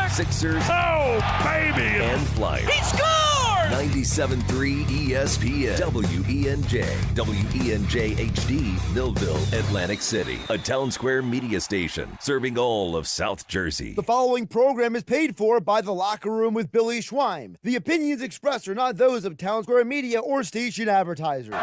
Sixers, Oh, baby! and Flyers. He scored! 97.3 ESPN, WENJ, WENJ HD, Millville, Atlantic City. A Town Square media station serving all of South Jersey. The following program is paid for by The Locker Room with Billy Schweim. The opinions expressed are not those of Town Square Media or station advertisers.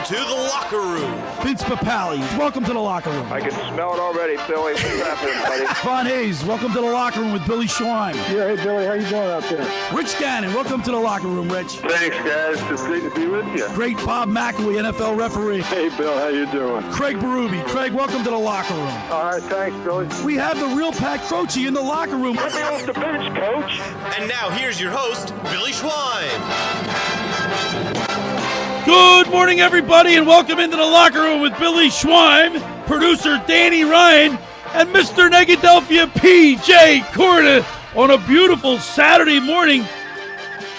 To the locker room. Vince Papali, welcome to the locker room. I can smell it already, Billy. What's happening, buddy? Von Hayes, welcome to the locker room with Billy Schweim. Yeah, hey, Billy. How you doing out there? Rich Gannon, welcome to the locker room, Rich. Thanks, guys. It's great to be with you. Great Bob McElwee, NFL referee. Hey, Bill. How you doing? Craig Berube. Craig, welcome to the locker room. All right, thanks, Billy. We have the real Pat Croce in the locker room. Put me off the bench, Coach. And now here's your host, Billy Schweim. Good morning, everybody, and welcome into the locker room with Billy Schweim, producer Danny Ryan, and Mr. Negadelphia P.J. Corda on a beautiful Saturday morning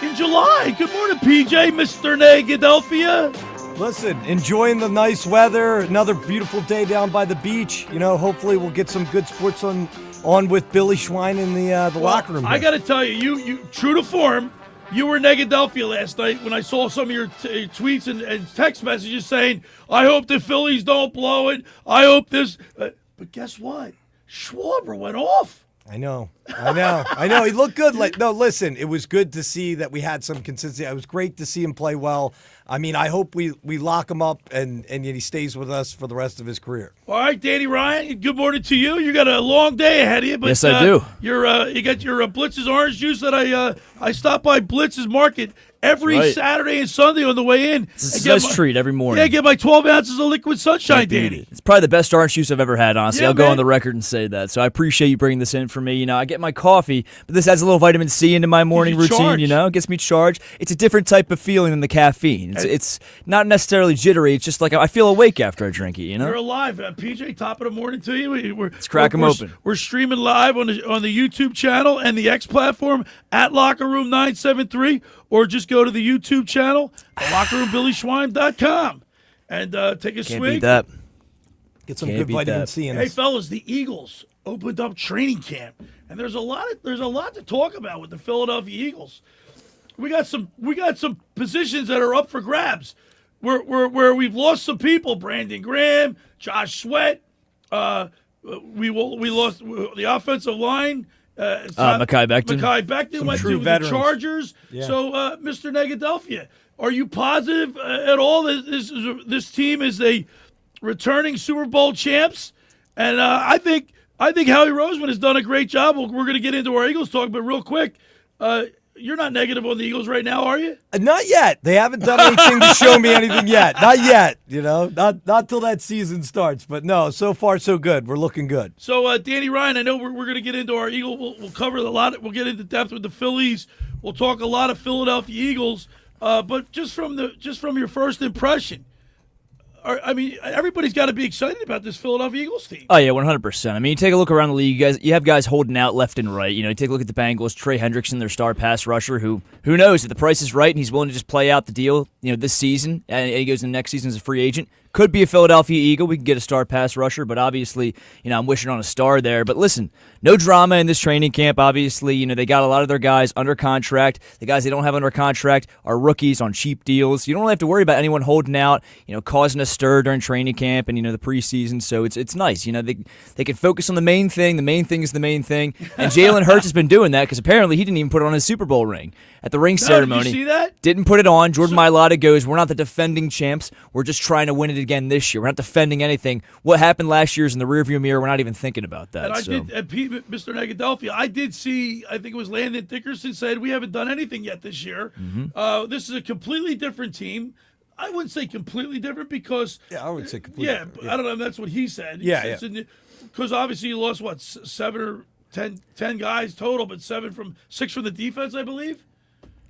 in July. Good morning, P.J., Mr. Negadelphia. Listen, enjoying the nice weather, another beautiful day down by the beach. You know, hopefully we'll get some good sports on with Billy Schweim in the locker room. I got to tell you, you true to form, you were Negadelphia last night when I saw some of your tweets and text messages saying, I hope the Phillies don't blow it. I hope this. But guess what? Schwarber went off. I know. He looked good. No, listen, it was good to see that we had some consistency. It was great to see him play well. I mean, I hope we lock him up and he stays with us for the rest of his career. All right, Danny Ryan, good morning to you. You got a long day ahead of you. But, yes, I do. You got your Blitz's orange juice that I stopped by Blitz's Market every Saturday and Sunday on the way in. It's a nice treat every morning. Yeah, get my 12 ounces of liquid sunshine, Danny. It's probably the best orange juice I've ever had, honestly. Yeah, I'll go man. on the record and say that. So I appreciate you bringing this in for me. You know, I get my coffee, but this adds a little vitamin C into my morning routine, charged. you know? It gets me charged. It's a different type of feeling than the caffeine. It's not necessarily jittery. It's just like I feel awake after I drink it, you know? You're alive. PJ, top of the morning to you. Let's crack them open. We're streaming live on the YouTube channel and the X platform at Locker Room 973, or just go to the YouTube channel, lockerroombillyschweim.com, and take a Can't swig. beat that. Get some good vitamin C in Hey, us. fellas, the Eagles opened up training camp, and there's a lot to talk about with the Philadelphia Eagles. We got some positions that are up for grabs. Where we've lost some people: Brandon Graham, Josh Sweat. We lost the offensive line. Mekhi Becton. Mekhi Becton went to veterans. the Chargers. Yeah. So, Mr. Negadelphia, are you positive at all that this team is a returning Super Bowl champs? And I think Howie Roseman has done a great job. We're going to get into our Eagles talk, but real quick, you're not negative on the Eagles right now, are you? Not yet. They haven't done anything to show me anything yet. Not yet. You know, not till that season starts. But no, so far so good. We're looking good. So, Danny Ryan, I know we're going to get into our Eagle. We'll cover a lot. We'll get into depth with the Phillies. We'll talk a lot of Philadelphia Eagles. But just from your first impression, I mean, everybody's got to be excited about this Philadelphia Eagles team. Oh, yeah, 100%. I mean, you take a look around the league, you have guys holding out left and right. You know, you take a look at the Bengals, Trey Hendrickson, their star pass rusher, who knows if the price is right and he's willing to just play out the deal, you know, this season, and he goes in the next season as a free agent. Could be a Philadelphia Eagle. We can get a star pass rusher, but obviously, you know, I'm wishing on a star there. But listen, no drama in this training camp. Obviously, you know, they got a lot of their guys under contract. The guys they don't have under contract are rookies on cheap deals. You don't really have to worry about anyone holding out, you know, causing a stir during training camp and, you know, the preseason. So it's nice. You know, they can focus on the main thing. The main thing is the main thing. And Jalen Hurts has been doing that because apparently he didn't even put on his Super Bowl ring at the ring ceremony. Did you see that? Didn't put it on. Jordan Mailata goes, we're not the defending champs. We're just trying to win it again this year. We're not defending anything. What happened last year is in the rearview mirror. We're not even thinking about that. And Mr. Negadelphia, I did see, I think it was Landon Dickerson said, we haven't done anything yet this year. Mm-hmm. This is a completely different team. I wouldn't say completely different because... Yeah, I would say completely different. Yeah, I don't know if that's what he said. Yeah. Because obviously you lost, 7 or 10 guys total, but 6 from the defense, I believe.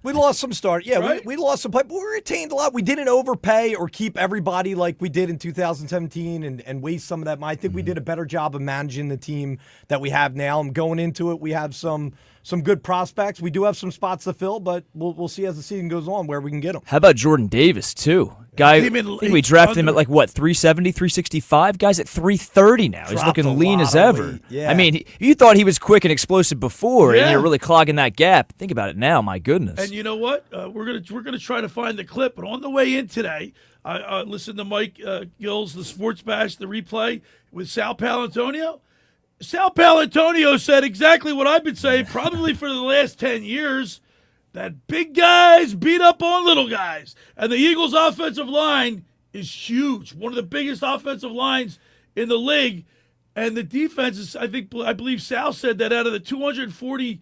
We lost some start. Yeah, Right? we lost some play, but we retained a lot. We didn't overpay or keep everybody like we did in 2017 and waste some of that money. I think we did a better job of managing the team that we have now. And going into it, we have some good prospects. We do have some spots to fill, but we'll see as the season goes on where we can get them. How about Jordan Davis, too? Guy, I think we drafted him at like, what, 370, 365? Guy's at 330 now. He's Dropped looking a lean lot as of ever. weight. Yeah. I mean, you thought he was quick and explosive before, and Yeah. you're really clogging that gap. Think about it now, my goodness. And you know what? We're gonna try to find the clip. But on the way in today, I listened to Mike Gill's the Sports Bash, the replay with Sal Palantonio. Sal Palantonio said exactly what I've been saying probably for the last 10 years, that big guys beat up on little guys. And the Eagles' offensive line is huge, one of the biggest offensive lines in the league. And the defense is, I believe Sal said that out of the 240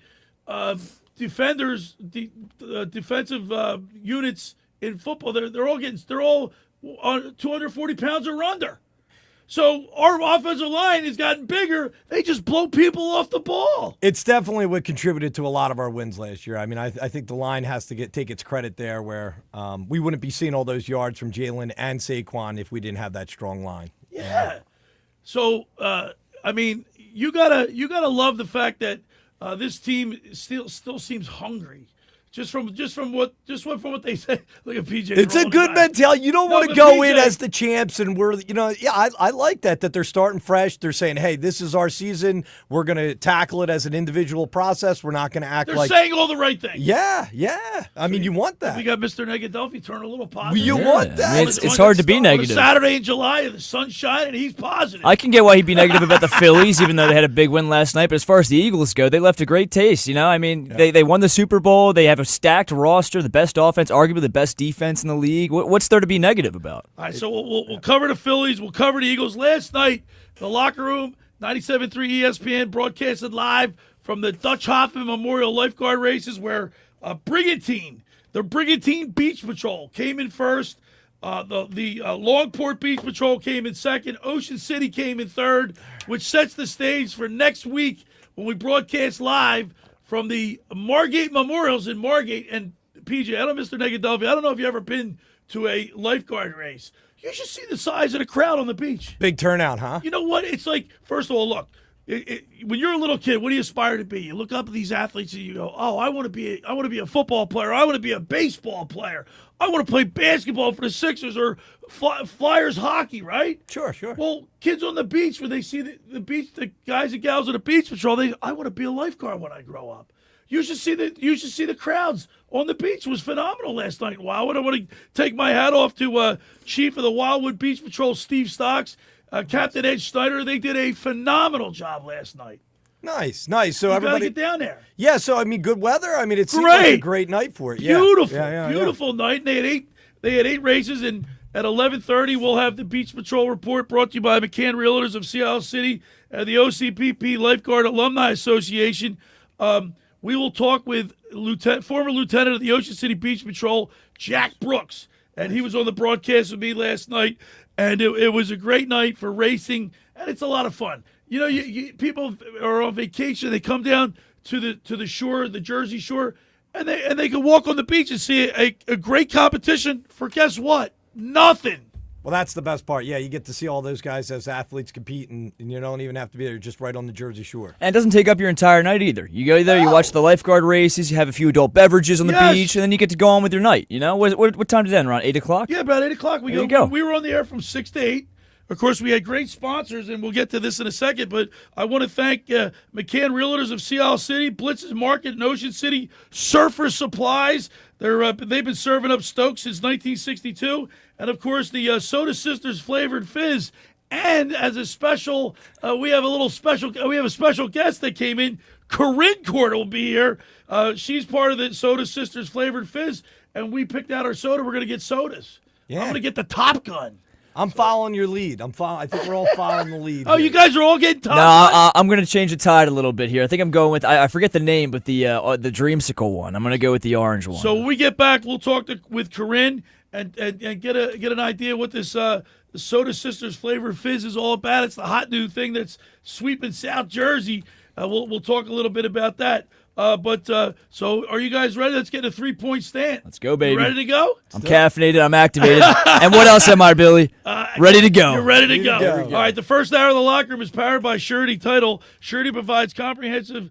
defenders, defensive units in football, they're all 240 pounds or under. So our offensive line has gotten bigger. They just blow people off the ball. It's definitely what contributed to a lot of our wins last year. I mean, I think the line has to take its credit there, where we wouldn't be seeing all those yards from Jalen and Saquon if we didn't have that strong line. Yeah. So I mean, you gotta love the fact that this team still seems hungry. Just from what they say. Look at PJ. It's a good mentality. You don't want to go in as the champs, and I like that they're starting fresh. They're saying, hey, this is our season. We're going to tackle it as an individual process. We're not going to act They're like. saying all the right things. Yeah. I mean, you want that. We got Mr. Negadelphia turn a little positive. You want that. I mean, it's hard to be negative. Saturday in July, and the sun's shining, he's positive. I can get why he'd be negative about the Phillies, even though they had a big win last night. But as far as the Eagles go, they left a great taste. I mean, they won the Super Bowl. They have a stacked roster, the best offense, arguably the best defense in the league. What's there to be negative about? All right, so we'll cover the Phillies. We'll cover the Eagles. Last night, the locker room, 97.3 ESPN, broadcasted live from the Dutch-Hoffman Memorial Lifeguard races, where the Brigantine Beach Patrol came in first. The Longport Beach Patrol came in second. Ocean City came in third, which sets the stage for next week when we broadcast live from the Margate Memorials in Margate. And PJ, I don't know, Mr. Negadelphia, I don't know if you've ever been to a lifeguard race. You should see the size of the crowd on the beach. Big turnout, huh? You know what? It's like, first of all, look, when you're a little kid, what do you aspire to be? You look up at these athletes and you go, oh, I want to be a football player. I want to be a baseball player. I want to play basketball for the Sixers or Flyers hockey, right? Sure. Well, kids on the beach, when they see the beach, the guys and gals on the beach patrol, I want to be a lifeguard when I grow up. You should see the crowds on the beach. It was phenomenal last night in Wildwood. I want to take my hat off to Chief of the Wildwood Beach Patrol, Steve Stocks, Captain Ed Schneider. They did a phenomenal job last night. Nice. So you everybody gotta get down there. Yeah. So I mean, good weather. I mean, it seemed like a great night for it. Beautiful night. And they had eight races, and at 11:30 we'll have the Beach Patrol report brought to you by McCann Realtors of Seattle City and the OCBP Lifeguard Alumni Association. We will talk with former lieutenant of the Ocean City Beach Patrol, Jack Brooks, and he was on the broadcast with me last night, and it was a great night for racing, and it's a lot of fun. People are on vacation. They come down to the shore, the Jersey Shore, and they can walk on the beach and see a great competition for, guess what? Nothing. Well, that's the best part. Yeah, you get to see all those guys as athletes compete, and you don't even have to be there, just right on the Jersey Shore. And it doesn't take up your entire night either. You go there, you watch the lifeguard races, you have a few adult beverages on the beach, and then you get to go on with your night. What time did it end? Around 8 o'clock? Yeah, about 8 o'clock. We were on the air from 6 to 8. Of course, we had great sponsors, and we'll get to this in a second, but I want to thank McCann Realtors of Seattle City, Blitz's Market in Ocean City, Surfer Supplies. They've been serving up Stokes since 1962, and of course the Soda Sisters Flavored Fizz. And as a special, we have a special guest that came in. Corinne Corda will be here. She's part of the Soda Sisters Flavored Fizz, and we picked out our soda. We're going to get sodas. Yeah. I'm going to get the Top Gun. I'm following your lead. I think we're all following the lead. Oh, here. You guys are all getting Top Gun? No, I'm going to change the tide a little bit here. I think I'm going with, I forget the name, but the Dreamsicle one. I'm going to go with the orange one. So when we get back, we'll talk with Corinne and get an idea what this the Soda Sisters Flavored Fizz is all about. It's the hot new thing that's sweeping South Jersey. We'll talk a little bit about that. So are you guys ready? Let's get a 3-point stand. Let's go, baby. You ready to go? I'm caffeinated. I'm activated. And what else am I, Billy? Ready to go. You're ready to go. go. All right, the first hour of the locker room is powered by Surety Title. Surety provides comprehensive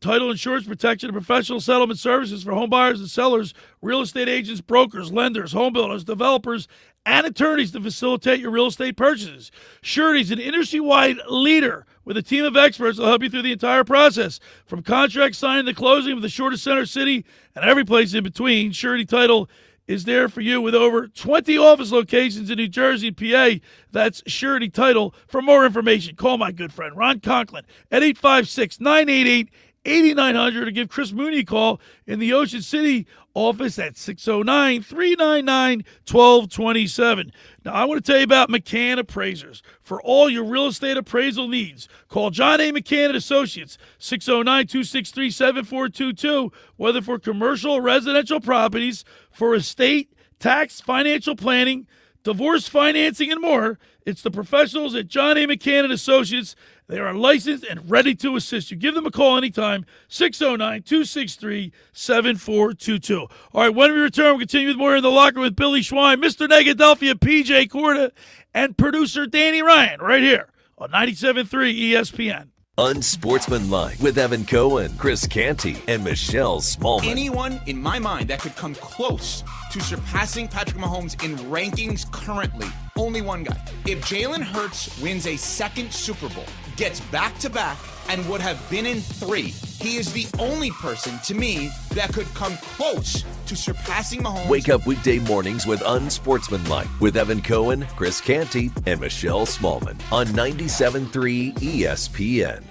title insurance protection and professional settlement services for home buyers and sellers, real estate agents, brokers, lenders, home builders, developers, and attorneys to facilitate your real estate purchases. Surety is an industry-wide leader with a team of experts that will help you through the entire process, from contract signing to closing of the shortest center city and every place in between. Surety Title is there for you with over 20 office locations in New Jersey and PA. That's Surety Title. For more information, call my good friend Ron Conklin at 856-988-8900 to give Chris Mooney a call in the Ocean City office at 609-399-1227. Now, I want to tell you about McCann Appraisers. For all your real estate appraisal needs, call John A. McCann and Associates, 609-263-7422, whether for commercial or residential properties, for estate, tax, financial planning, divorce financing, and more. It's the professionals at John A. McCann and Associates. They are licensed and ready to assist you. Give them a call anytime, 609-263-7422. All right, when we return, we'll continue with more in the locker with Billy Schwein, Mr. Negadelphia P.J. Corda, and producer Danny Ryan right here on 97.3 ESPN. Unsportsmanlike with Evan Cohen, Chris Canty, and Michelle Smallman. Anyone in my mind that could come close to surpassing Patrick Mahomes in rankings currently, only one guy. If Jalen Hurts wins a second Super Bowl, gets back-to-back, and would have been in 3, he is the only person, to me, that could come close to surpassing Mahomes. Wake up weekday mornings with Unsportsmanlike with Evan Cohen, Chris Canty, and Michelle Smallman on 97.3 ESPN.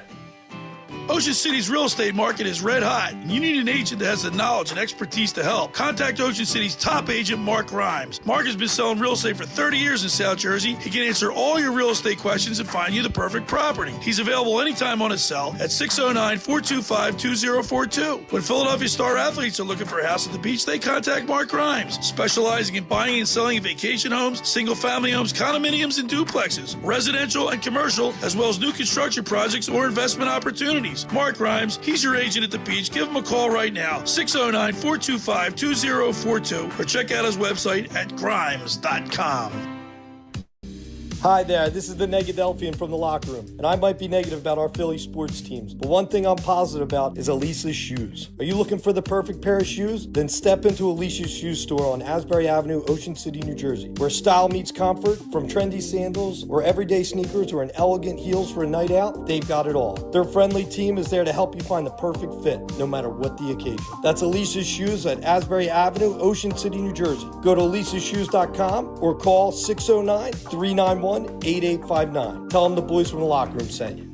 Ocean City's real estate market is red hot, and you need an agent that has the knowledge and expertise to help. Contact Ocean City's top agent, Mark Grimes. Mark has been selling real estate for 30 years in South Jersey. He can answer all your real estate questions and find you the perfect property. He's available anytime on his cell at 609-425-2042. When Philadelphia star athletes are looking for a house at the beach, they contact Mark Grimes, specializing in buying and selling vacation homes, single-family homes, condominiums, and duplexes, residential and commercial, as well as new construction projects or investment opportunities. Mark Grimes, he's your agent at the beach. Give him a call right now, 609-425-2042, or check out his website at grimes.com. Hi there, this is the Negadelphian from the locker room, and I might be negative about our Philly sports teams, but one thing I'm positive about is Elisa's shoes. Are you looking for the perfect pair of shoes? Then step into Elisa's shoe store on Asbury Avenue, Ocean City, New Jersey, where style meets comfort. From trendy sandals or everyday sneakers or an elegant heels for a night out, they've got it all. Their friendly team is there to help you find the perfect fit, no matter what the occasion. That's Elisa's Shoes at Asbury Avenue, Ocean City, New Jersey. Go to elisashoes.com or call 609-391-8859. Tell them the boys from the locker room sent you.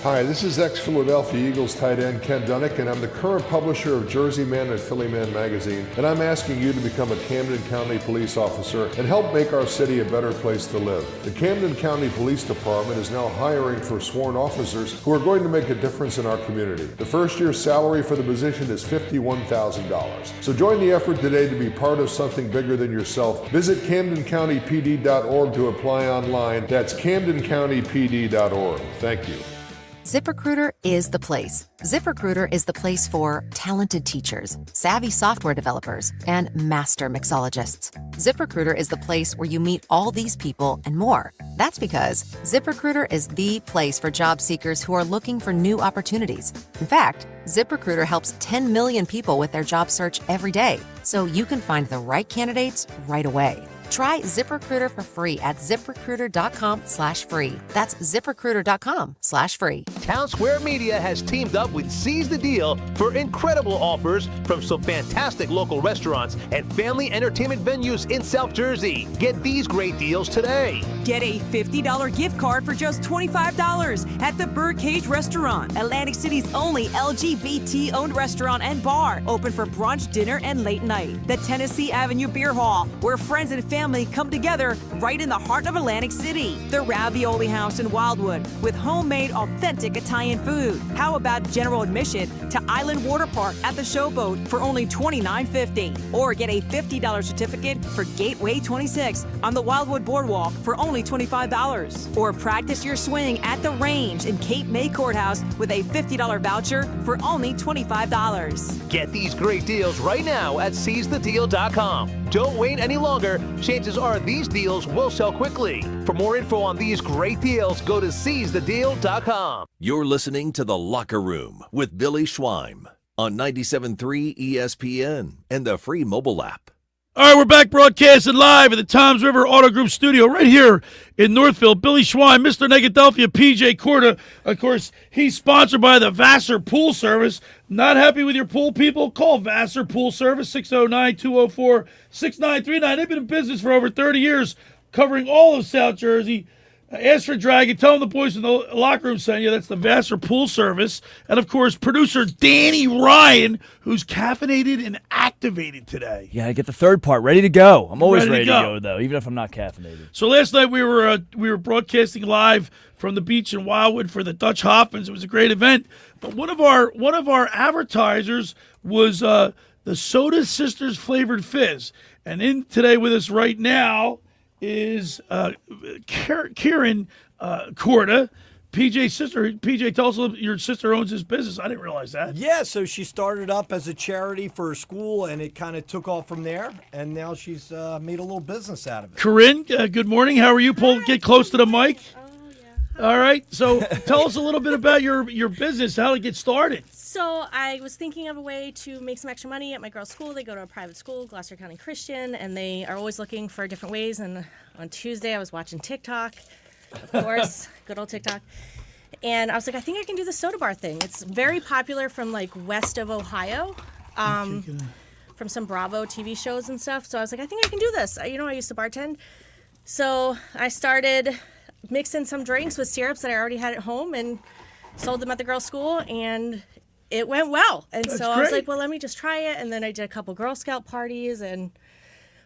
Hi, this is ex-Philadelphia Eagles tight end Ken Dunnick, and I'm the current publisher of Jersey Man and Philly Man magazine, and I'm asking you to become a Camden County police officer and help make our city a better place to live. The Camden County Police Department is now hiring for sworn officers who are going to make a difference in our community. The first year's salary for the position is $51,000. So join the effort today to be part of something bigger than yourself. Visit CamdenCountyPD.org to apply online. That's CamdenCountyPD.org. Thank you. ZipRecruiter is the place. ZipRecruiter is the place for talented teachers, savvy software developers, and master mixologists. ZipRecruiter is the place where you meet all these people and more. That's because ZipRecruiter is the place for job seekers who are looking for new opportunities. In fact, ZipRecruiter helps 10 million people with their job search every day, so you can find the right candidates right away. Try ZipRecruiter for free at ZipRecruiter.com/free. That's ZipRecruiter.com/free. Town Square Media has teamed up with Seize the Deal for incredible offers from some fantastic local restaurants and family entertainment venues in South Jersey. Get these great deals today. Get a $50 gift card for just $25 at the Birdcage Restaurant, Atlantic City's only LGBT-owned restaurant and bar, open for brunch, dinner, and late night. The Tennessee Avenue Beer Hall, where friends and family come together right in the heart of Atlantic City. The Ravioli House in Wildwood with homemade authentic Italian food. How about general admission to Island Water Park at the Showboat for only $29.50? Or get a $50 certificate for Gateway 26 on the Wildwood Boardwalk for only only $25. Or practice your swing at the range in Cape May Courthouse with a $50 voucher for only $25. Get these great deals right now at seizethedeal.com. Don't wait any longer. Chances are these deals will sell quickly. For more info on these great deals, go to seizethedeal.com. You're listening to The Locker Room with Billy Schweim on 97.3 ESPN and the free mobile app. All right, we're back broadcasting live at the Toms River Auto Group studio right here in Northfield. Billy Schwein, Mr. Negadelphia P.J. Corda. Of course, he's sponsored by the Vassar Pool Service. Not happy with your pool, people? Call Vassar Pool Service, 609-204-6939. They've been in business for over 30 years, covering all of South Jersey. Ask for Dragon. Tell them the boys in the locker room sent you. That's the Vassar Pool Service. And, of course, producer Danny Ryan, who's caffeinated and activated today. Yeah, I get the third part ready to go. I'm always ready to go. go, though, even if I'm not caffeinated. So last night we were broadcasting live from the beach in Wildwood for the Dutch-Hoffmans. It was a great event. But one of our advertisers was the Soda Sisters Flavored Fizz. And in today with us right now is Kieran Corda, PJ's sister. PJ, tell us your sister owns this business. I didn't realize that. Yeah, so she started up as a charity for her school, and it kind of took off from there, and now she's made a little business out of it. Corinne, good morning. How are you? Get close to the mic. All right. So tell us a little bit about your business, how to get started. So I was thinking of a way to make some extra money at my girls' school. They go to a private school, Gloucester County Christian, and they are always looking for different ways. And on Tuesday, I was watching TikTok, of course, good old TikTok. And I was like, I think I can do the soda bar thing. It's very popular from like west of Ohio, from some Bravo TV shows and stuff. So I was like, I think I can do this. I used to bartend. So I started mixing some drinks with syrups that I already had at home and sold them at the girls' school, and it went well. And That's so I great. was like, well, let me just try it. And then I did a couple Girl Scout parties, and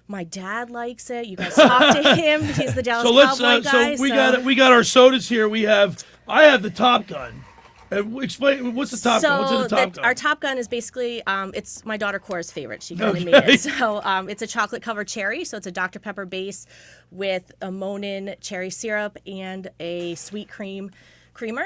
my dad likes it. You guys talk to him. He's the Dallas Cowboy guy. So we got our sodas here. I have the Top Gun. Explain what's the Top Gun? What's in the Top Gun? Our Top Gun is basically it's my daughter Cora's favorite. She kind of made it. So it's a chocolate covered cherry. So it's a Dr. Pepper base with a Monin cherry syrup and a sweet creamer.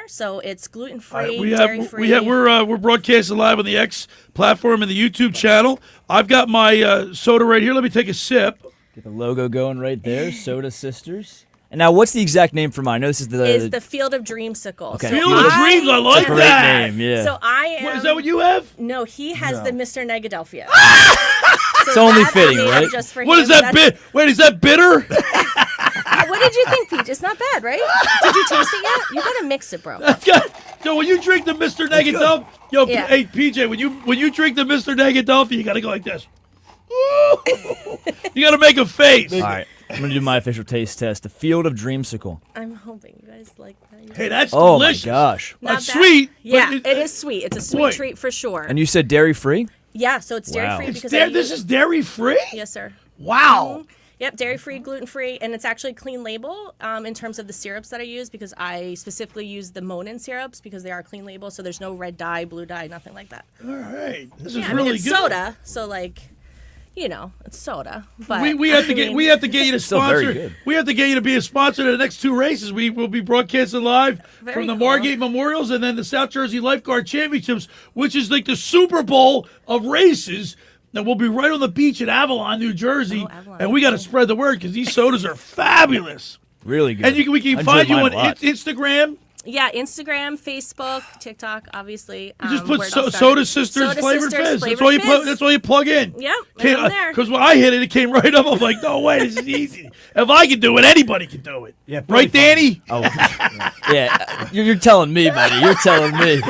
So it's gluten free, dairy free. We're broadcasting live on the X platform and the YouTube channel. I've got my soda right here. Let me take a sip. Get the logo going right there, Soda Sisters. And now, what's the exact name for mine? I know this is the Field of Dreamsicle. Okay. Field of Dreams, I like Great that. name, yeah. So I am. Is that what you have? No, he has the Mr. Negadelphia. It's only fitting, right? Just for What him. is that bit? Wait, is that bitter? What did you think, Peach? It's not bad, right? Did you taste it yet? You gotta mix it, bro. So when you drink the Mr. Negadelphia, hey PJ, when you drink the Mr. Negadelphia, you gotta go like this. You gotta make a face. All right, I'm going to do my official taste test. The Field of Dreamsicle. I'm hoping you guys like that. Hey, that's Oh, delicious. my gosh. That's sweet. Yeah, it is sweet. It's a sweet treat for sure. And you said dairy-free? Yeah, so it's Wow. dairy-free because This is dairy-free? Yes, sir. Wow. Yep, dairy-free, gluten-free, and it's actually a clean label in terms of the syrups that I use because I specifically use the Monin syrups because they are clean label, so there's no red dye, blue dye, nothing like that. All right. This is Yeah, really it's good. soda, so it's soda. But we have to get you to Still very sponsor. good. We have to get you to be a sponsor to the next two races. We will be broadcasting live Very from the cool. Margate Memorials and then the South Jersey Lifeguard Championships, which is like the Super Bowl of races. And we'll be right on the beach in Avalon, New Jersey, and we got to spread the word because these sodas are fabulous. Really good. And we can I find you enjoyed on mine a lot. Instagram. Yeah, Instagram, Facebook, TikTok, obviously. You just put where it all Soda started. Sisters Soda Flavored Sisters Fizz. Flavored That's all you plug in. Yep, and I'm there. Because when I hit it, it came right up. I'm like, no way, this is easy. If I can do it, anybody can do it. Yeah, right, Danny? Oh, yeah. You're telling me, buddy. You're telling me.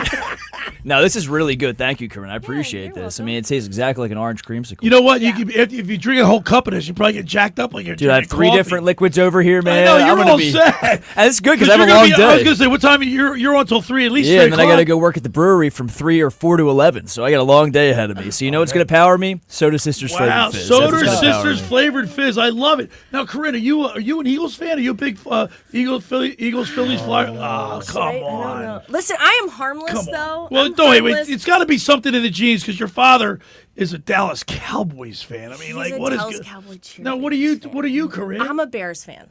No, this is really good. Thank you, Corinne. I appreciate this. I mean, it tastes exactly like an orange creamsicle. You know what? You can, if you drink a whole cup of this, you probably get jacked up like you're Dude, I have drinking 3 coffee. different liquids over here, man. I know, you're I'm gonna all be, set. And it's good because I have you're a gonna long be- day. I was going to say, what time you're on till 3 at least? Yeah, 3 and then I got to o'clock? go work at the brewery from 3 or 4 to 11. So I got a long day ahead of me. So you know what's going to power me? Soda Sisters Wow, Flavored Fizz. Soda That's what's gonna power Sisters me. Flavored Fizz. I love it. Now, Corinne, are you an Eagles fan? Are you a big Eagles Phillies flyer? Oh, come I don't on. know. Listen, I am harmless, though. Well, I'm no, wait. harmless. It's got to be something in the genes because your father is a Dallas Cowboys fan. I mean, He's like, a what is Dallas good? Cowboy cheerleader Now, what are you, Corinne? I'm a Bears fan.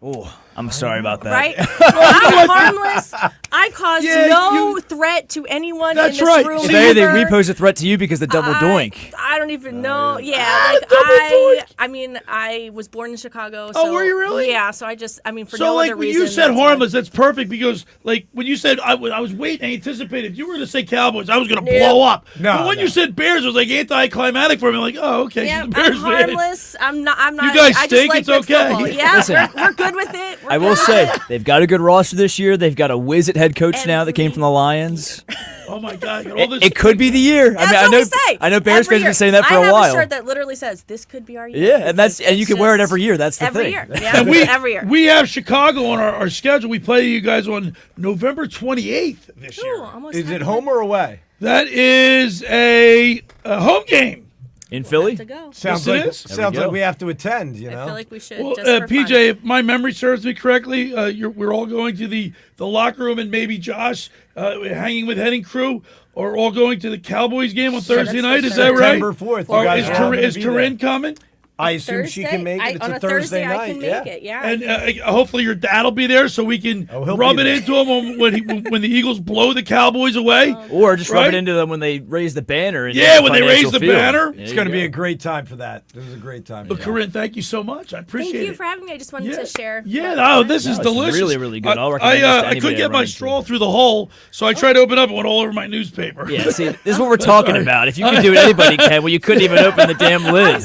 Oh, I'm sorry about that. Right? I'm harmless. I cause no threat to anyone in this room. If anything, we pose a threat to you because the double doink. I don't even know. I mean, I was born in Chicago. So, were you really? Yeah, so I just, for so no like other when reason. you said harmless, that's perfect because like when you said I was waiting, I anticipated if you were going to say Cowboys, I was going to blow up. But when you said Bears, it was like anticlimactic for me. Like, oh, okay, Yeah, she's a Bears I'm harmless. I'm not. You guys I stink. just like It's okay. football. Yeah, Listen, we're good with it. I will say they've got a good roster this year. They've got a whiz at head coach now that came from the Lions. Oh my God! It could be the year. That's what we say. I know Bears Every fans have year. been saying that for I a have while. a shirt that literally says, "This could be our year." Yeah, and you can wear it every year. That's the every thing. year. Yeah, And every year. we have Chicago on our schedule. We play you guys on November 28th this year. Is it home or away? That is a home game. In Philly? Sounds Yes, like it is. sounds like we have to attend. You know. I feel like we should. Well, just for PJ, fun. if my memory serves me correctly, we're all going to the locker room, and maybe Josh hanging with head and crew, or all going to the Cowboys game on Thursday night. Is that right? September 4th. Or You guys are all gonna is be Corinne there. coming? I assume she can make it. It's on a a Thursday night. I can make it. Yeah. And hopefully your dad will be there so we can he'll rub be it there. into him when the Eagles blow the Cowboys away. Or just rub Right? it into them when they raise the banner. In Yeah, the when they financial raise the field. banner. There It's you going to go. be a great time for that. This is a great time. But Corinne, thank you so much. I appreciate Thank you it. for having me. I just wanted to share. Yeah, this is it's delicious. really, really good. I'll recommend this to I anybody couldn't I get run my into. straw through the hole, so I tried to open up and went all over my newspaper. Yeah, see, this is what we're talking about. If you could do it, anybody can. Well, you couldn't even open the damn lid.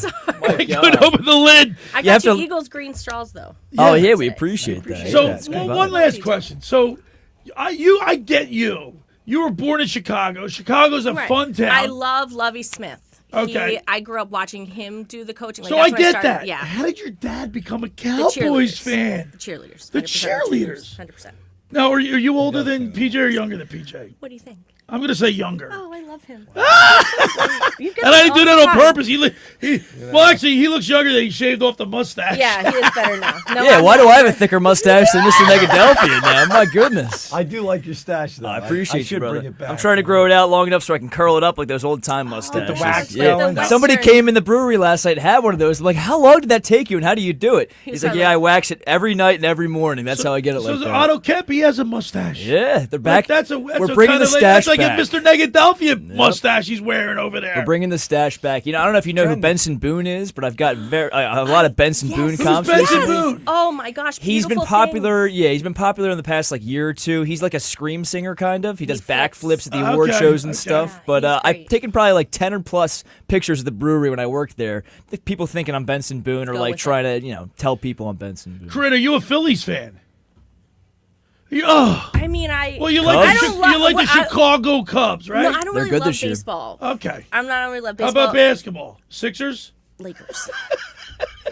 I couldn't open the lid. I You have got you to- Eagles green straws though. Oh, yeah, we appreciate that. So Yeah, it's good one vibe. last question. So, I get you. You were born in Chicago. Chicago's a Right. fun town. I love Lovie Smith. Okay. I grew up watching him do the coaching. Like, So I that's when get started- that. Yeah. How did your dad become a The Cowboys cheerleaders. fan? The cheerleaders. The 100% cheerleaders. 100%. Now, are you older than PJ or younger than PJ? What do you think? I'm going to say younger. Oh, I love him. And I didn't do that on purpose. Well, actually, he looks younger than he shaved off the mustache. Yeah, he is better now. No, Yeah, I'm why not. do I have a thicker mustache than Mr. Negadelphia now? My goodness. I do like your stash, though. I appreciate I you, should brother. bring it back. I'm trying to grow it out long enough so I can curl it up like those old time mustaches. wax Yeah. going. Somebody came in the brewery last night and had one of those. I'm like, how long did that take you and how do you do it? He's like, yeah, I wax it every night and every morning. That's how I get it So like that. Otto Kemp, he has a mustache. Yeah, they're back. That's We're bringing the stash That's like back. a Mr. Negadelphia mustache he's wearing over there. We're bringing the stash back. You know, I don't know if you know who Benson Boone is, but I've got a lot of Benson Boone comps. Benson recently. Boone? Oh my gosh, He's been beautiful popular. things. Yeah, he's been popular in the past year or two. He's like a scream singer kind of. He does backflips at the Okay, award shows and okay. stuff. But I've taken probably like 10 or plus pictures of the brewery when I worked there. People thinking I'm Benson Boone or Go like with trying to tell people I'm Benson Boone. Corinne, are you a Phillies fan? You I mean, well, you like I don't love- the Chicago Cubs, right? No, I don't really love baseball. Okay. I'm not really love How baseball. about basketball? Sixers? Lakers.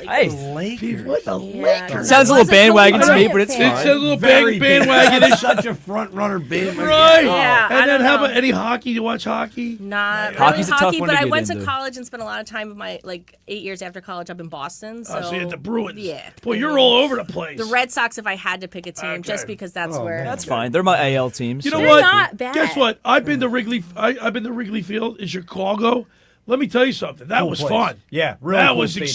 Hey, Lakers. What the Yeah, Lakers? sounds a little bandwagon to me, but it's It's fine. a little Very bandwagon. That's such a front runner bandwagon. Right. Yeah, I And then don't how know. about any hockey? You watch hockey? Not Hockey's really a tough hockey, one but to I get went to into. college and spent a lot of time of my 8 years after college up in Boston. So, Oh, so you had the Bruins. Yeah. Boy, you're all over the place. The Red Sox, if I had to pick a team, just because that's where. That's fine. They're my AL teams. You know so- what? not bad. Guess what? I've been to Wrigley. I've been to Wrigley Field in Chicago. Let me tell you something. That Cool was place. fun. Yeah, really that cool was stadium.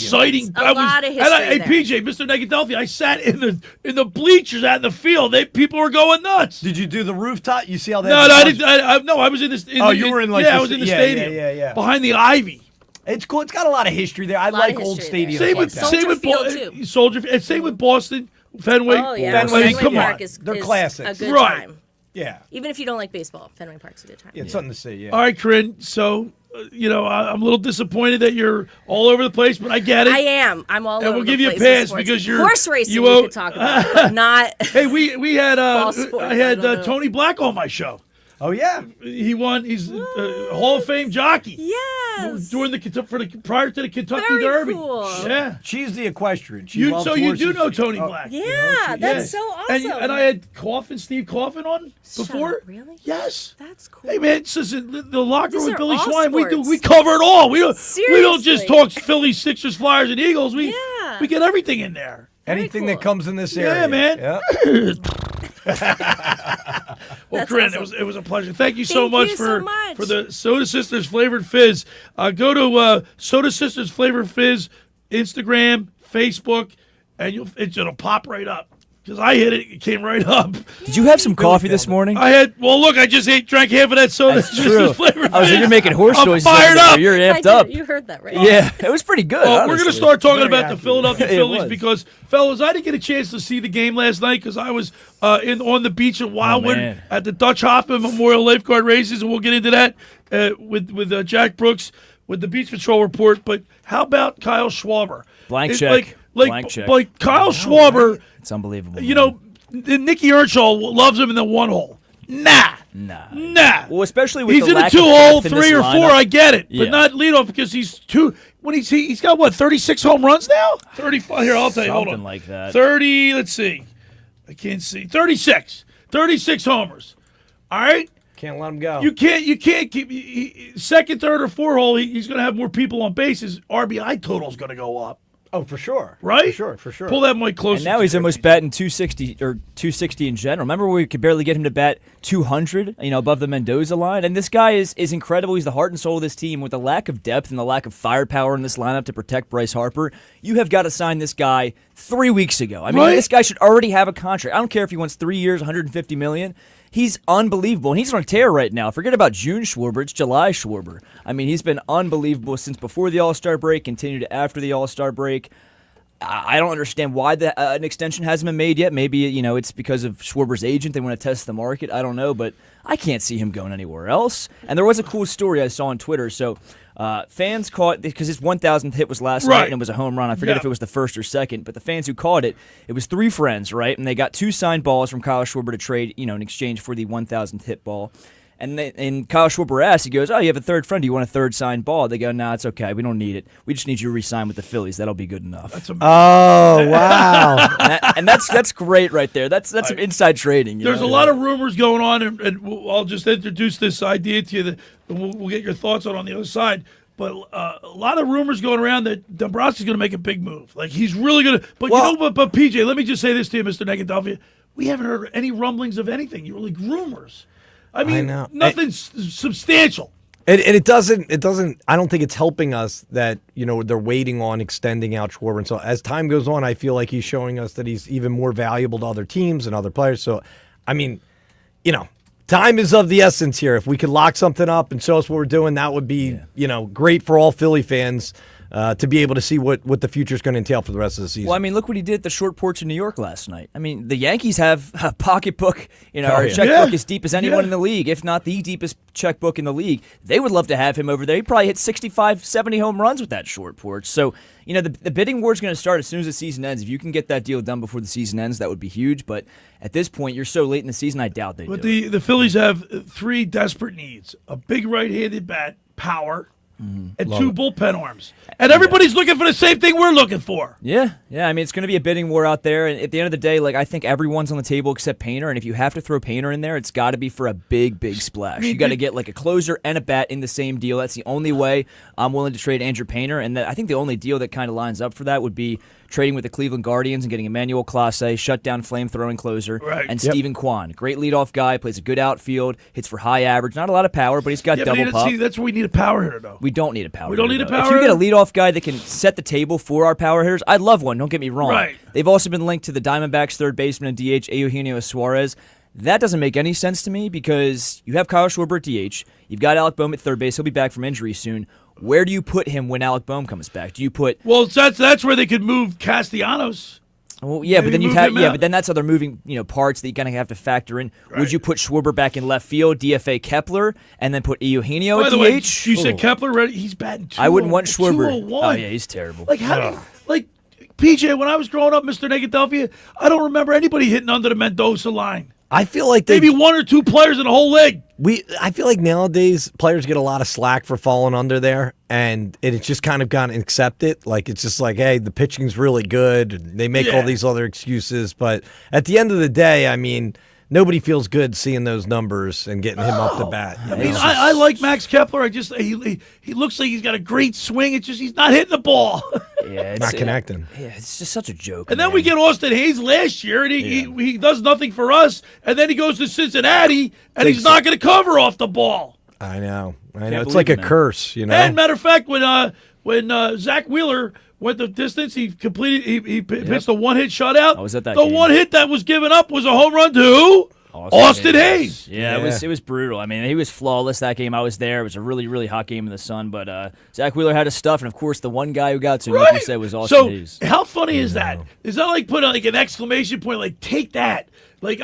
exciting. A lot of and I, hey, history PJ, Mr. Negadelphia, I sat in the bleachers out in the field. People were going nuts. Did you do the rooftop? You see how that? No, I didn't. No, I was in this. You were in like yeah, the I was in the yeah, stadium. yeah. Behind the ivy. It's cool. It's got a lot of history there. I like old stadiums. Same like with that. Soldier Field, too. Soldier, and same with Boston, Fenway. Oh yeah, Fenway. Come Park on. is, They're is classics. A good Right. time. Yeah. Even if you don't like baseball, Fenway Park's a good time. Yeah, it's something to see. Yeah. All right, Corinne. So, I'm a little disappointed that you're all over the place, but I get it. I am. I'm all And over we'll the give you a place with pass sports. because you're horse racing. you we owe- could talk about, but not. Hey, we had Ball sports, I had I don't know. Tony Black on my show. Oh yeah. He won. He's a Hall of Fame jockey. Yes. During prior to the Kentucky Very Derby. cool. Yeah. She's the equestrian. She loves So you do horses. know Tony Black. Yeah, that's so awesome. And I had Steve Coffin on before. up, really? Yes. That's cool. Hey man, the locker room These with are Billy all Schwein, sports. we cover it all. We don't just Seriously. talk Phillies, Sixers, Flyers, and Eagles. We Yeah. get everything in there. Anything that comes in this Yeah, area. man. Yeah. Well, That's Corinne, awesome. it was a pleasure. Thank you so Thank much you for so much. for the Soda Sisters Flavored Fizz. Go to Soda Sisters Flavored Fizz, Instagram, Facebook. and it'll pop right up. Because I hit it came right up. Did you have some coffee this morning? Look, I just drank half of that Soda Sisters Flavored Fizz. I was like, you're making horse noises. I'm fired up. You're amped up. You heard that right. Yeah, it was pretty good. Well, we're going to start talking about the Philadelphia It Phillies was. because, fellas, I didn't get a chance to see the game last night because I was on the beach in Wildwood man. at the Dutch-Hoffman Memorial Lifeguard races, and we'll get into that with Jack Brooks with the Beach Patrol report. But how about Kyle Schwarber? Blank It's check. Like check. Like Kyle Schwarber, It's unbelievable. you know, Nicky Earnshaw loves him in the one hole. Nah. Well, especially with He's the in a lack 2-hole, of depth in 3 this or 4. lineup. I get it, Yeah. but not leadoff because he's too. When he's got what 36 home runs now? 35. Here, I'll tell you. Hold on. Something like that. 30. Let's see. I can't see. 36. 36 homers. All right. Can't let him go. You can't keep second, third, or 4 hole. He's going to have more people on bases. RBI total's going to go up. Oh, for sure. Right? For sure. Pull that mic closer. And now he's almost batting 260 or 260 in general. Remember we could barely get him to bat 200, above the Mendoza line? And this guy is incredible. He's the heart and soul of this team. With the lack of depth and the lack of firepower in this lineup to protect Bryce Harper, you have got to sign this guy 3 weeks ago. I mean, Right? this guy should already have a contract. I don't care if he wants 3 years, $150 million. He's unbelievable, and he's on a tear right now. Forget about June Schwarber; it's July Schwarber. I mean, he's been unbelievable since before the All-Star break, continued after the All-Star break. I don't understand why an extension hasn't been made yet. Maybe it's because of Schwarber's agent. They want to test the market. I don't know, but I can't see him going anywhere else. And there was a cool story I saw on Twitter. So fans caught, because his 1,000th hit was last night, and it was a home run. I forget if it was the first or second, but the fans who caught it, it was 3 friends, right? And they got 2 signed balls from Kyle Schwarber to trade, in exchange for the 1,000th hit ball. And Kyle Schwarber asked, he goes, "Oh, you have a third friend. Do you want a third signed ball?" They go, "Nah, it's okay. We don't need it. We just need you to re-sign with the Phillies. That'll be good enough." Oh, wow. and that's great right there. That's some inside trading. There's a lot of rumors going on, and I'll just introduce this idea to you, and we'll get your thoughts on the other side. But a lot of rumors going around that Dombrowski's going to make a big move. Like, he's really going to. But but PJ, let me just say this to you, Mr. Negadelphia. We haven't heard any rumblings of anything. You're like rumors. I mean, nothing substantial. And it doesn't. I don't think it's helping us that they're waiting on extending out Schwarber. And so as time goes on, I feel like he's showing us that he's even more valuable to other teams and other players. So, I mean, time is of the essence here. If we could lock something up and show us what we're doing, that would be great for all Philly fans. To be able to see what the future is going to entail for the rest of the season. Well, I mean, look what he did at the short porch in New York last night. I mean, the Yankees have a pocketbook, or a checkbook as deep as anyone in the league, if not the deepest checkbook in the league. They would love to have him over there. He probably hit 65, 70 home runs with that short porch. So, the bidding war is going to start as soon as the season ends. If you can get that deal done before the season ends, that would be huge. But at this point, you're so late in the season, I doubt they do. But the Phillies have 3 desperate needs: a big right-handed bat, power, and 2 bullpen arms. And everybody's looking for the same thing we're looking for. Yeah. I mean, it's going to be a bidding war out there. And at the end of the day, I think everyone's on the table except Painter. And if you have to throw Painter in there, it's got to be for a big, big splash. You got to get a closer and a bat in the same deal. That's the only way I'm willing to trade Andrew Painter. And I think the only deal that kind of lines up for that would be trading with the Cleveland Guardians and getting Emmanuel Clase, shutdown flame-throwing closer, and Steven Kwan. Great leadoff guy, plays a good outfield, hits for high average. Not a lot of power, but he's got double pop. That's where we need a power hitter, though. We don't need a power hitter. We don't need a power hitter. If you get a hitter? leadoff guy that can set the table for our power hitters, I'd love one. Don't get me wrong. Right. They've also been linked to the Diamondbacks third baseman and DH, Eugenio Suarez. That doesn't make any sense to me because you have Kyle Schwarber at DH. You've got Alec Boehm at third base. He'll be back from injury soon. Where do you put him when Alec Boehm comes back? Do you put? Well, that's where they could move Castellanos. Well, yeah, but then but then that's other moving parts that you kind of have to factor in. Right. Would you put Schwarber back in left field, DFA Kepler, and then put Eugenio at DH? Way, you said Kepler, he's batting 201. I wouldn't want Schwarber. 201. Oh yeah, he's terrible. PJ, when I was growing up, Mr. Negadelphia, I don't remember anybody hitting under the Mendoza line. I feel like maybe 1 or 2 players in the whole league. I feel like nowadays players get a lot of slack for falling under there, and it's just kind of gotten accepted. Like, it's just like, hey, the pitching's really good. They make all these other excuses, but at the end of the day, I mean, nobody feels good seeing those numbers and getting him up to bat. I mean, I like Max Kepler. He looks like he's got a great swing. It's just he's not hitting the ball. Yeah, it's not connecting. Yeah, it's just such a joke. And then we get Austin Hayes last year, and he does nothing for us. And then he goes to Cincinnati, and he's not going to cover off the ball. I know. It's like a curse, And matter of fact, when when Zach Wheeler went the distance. He completed. He pitched a one-hit shutout. I was at that The game. one hit that was given up was a home run to who? Austin Hayes. Yeah, it was brutal. I mean, he was flawless that game. I was there. It was a really, really hot game in the sun. But Zach Wheeler had his stuff, and of course, the one guy who got to, like you said, was Austin Hayes. How funny is that? Is that like put like an exclamation point? Like take that. Like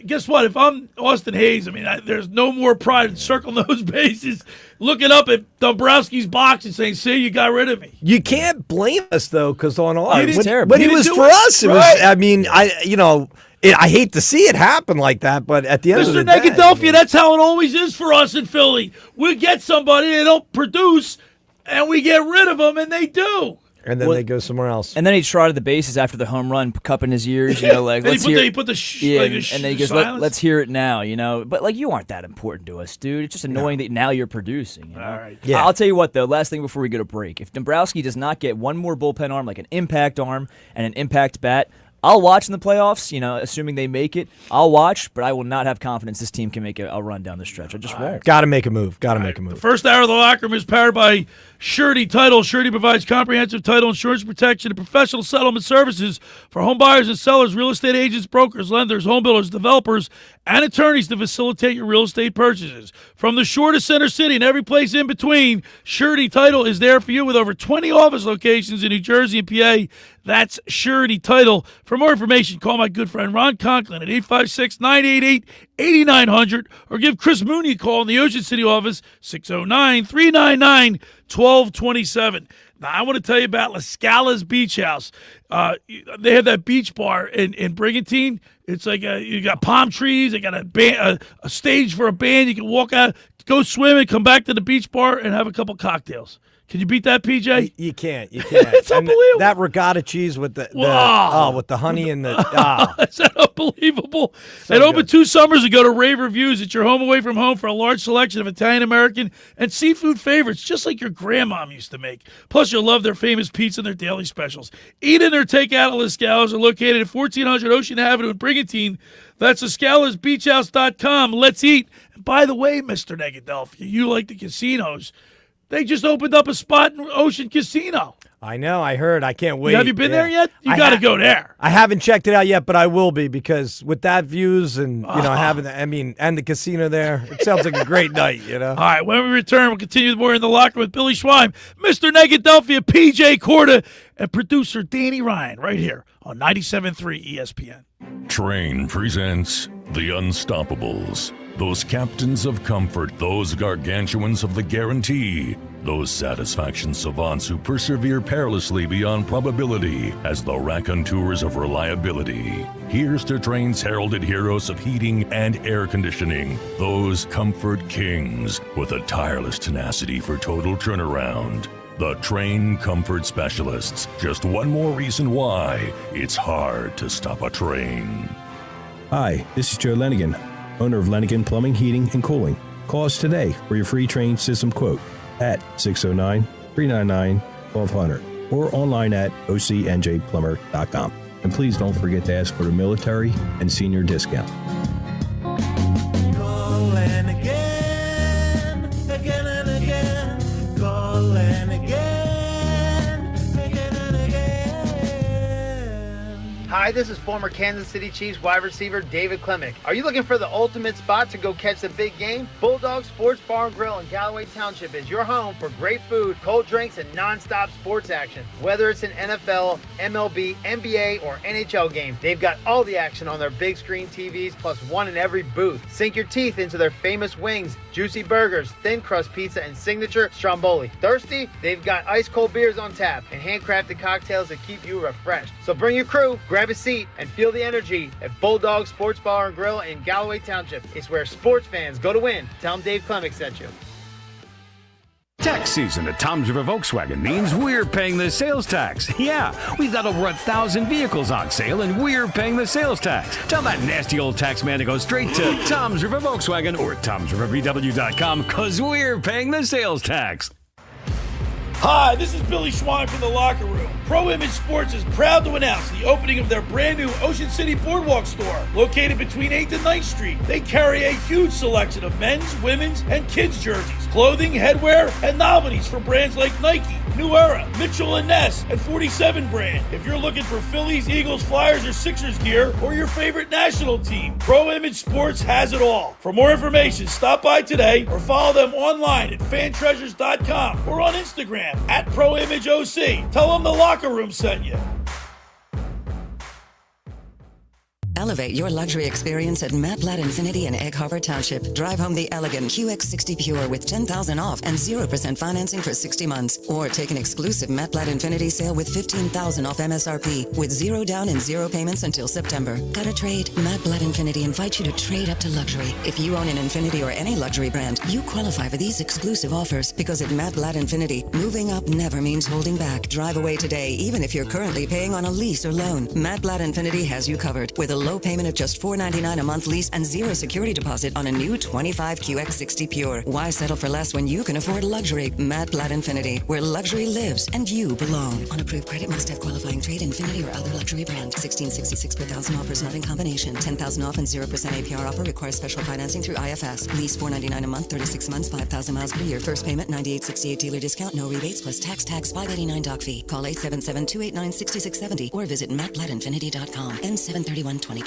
guess what? If I'm Austin Hayes, I mean, there's no more pride in circling those bases, looking up at Dombrowski's box and saying, "See, you got rid of me." You can't blame us though, because on all It was terrible. But He it didn't was do for it. us. It was. I mean, I hate to see it happen like that, but at the end of the Mr. day, Negadelphia, that's how it always is for us in Philly. We get somebody, they don't produce, and we get rid of them, and they do. and then they go somewhere else. And then he trotted the bases after the home run, cupping his ears, you know, like, And let's hear he put the and then he goes, let's hear it now, you know. But, like, you aren't that important to us, dude. It's just annoying that now you're producing, you know? All right. Yeah. I'll tell you what, though, last thing before we go to break. If Dombrowski does not get one more bullpen arm, like an impact arm and an impact bat, I'll watch in the playoffs, you know, assuming they make it. I'll watch, but I will not have confidence this team can make a run down the stretch. I just won't. Got to make a move. Got to make a move. First hour of the locker room is powered by Surety Title. Surety provides comprehensive title insurance protection and professional settlement services for home buyers and sellers, real estate agents, brokers, lenders, home builders, developers, and attorneys to facilitate your real estate purchases. From the shore to Center City and every place in between, Surety Title is there for you with over 20 office locations in New Jersey and PA. That's Surety Title. For more information, call my good friend Ron Conklin at 856-988-8900 or give Chris Mooney a call in the Ocean City office, 609-399-1227. Now, I want to tell you about La Scala's Beach House. They have that beach bar in Brigantine. It's like you got palm trees. They got a stage for a band. You can walk out, go swim, and come back to the beach bar and have a couple cocktails. Can you beat that, PJ? You can't. You can't. It's unbelievable. That regatta cheese with the with the honey and the Is that unbelievable? So it opened good. 2 summers ago to rave reviews. It's your home away from home for a large selection of Italian, American, and seafood favorites, just like your grandmom used to make. Plus, you'll love their famous pizza and their daily specials. Eat in or take out at La Scala's are located at 1400 Ocean Avenue in Brigantine. That's LaScalasBeachHouse.com. Let's eat. And by the way, Mr. Negadelphia, you like the casinos. They just opened up a spot in Ocean Casino. I know. I heard. I can't wait. Have you been there yet? You I got to go there. I haven't checked it out yet, but I will be because with that views and having and the casino there, it sounds like a great night. You know. All right, when we return, we'll continue more in the locker with Billy Schweim, Mr. Negadelphia, P.J. Corda, and producer Danny Ryan right here on 97.3 ESPN. Train presents The Unstoppables. Those captains of comfort, those gargantuans of the guarantee, those satisfaction savants who persevere perilously beyond probability as the raconteurs of reliability. Here's to Train's heralded heroes of heating and air conditioning, those comfort kings with a tireless tenacity for total turnaround. The Train Comfort Specialists. Just one more reason why it's hard to stop a train. Hi, this is Joe Lenigan, owner of Lenigan Plumbing, Heating, and Cooling. Call us today for your free train system quote at 609-399-1200 or online at ocnjplumber.com. And please don't forget to ask for the military and senior discount. Call Lenigan, again and again. Call Lenigan, again and again. Hi, this is former Kansas City Chiefs wide receiver David Klemick. Are you looking for the ultimate spot to go catch the big game? Bulldog Sports Bar and Grill in Galloway Township is your home for great food, cold drinks, and non-stop sports action. Whether it's an NFL, MLB, NBA, or NHL game, they've got all the action on their big screen TVs plus one in every booth. Sink your teeth into their famous wings, juicy burgers, thin crust pizza, and signature stromboli. Thirsty? They've got ice cold beers on tap and handcrafted cocktails that keep you refreshed. So bring your crew, grab a seat, and feel the energy at Bulldog Sports Bar and Grill in Galloway Township. It's where sports fans go to win. Tell them Dave Klemick sent you. Tax season at Tom's River Volkswagen means we're paying the sales tax. Yeah, we've got over 1,000 vehicles on sale and we're paying the sales tax. Tell that nasty old tax man to go straight to Tom's River Volkswagen or Tom'sRiverVW.com because we're paying the sales tax. Hi, this is Billy Schwein from the Locker Room. Pro Image Sports is proud to announce the opening of their brand new Ocean City Boardwalk store, located between 8th and 9th Street. They carry a huge selection of men's, women's, and kids' jerseys, clothing, headwear, and novelties for brands like Nike, New Era, Mitchell & Ness, and 47 brand. If you're looking for Phillies, Eagles, Flyers, or Sixers gear, or your favorite national team, Pro Image Sports has it all. For more information, stop by today or follow them online at fantreasures.com or on Instagram at ProImageOC. Tell them the Locker Room sent you. Elevate your luxury experience at Matt Blatt Infinity in Egg Harbor Township. Drive home the elegant QX60 Pure with $10,000 off and 0% financing for 60 months. Or take an exclusive Matt Blatt Infinity sale with $15,000 off MSRP with 0 down and 0 payments until September. Got a trade? Matt Blatt Infinity invites you to trade up to luxury. If you own an Infinity or any luxury brand, you qualify for these exclusive offers because at Matt Blatt Infinity, moving up never means holding back. Drive away today, even if you're currently paying on a lease or loan. Matt Blatt Infinity has you covered with a low payment of just $4.99 a month lease and 0 security deposit on a new 25 QX60 Pure. Why settle for less when you can afford luxury? Matt Blatt Infinity, where luxury lives and you belong. On approved credit, must have qualifying trade, Infinity or other luxury brand. $1,666 per thousand offers not in combination. $10,000 off and 0% APR offer requires special financing through IFS. Lease $4.99 a month, 36 months, 5,000 miles per year. First payment $98.68 dealer discount, no rebates plus tax $589 doc fee. Call 877-289-6670 or visit mattblattinfinity.com. N731-2025.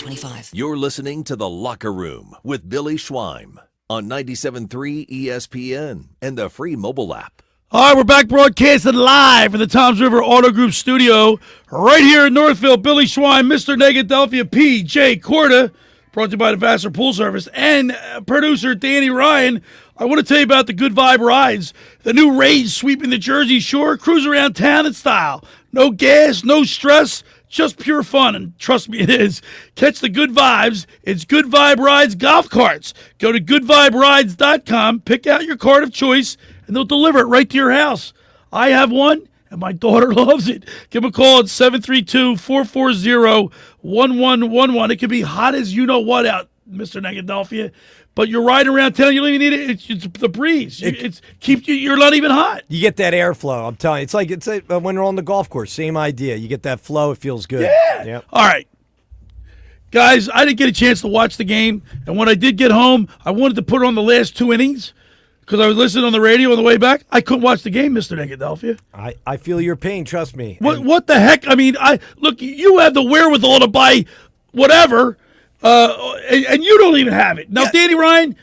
You're listening to The Locker Room with Billy Schweim on 97.3 ESPN and the free mobile app. All right, we're back broadcasting live from the Toms River Auto Group studio right here in Northville. Billy Schweim, Mr. Negadelphia P.J. Corda, brought to you by the Vassar Pool Service, and producer Danny Ryan. I want to tell you about the Good Vibe Rides, the new rage sweeping the Jersey Shore. Cruise around town in style. No gas, no stress, just pure fun, and trust me, it is. Catch the good vibes. It's Good Vibe Rides golf carts. Go to goodviberides.com, pick out your cart of choice, and they'll deliver it right to your house. I have one, and my daughter loves it. Give them a call at 732-440-1111. It can be hot as you know what out, Mr. Negadelphia, but you're riding around town, you don't even need it. It's the breeze. You're not even hot. You get that airflow. I'm telling you, it's like when you're on the golf course. Same idea. You get that flow. It feels good. Yeah. Yep. All right, guys. I didn't get a chance to watch the game, and when I did get home, I wanted to put on the last 2 innings because I was listening on the radio on the way back. I couldn't watch the game, Mr. Negadelphia. I feel your pain. Trust me. What the heck? I mean, look. You have the wherewithal to buy whatever. And you don't even have it. Now, Danny Ryan,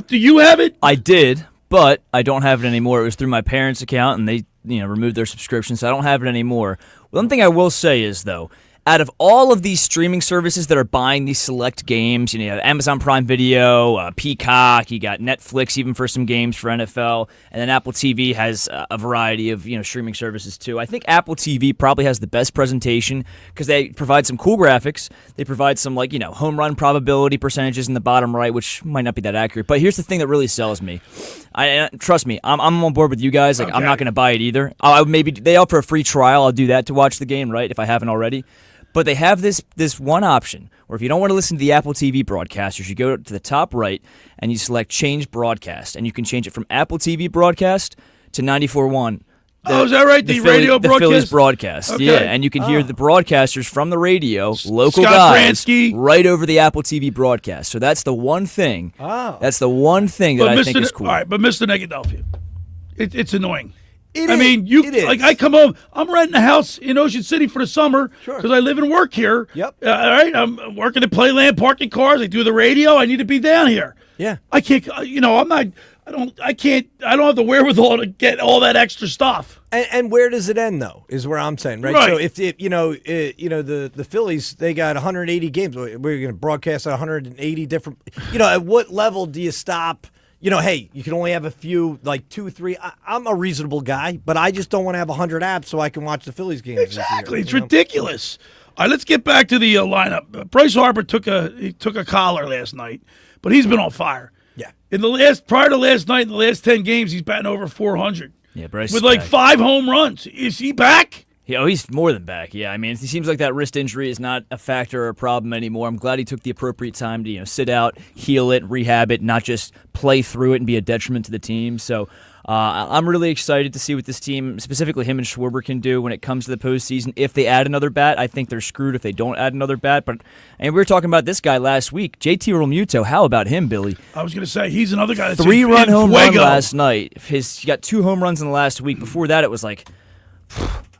do you have it? I did, but I don't have it anymore. It was through my parents' account, and they removed their subscription, so I don't have it anymore. One thing I will say is, though, out of all of these streaming services that are buying these select games, you have Amazon Prime Video, Peacock, you got Netflix even for some games for NFL, and then Apple TV has a variety of streaming services too. I think Apple TV probably has the best presentation because they provide some cool graphics. They provide some home run probability percentages in the bottom right, which might not be that accurate. But here's the thing that really sells me. Trust me, I'm on board with you guys. I'm not going to buy it either. Maybe they offer a free trial. I'll do that to watch the game, right? If I haven't already. But they have this one option where if you don't want to listen to the Apple TV broadcasters, you go to the top right and you select Change Broadcast, and you can change it from Apple TV broadcast to 94.1. Is that right? The radio broadcast? The Phillies broadcast, okay. Yeah. And you can hear the broadcasters from the radio, local Scott guys, Bransky. right over the Apple TV broadcast. So that's the one thing. That's the one thing that I think is cool. All right, but Mr. Negadelphia, it's annoying. It is. Like I come home, I'm renting a house in Ocean City for the summer because I live and work here. Yep. All right, I'm working at Playland, parking cars. I do the radio. I need to be down here. Yeah. I can't. I don't have the wherewithal to get all that extra stuff. And where does it end, though? Is where I'm saying, right? So if the Phillies, they got 180 games. We're going to broadcast at 180 different. At what level do you stop? Hey, you can only have a few, like 2, 3. I'm a reasonable guy, but I just don't want to have 100 apps so I can watch the Phillies games. Exactly, it's ridiculous. All right, let's get back to the lineup. Bryce Harper took a collar last night, but he's been on fire. Yeah. Prior to last night, in the last 10 games, he's batting over 400. Yeah, Bryce with is like back. 5 home runs. Is he back? Yeah, he's more than back. Yeah, I mean, it seems like that wrist injury is not a factor or a problem anymore. I'm glad he took the appropriate time to sit out, heal it, rehab it, not just play through it and be a detriment to the team. So I'm really excited to see what this team, specifically him and Schwarber, can do when it comes to the postseason. If they add another bat, I think they're screwed if they don't add another bat. And we were talking about this guy last week, JT Realmuto. How about him, Billy? I was going to say, he's another guy that's 3-run home run fuego. last night. He got 2 home runs in the last week. Before that, it was like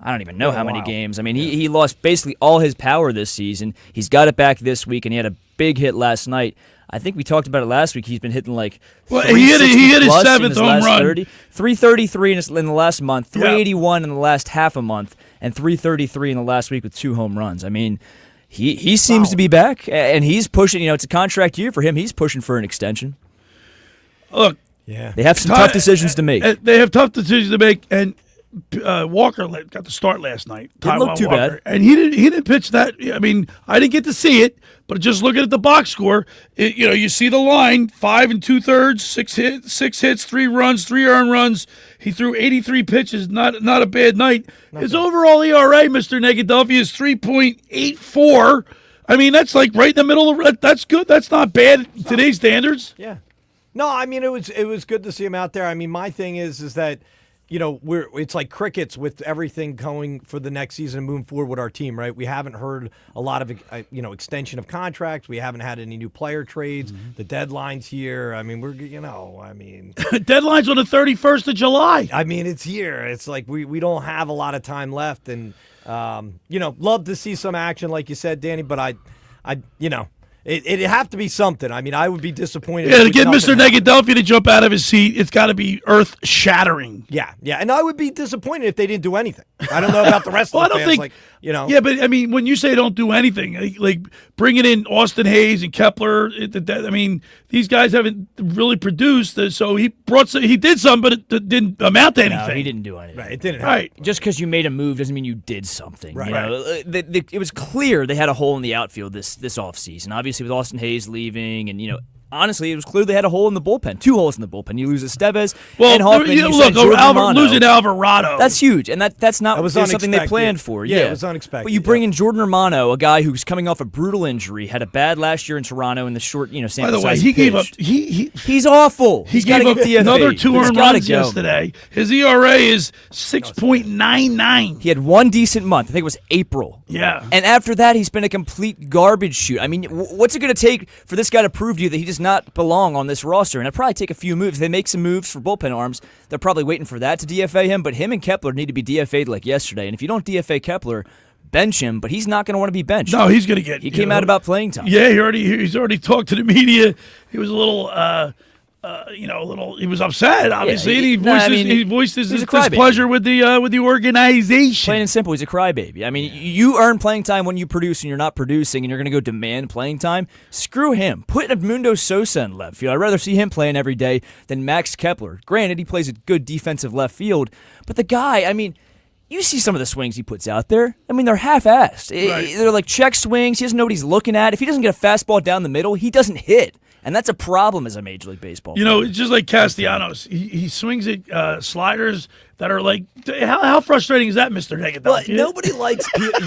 I don't even know how many games. I mean, he lost basically all his power this season. He's got it back this week, and he had a big hit last night. I think we talked about it last week. He's been hitting like he hit his 7th home run. 333 in the last month, 381 in the last half a month, and 333 in the last week with 2 home runs. I mean, he seems to be back, and he's pushing. It's a contract year for him. He's pushing for an extension. Look, they have some tough decisions to make. They have tough decisions to make, and Walker got the start last night. Didn't look too bad, and he didn't pitch that. I mean, I didn't get to see it, but just looking at the box score, you see the line: 5 2/3, 6 hits, 3 runs, 3 earned runs. He threw 83 pitches. Not a bad night. His overall ERA, Mr. Negadelphia, is 3.84. I mean, that's like right in the middle of. That's good. That's not bad today's standards. Yeah. No, I mean it was good to see him out there. I mean, my thing is that. It's like crickets with everything going for the next season and moving forward with our team, right? We haven't heard a lot of, extension of contracts. We haven't had any new player trades. Mm-hmm. The deadline's here. I mean, deadline's on the 31st of July. I mean, it's here. It's like we don't have a lot of time left, and love to see some action, like you said, Danny. But It'd have to be something. I mean, I would be disappointed. Yeah, to get Mr. Negadelphia to jump out of his seat, it's got to be earth-shattering. Yeah, and I would be disappointed if they didn't do anything. I don't know about the rest of the fans. Yeah, but I mean, when you say don't do anything, like bringing in Austin Hayes and Kepler, I mean, these guys haven't really produced. So he did some, but it didn't amount to anything. No, he didn't do anything. Right, it didn't. Right. Just because you made a move doesn't mean you did something. Right. It was clear they had a hole in the outfield this offseason. Obviously, with Austin Hayes leaving, and honestly, it was clear they had a hole in the bullpen, 2 holes in the bullpen. You lose Estevez and Hoffman. Losing Alvarado. That's huge, and that's not something they planned for. Yeah, it was unexpected. But you bring in Jordan Romano, a guy who's coming off a brutal injury, had a bad last year in Toronto in the short, sample By the way, size he gave up. He's awful. He gave up another 2 earned runs yesterday. His ERA is 6.99. He had one decent month. I think it was April. Yeah. And after that, he's been a complete garbage shoot. I mean, what's it going to take for this guy to prove to you that he does not belong on this roster? And it'll probably take a few moves. If they make some moves for bullpen arms, they're probably waiting for that to DFA him. But him and Kepler need to be DFA'd like yesterday. And if you don't DFA Kepler, bench him. But he's not going to want to be benched. No, he's going to get. He came out about playing time. Yeah, he's already talked to the media. He was a little. He was upset, obviously, and he voiced his displeasure with the organization. Plain and simple, he's a crybaby. I mean, you earn playing time when you produce, and you're not producing, and you're going to go demand playing time. Screw him. Put Edmundo Sosa in left field. I'd rather see him playing every day than Max Kepler. Granted, he plays a good defensive left field, but the guy, I mean, you see some of the swings he puts out there. I mean, they're half-assed. Right. They're like check swings. He doesn't know what he's looking at. If he doesn't get a fastball down the middle, he doesn't hit. And that's a problem as a Major League Baseball player. It's just like Castellanos. He swings at sliders that are like, how frustrating is that, Mr. Negadelphia? Well,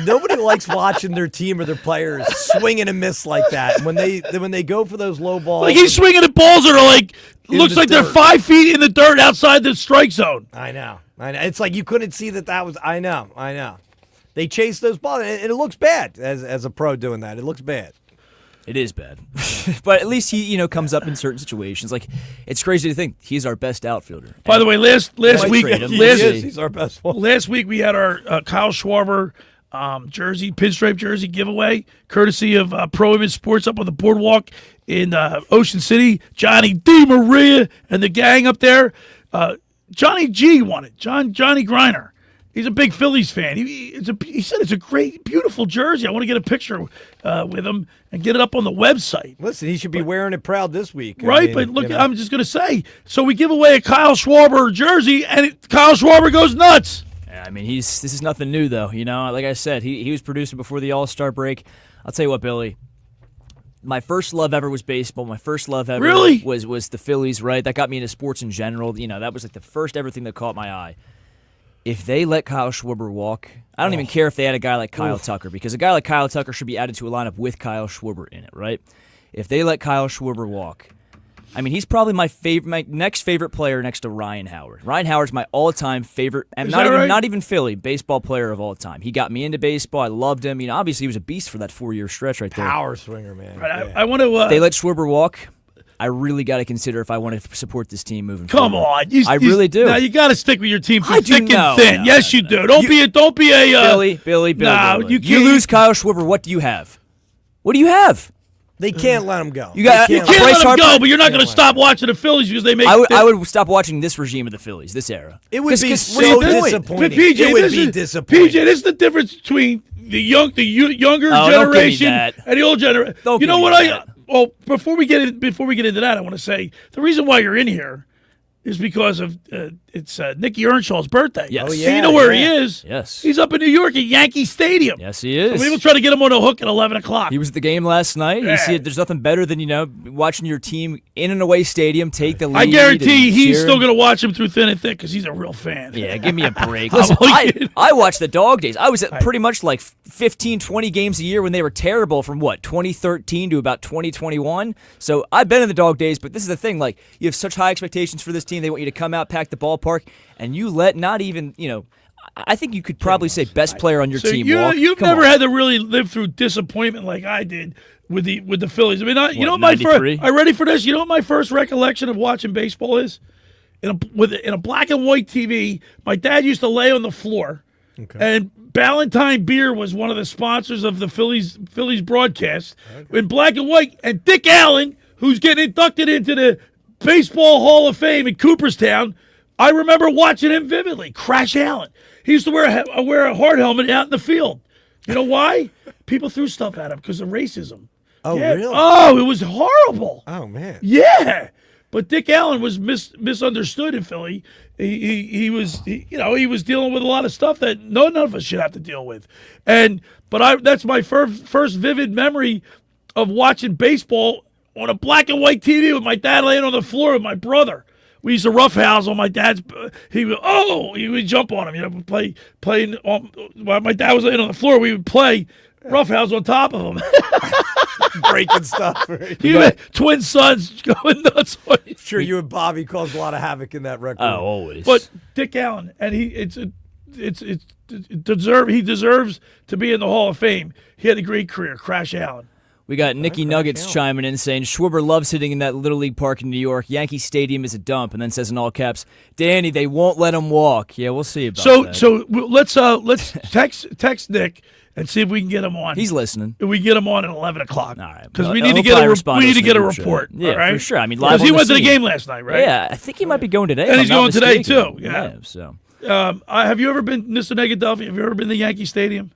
nobody likes watching their team or their players swing and a miss like that. When they go for those low balls, like he's swinging at balls that are like looks like they're 5 feet in the dirt outside the strike zone. I know. It's like you couldn't see that was. I know. They chase those balls, and it looks bad as a pro doing that. It looks bad. It is bad. But at least he, comes up in certain situations. Like, it's crazy to think he's our best outfielder. By the way, last week, he's our best one. Last week we had our Kyle Schwarber pinstripe jersey giveaway, courtesy of Pro Image Sports up on the boardwalk in Ocean City. Johnny D. Maria and the gang up there. Johnny G won it. Johnny Griner. He's a big Phillies fan. He said it's a great, beautiful jersey. I want to get a picture with him and get it up on the website. Listen, he should be wearing it proud this week. Right, but look, I'm just going to say, so we give away a Kyle Schwarber jersey, and Kyle Schwarber goes nuts. Yeah, I mean, this is nothing new, though. Like I said, he was producing before the All-Star break. I'll tell you what, Billy. My first love ever was baseball. My first love ever was the Phillies, right? That got me into sports in general. That was like the first everything that caught my eye. If they let Kyle Schwarber walk, I don't even care if they had a guy like Kyle Tucker, because a guy like Kyle Tucker should be added to a lineup with Kyle Schwarber in it, right? If they let Kyle Schwarber walk, I mean, he's probably my next favorite player next to Ryan Howard. Ryan Howard's my all-time favorite, and not even Philly, baseball player of all time. He got me into baseball. I loved him. Obviously he was a beast for that 4-year stretch right there. Power swinger, man. Right, I want to. They let Schwarber walk. I really got to consider if I want to support this team moving Come forward. on, I really do. Now you got to stick with your team through I do. thick and thin. Yes, you do. Don't be a Billy. No, Billy. you can't. You lose Kyle Schwarber. What do you have? What do you have? They can't let him go. You can't let him go, but you're not going to stop watching the Phillies because they make. I would stop watching this regime of the Phillies, this era. It would be so disappointing. But PJ, it would be disappointing. PJ, this is the difference between the younger don't give me generation that. and the old generation. Don't You know give what me that. Well, before we get into that, I want to say the reason why you're in here is because of it's Nicky Earnshaw's birthday. Yes. So you know where he is. Yes. He's up in New York at Yankee Stadium. Yes, he is. So people try to get him on the hook at 11 o'clock. He was at the game last night. Yeah. You see, there's nothing better than watching your team in an away stadium take the lead. I guarantee and he's cheer. still going to watch him through thin and thick because he's a real fan. Yeah, give me a break. Listen, I watched the dog days. I was at pretty much like 15, 20 games a year when they were terrible from 2013 to about 2021. So I've been in the dog days, but this is the thing. Like, you have such high expectations for this team. They want you to come out, pack the ballpark, and you let not even, I think you could probably say best player on your team walk. You've Come never on. had to really live through disappointment like I did with the Phillies. I mean, you know what my 93? first. Are you ready for this? You know what my first recollection of watching baseball is? In a black and white TV, my dad used to lay on the floor, and Ballantine Beer was one of the sponsors of the Phillies broadcast in black and white. And Dick Allen, who's getting inducted into the Baseball Hall of Fame in Cooperstown, I remember watching him vividly. Crash Allen. He used to wear a hard helmet out in the field. You know why? People threw stuff at him because of racism. Oh, Yeah. really? Oh, it was horrible. Oh, man. Yeah. But Dick Allen was misunderstood in Philly. He was dealing with a lot of stuff that none of us should have to deal with. But that's my first vivid memory of watching baseball on a black and white TV with my dad laying on the floor with my brother. We used to roughhouse on my dad's. He would jump on him. Playing. While my dad was laying on the floor, we would play roughhouse on top of him. Breaking stuff. You had twin sons going nuts on you. Sure, you and Bobby caused a lot of havoc in that record. Oh, always. But Dick Allen, and he deserves to be in the Hall of Fame. He had a great career. Crash Allen. We got Nicky Nuggets chiming in saying Schwarber loves hitting in that Little League park in New York. Yankee Stadium is a dump, and then says in all caps, Danny, they won't let him walk. Yeah, we'll see about that. So let's text Nick and see if we can get him on. He's listening. If we get him on at 11 o'clock. All right. Because we He'll need to probably get respond we need to get a group chat. report. Yeah, all right? for sure. I mean, live because he on went to the scene. game last night, right? Yeah, I think he might be going today. And if he's I'm going not today mistaken. too. Yeah. So. Have you ever been, Mr. Negadelphia? Have you ever been to Yankee Stadium?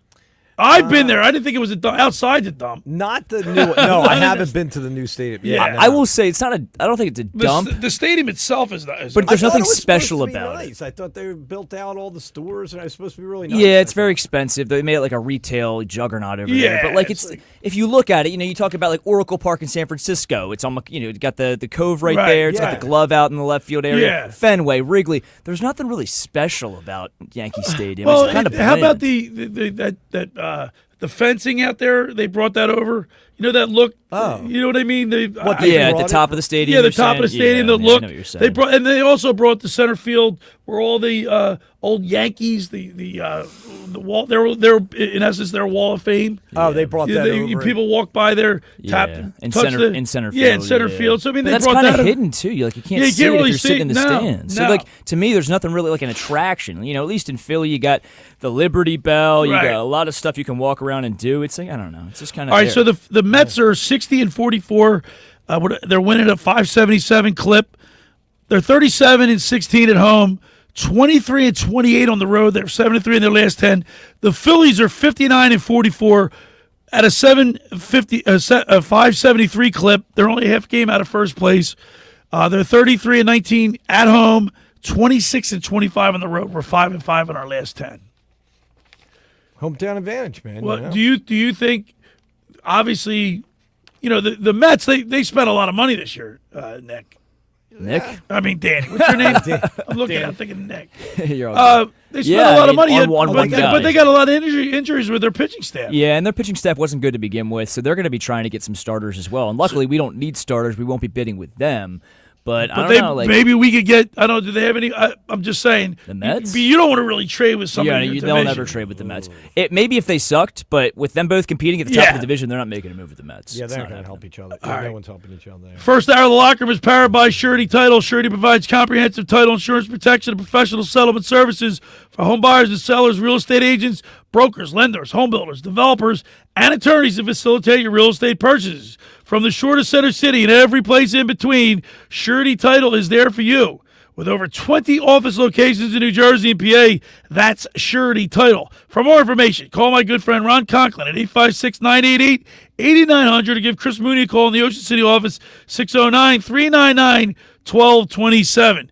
I've been there. I didn't think it was outside the dump. Not the new one. No, I haven't been to the new stadium. Yeah. No. I will say it's not a. I don't think it's a dump. The stadium itself is not. But there's I thought nothing it was special supposed to be about it. nice. I thought they built out all the stores, and it was supposed to be really nice. Yeah, it's very expensive. They made it like a retail juggernaut over there. But like it's if you look at it, you talk about like Oracle Park in San Francisco. It's on it's got the cove right there. It's got the glove out in the left field area. Yeah. Fenway, Wrigley. There's nothing really special about Yankee Stadium. Well, it's kind of how about bland. the fencing out there? They brought that over. You know that look. Oh. You know what I mean? at the top of the stadium. Yeah, the you're top of the saying? stadium. Yeah, The I look. know what you're saying. They also brought the center field where all the old Yankees, the wall. They're in essence their wall of fame. Oh, they brought that over. People walk by there, tap in touch center the, in center field. Yeah, in center field. So I mean, but they that's brought kind that of in. hidden too. You can't you see can't it really if you're see sitting in the it. No, stands. no. So to me, there's nothing really like an attraction. At least in Philly, you got the Liberty Bell. You Right. got a lot of stuff you can walk around and do. It's like I don't know. It's just kind of All right, so the Mets are 60-44. They're winning a 577 clip. They're 37-16 at home, 23-28 on the road. They're 7-3 in their last 10. The Phillies are 59-44 at a 573 clip. They're only a half game out of first place. They're 33-19 at home, 26-25 on the road. We're 5-5 in our last 10. Hometown advantage, man. Well, do you think? Obviously, the Mets. They spent a lot of money this year, Nick. Nick? I mean, Danny. What's your name? I'm looking. I'm thinking Nick. You're all they spent a lot of money, on one but guy. they got a lot of injuries with their pitching staff. Yeah, and their pitching staff wasn't good to begin with, so they're going to be trying to get some starters as well. And luckily, we don't need starters. We won't be bidding with them. But I don't know. Like, maybe we could get. I don't know. Do they have any? I'm just saying. The Mets. You don't want to really trade with somebody. Yeah, they'll never trade with the Mets. Maybe if they sucked, but with them both competing at the top of the division, they're not making a move with the Mets. Yeah, they're not going to help each other. No one's helping each other. First hour of the locker room is powered by Surety Title. Surety provides comprehensive title insurance protection and professional settlement services for home buyers and sellers, real estate agents, brokers, lenders, home builders, developers, and attorneys to facilitate your real estate purchases. From the shore to Center City and every place in between, Surety Title is there for you. With over 20 office locations in New Jersey and PA, that's Surety Title. For more information, call my good friend Ron Conklin at 856-988-8900 to give Chris Mooney a call in the Ocean City office, 609-399-1227.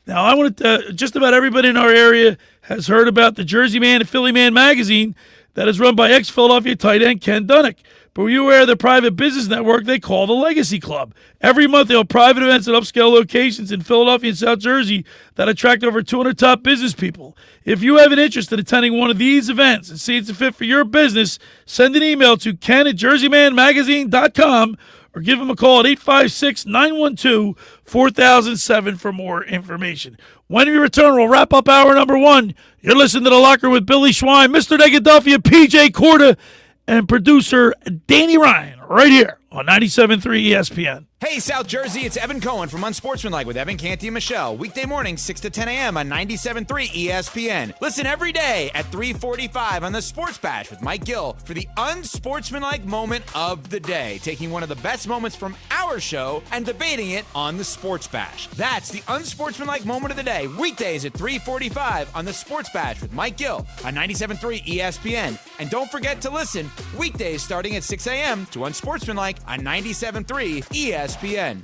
Now, I want to, just about everybody in our area has heard about the Jersey Man and Philly Man magazine that is run by ex-Philadelphia tight end Ken Dunnick. But were you aware of the private business network they call the Legacy Club? Every month they hold private events at upscale locations in Philadelphia and South Jersey that attract over 200 top business people. If you have an interest in attending one of these events and see it's a fit for your business, send an email to ken@jerseymanmagazine.com or give him a call at 856-912-4007 for more information. When we return, we'll wrap up hour number one. You're listening to The Locker with Billy Schwein, Mr. Negadelphia P.J. Corda, and producer Danny Ryan right here on 97.3 ESPN. Hey, South Jersey, it's Evan Cohen from Unsportsmanlike with Evan Canty and Michelle. Weekday mornings, 6 to 10 a.m. on 97.3 ESPN. Listen every day at 3:45 on the Sports Bash with Mike Gill for the unsportsmanlike moment of the day, taking one of the best moments from our show and debating it on the Sports Bash. That's the unsportsmanlike moment of the day, weekdays at 3:45 on the Sports Bash with Mike Gill on 97.3 ESPN. And don't forget to listen weekdays starting at 6 a.m. to Unsportsmanlike on 97.3 ESPN.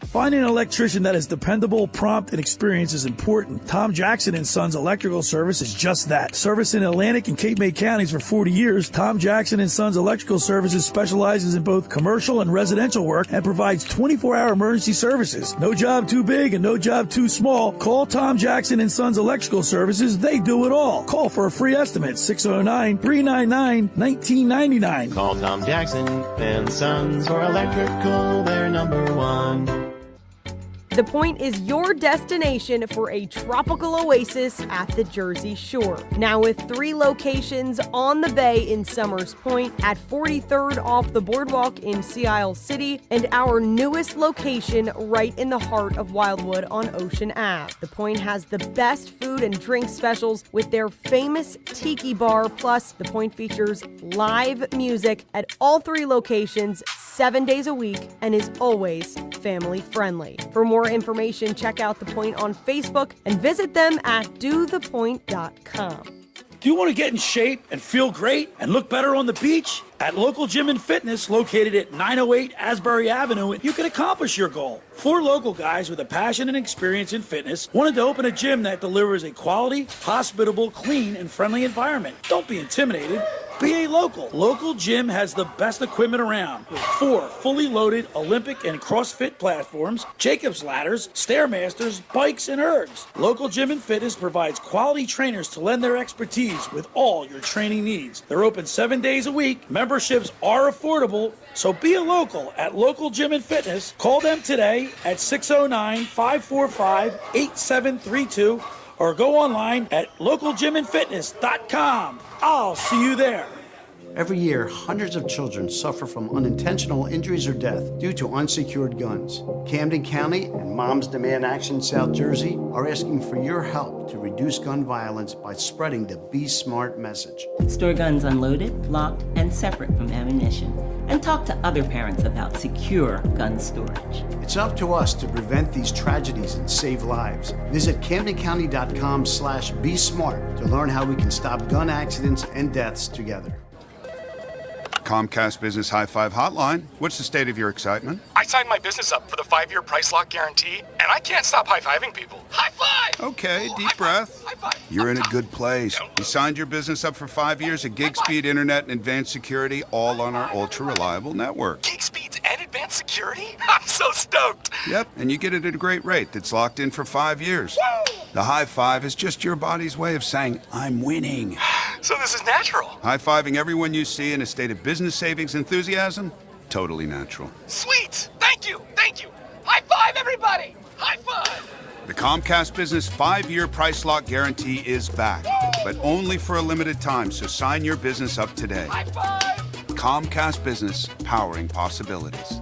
Finding an electrician that is dependable, prompt, and experienced is important. Tom Jackson & Sons Electrical Service is just that. Service in Atlantic and Cape May counties for 40 years, Tom Jackson & Sons Electrical Services specializes in both commercial and residential work and provides 24-hour emergency services. No job too big and no job too small. Call Tom Jackson & Sons Electrical Services. They do it all. Call for a free estimate, 609-399-1999. Call Tom Jackson and Sons for electrical, they're number one. The Point is your destination for a tropical oasis at the Jersey Shore. Now with 3 locations on the bay in Summers Point, at 43rd off the boardwalk in Sea Isle City, and our newest location right in the heart of Wildwood on Ocean Ave. The Point has the best food and drink specials with their famous Tiki Bar, plus The Point features live music at all 3 locations 7 days a week and is always family friendly. For more information, check out The Point on Facebook and visit them at dothepoint.com. Do you want to get in shape and feel great and look better on the beach? At Local Gym and Fitness, located at 908 Asbury Avenue, you can accomplish your goal. 4 local guys with a passion and experience in fitness wanted to open a gym that delivers a quality, hospitable, clean, and friendly environment. Don't be intimidated. Be a local. Local Gym has the best equipment around with 4 fully loaded Olympic and CrossFit platforms, Jacob's ladders, Stairmasters, bikes, and ergs. Local Gym and Fitness provides quality trainers to lend their expertise with all your training needs. They're open 7 days a week. Memberships are affordable, so be a local at Local Gym and Fitness. Call them today at 609-545-8732 or go online at localgymandfitness.com. I'll see you there. Every year, hundreds of children suffer from unintentional injuries or death due to unsecured guns. Camden County and Moms Demand Action South Jersey are asking for your help to reduce gun violence by spreading the Be Smart message. Store guns unloaded, locked, and separate from ammunition. And talk to other parents about secure gun storage. It's up to us to prevent these tragedies and save lives. Visit CamdenCounty.com/BeSmart to learn how we can stop gun accidents and deaths together. Comcast Business High Five Hotline. What's the state of your excitement? I signed my business up for the 5-year price lock guarantee, and I can't stop high-fiving people. High five! Okay, deep breath. High five. You're in a good place. You signed your business up for 5 years of gig speed internet and advanced security, all on our ultra-reliable network. Gig speeds and advanced security? I'm so stoked. Yep, and you get it at a great rate that's locked in for 5 years. Woo! The high five is just your body's way of saying, I'm winning. So this is natural. High-fiving everyone you see in a state of business savings enthusiasm? Totally natural. Sweet! Thank you! Thank you! High five, everybody! High five! The Comcast Business 5-year price lock guarantee is back, but only for a limited time, so sign your business up today. High five! Comcast Business, powering possibilities.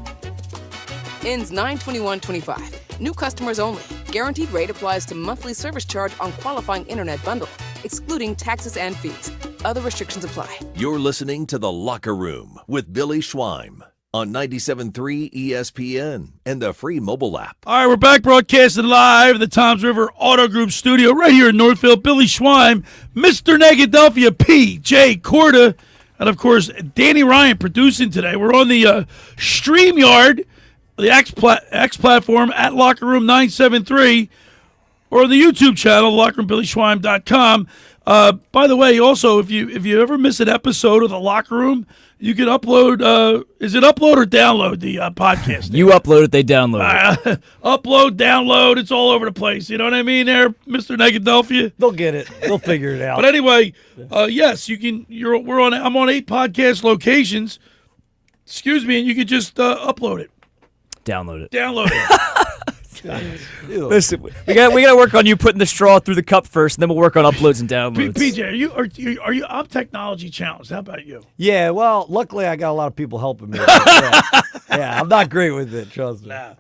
Ends 9/21/25. New customers only. Guaranteed rate applies to monthly service charge on qualifying internet bundle, excluding taxes and fees. Other restrictions apply. You're listening to The Locker Room with Billy Schweim on 97.3 ESPN and the free mobile app. All right, we're back broadcasting live at the Toms River Auto Group studio right here in Northfield. Billy Schweim, Mr. Negadelphia P.J. Corda, and, of course, Danny Ryan producing today. We're on the StreamYard, the X platform at Locker Room 973, or on the YouTube channel, lockerroombillyschweim.com. By the way, also, if you ever miss an episode of The Locker Room, you can upload, is it upload or download the podcast? You upload it, they download it. Upload, download, it's all over the place. You know what I mean there, Mr. Negadelphia? They'll get it. They'll figure it out. But anyway, yes, you can. I'm on 8 podcast locations. Excuse me, and you can just upload it. Download it. Download it. Listen, we got to work on you putting the straw through the cup first, and then we'll work on uploads and downloads. PJ, are you? I'm technology challenged. How about you? Yeah, well, luckily I got a lot of people helping me. Yeah, I'm not great with it, trust me. Nah.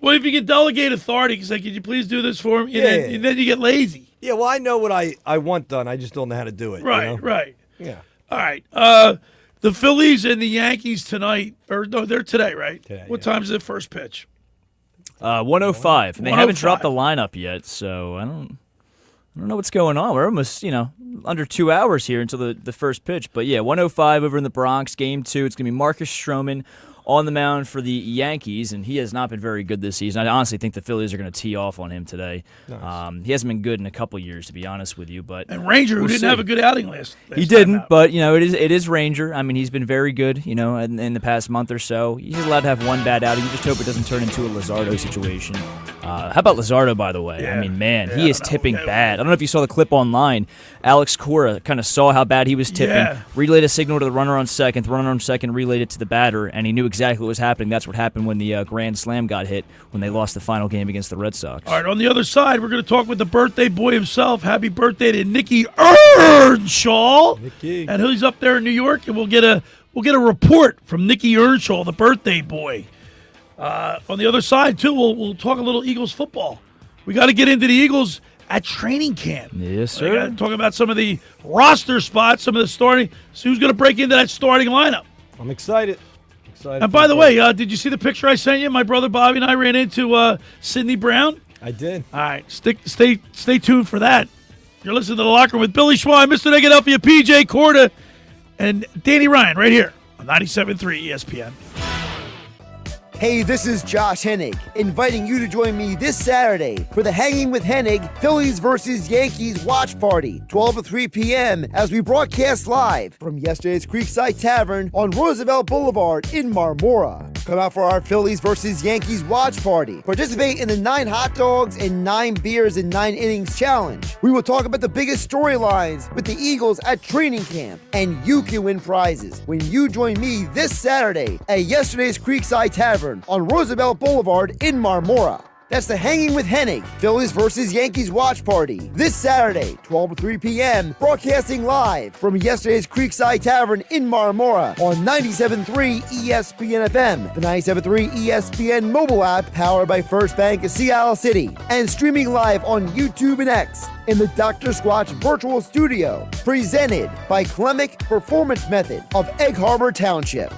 Well, if you can delegate authority, you can say, "Could you please do this for me?" And then you get lazy. Yeah, well, I know what I want done. I just don't know how to do it. Right, you know? right. Yeah. All right. The Phillies and the Yankees tonight, or no, they're today, right? Today, what time is the first pitch? 105. They haven't dropped the lineup yet, so I don't know what's going on. We're almost, under 2 hours here until the first pitch. But yeah, 105 over in the Bronx, game 2. It's going to be Marcus Stroman on the mound for the Yankees, and he has not been very good this season. I honestly think the Phillies are going to tee off on him today. Nice. He hasn't been good in a couple years, to be honest with you. But and Ranger, who didn't have a good outing last he didn't, but it is Ranger. I mean, he's been very good, in the past month or so. He's allowed to have one bad outing. You just hope it doesn't turn into a Luzardo situation. How about Luzardo, by the way? Yeah. I mean, man, he is tipping bad. I don't know if you saw the clip online. Alex Cora kind of saw how bad he was tipping, relayed a signal to the runner on second. The runner on second relayed it to the batter, and he knew exactly what was happening. That's what happened when the grand slam got hit when they lost the final game against the Red Sox. All right, on the other side, we're going to talk with the birthday boy himself. Happy birthday to Nicky Earnshaw. Nicky. And he's up there in New York, and we'll get a report from Nicky Earnshaw, the birthday boy. On the other side, too, we'll talk a little Eagles football. We got to get into the Eagles at training camp. Yes, sir. We got to talk about some of the roster spots, some of the starting. See who's going to break into that starting lineup. I'm excited. And by the way, did you see the picture I sent you? My brother Bobby and I ran into Sidney Brown. I did. All right, stay tuned for that. You're listening to The Locker Room with Billy Schwein, Mr. Negadelphia, P.J. Corda, and Danny Ryan right here on 97.3 ESPN. Hey, this is Josh Hennig, inviting you to join me this Saturday for the Hanging with Hennig Phillies vs. Yankees watch party, 12 to 3 p.m. as we broadcast live from yesterday's Creekside Tavern on Roosevelt Boulevard in Marmora. Come out for our Phillies vs. Yankees watch party. Participate in the 9 hot dogs and 9 beers in 9 innings challenge. We will talk about the biggest storylines with the Eagles at training camp, and you can win prizes when you join me this Saturday at yesterday's Creekside Tavern on Roosevelt Boulevard in Marmora. That's the Hanging with Hennig Phillies vs. Yankees watch party this Saturday, 12 to 3 p.m., broadcasting live from yesterday's Creekside Tavern in Marmora on 97.3 ESPN FM, the 97.3 ESPN mobile app powered by First Bank of Seattle City, and streaming live on YouTube and X in the Dr. Squatch virtual studio, presented by Clemic Performance Method of Egg Harbor Township.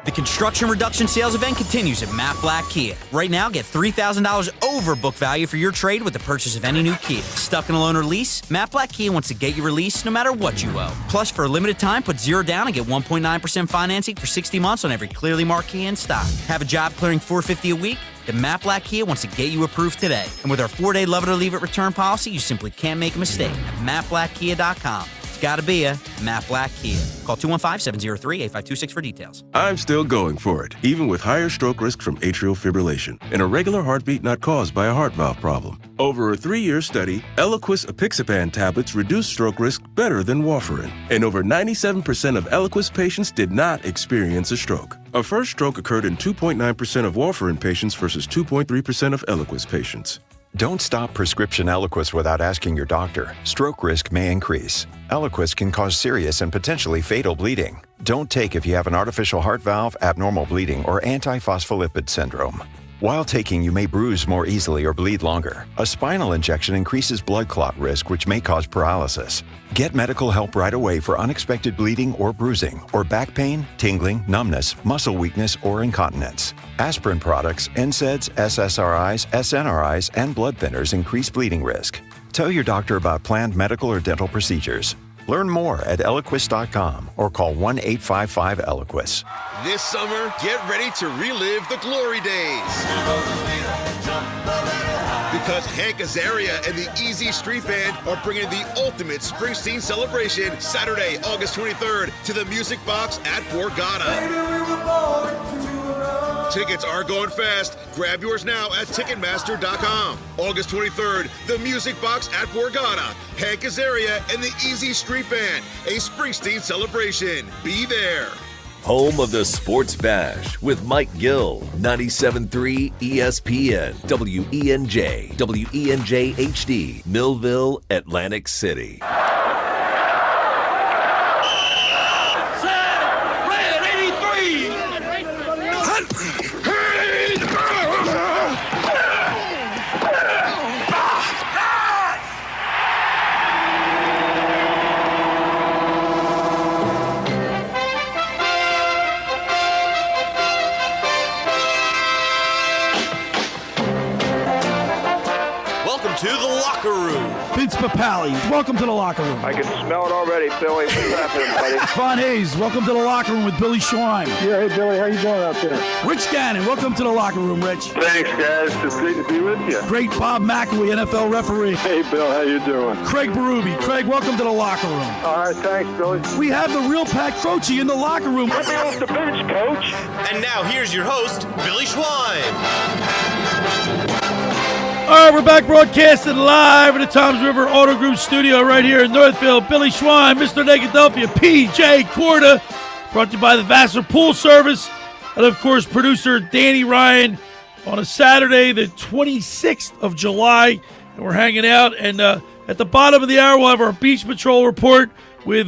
The construction reduction sales event continues at Matt Black Kia. Right now, get $3,000 over book value for your trade with the purchase of any new Kia. Stuck in a loan or lease? Matt Black Kia wants to get you released no matter what you owe. Plus, for a limited time, put 0 down and get 1.9% financing for 60 months on every clearly marked Kia in stock. Have a job clearing $450 a week? Then Matt Black Kia wants to get you approved today. And with our 4-day love it or leave it return policy, you simply can't make a mistake at mattblackkia.com. Gotta be a Matt Black Kia. Call 215-703-8526 for details. I'm still going for it, even with higher stroke risk from atrial fibrillation and a regular heartbeat not caused by a heart valve problem. Over a 3-year study, Eliquis apixaban tablets reduce stroke risk better than warfarin. And over 97% of Eliquis patients did not experience a stroke. A first stroke occurred in 2.9% of warfarin patients versus 2.3% of Eliquis patients. Don't stop prescription Eliquis without asking your doctor. Stroke risk may increase. Eliquis can cause serious and potentially fatal bleeding. Don't take if you have an artificial heart valve, abnormal bleeding, or antiphospholipid syndrome. While taking, you may bruise more easily or bleed longer. A spinal injection increases blood clot risk, which may cause paralysis. Get medical help right away for unexpected bleeding or bruising, or back pain, tingling, numbness, muscle weakness, or incontinence. Aspirin products, NSAIDs, SSRIs, SNRIs, and blood thinners increase bleeding risk. Tell your doctor about planned medical or dental procedures. Learn more at Eliquis.com or call 1-855-ELIQUIS. This summer, get ready to relive the glory days. Because Hank Azaria and the Easy Street Band are bringing the ultimate Springsteen celebration Saturday, August 23rd to the Music Box at Borgata. Tickets are going fast. Grab yours now at Ticketmaster.com. August 23rd, the Music Box at Borgata. Hank Azaria and the Easy Street Band. A Springsteen celebration. Be there. Home of the Sports Bash with Mike Gill, 97.3 ESPN, WENJ, WENJ HD, Millville, Atlantic City. To the locker room. Vince Papali, welcome to the locker room. I can smell it already, Billy. What's happening, buddy? Von Hayes, welcome to the locker room with Billy Schwein. Yeah, hey, Billy, how you doing out there? Rich Gannon, welcome to the locker room, Rich. Thanks, guys. It's great to be with you. Great Bob McElwee, NFL referee. Hey, Bill, how you doing? Craig Berube. Craig, welcome to the locker room. All right, thanks, Billy. We have the real Pat Croce in the locker room. Let me off the bench, Coach. And now here's your host, Billy Schwein. All right, we're back broadcasting live in the Toms River Auto Group studio right here in Northfield. Billy Schwein, Mr. Negadelphia P.J. Corda, brought to you by the Vassar Pool Service. And, of course, producer Danny Ryan on a Saturday, the 26th of July. And we're hanging out. And at the bottom of the hour, we'll have our Beach Patrol report with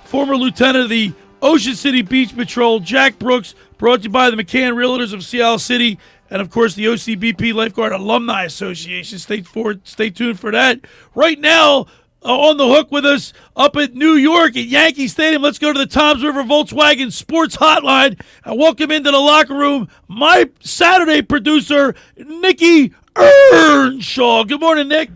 former lieutenant of the Ocean City Beach Patrol, Jack Brooks, brought to you by the McCann Realtors of Seattle City. And, of course, the OCBP Lifeguard Alumni Association. Stay tuned for that. Right now, on the hook with us up at New York at Yankee Stadium. Let's go to the Toms River Volkswagen Sports Hotline and welcome into the locker room my Saturday producer, Nicky Earnshaw. Good morning, Nick.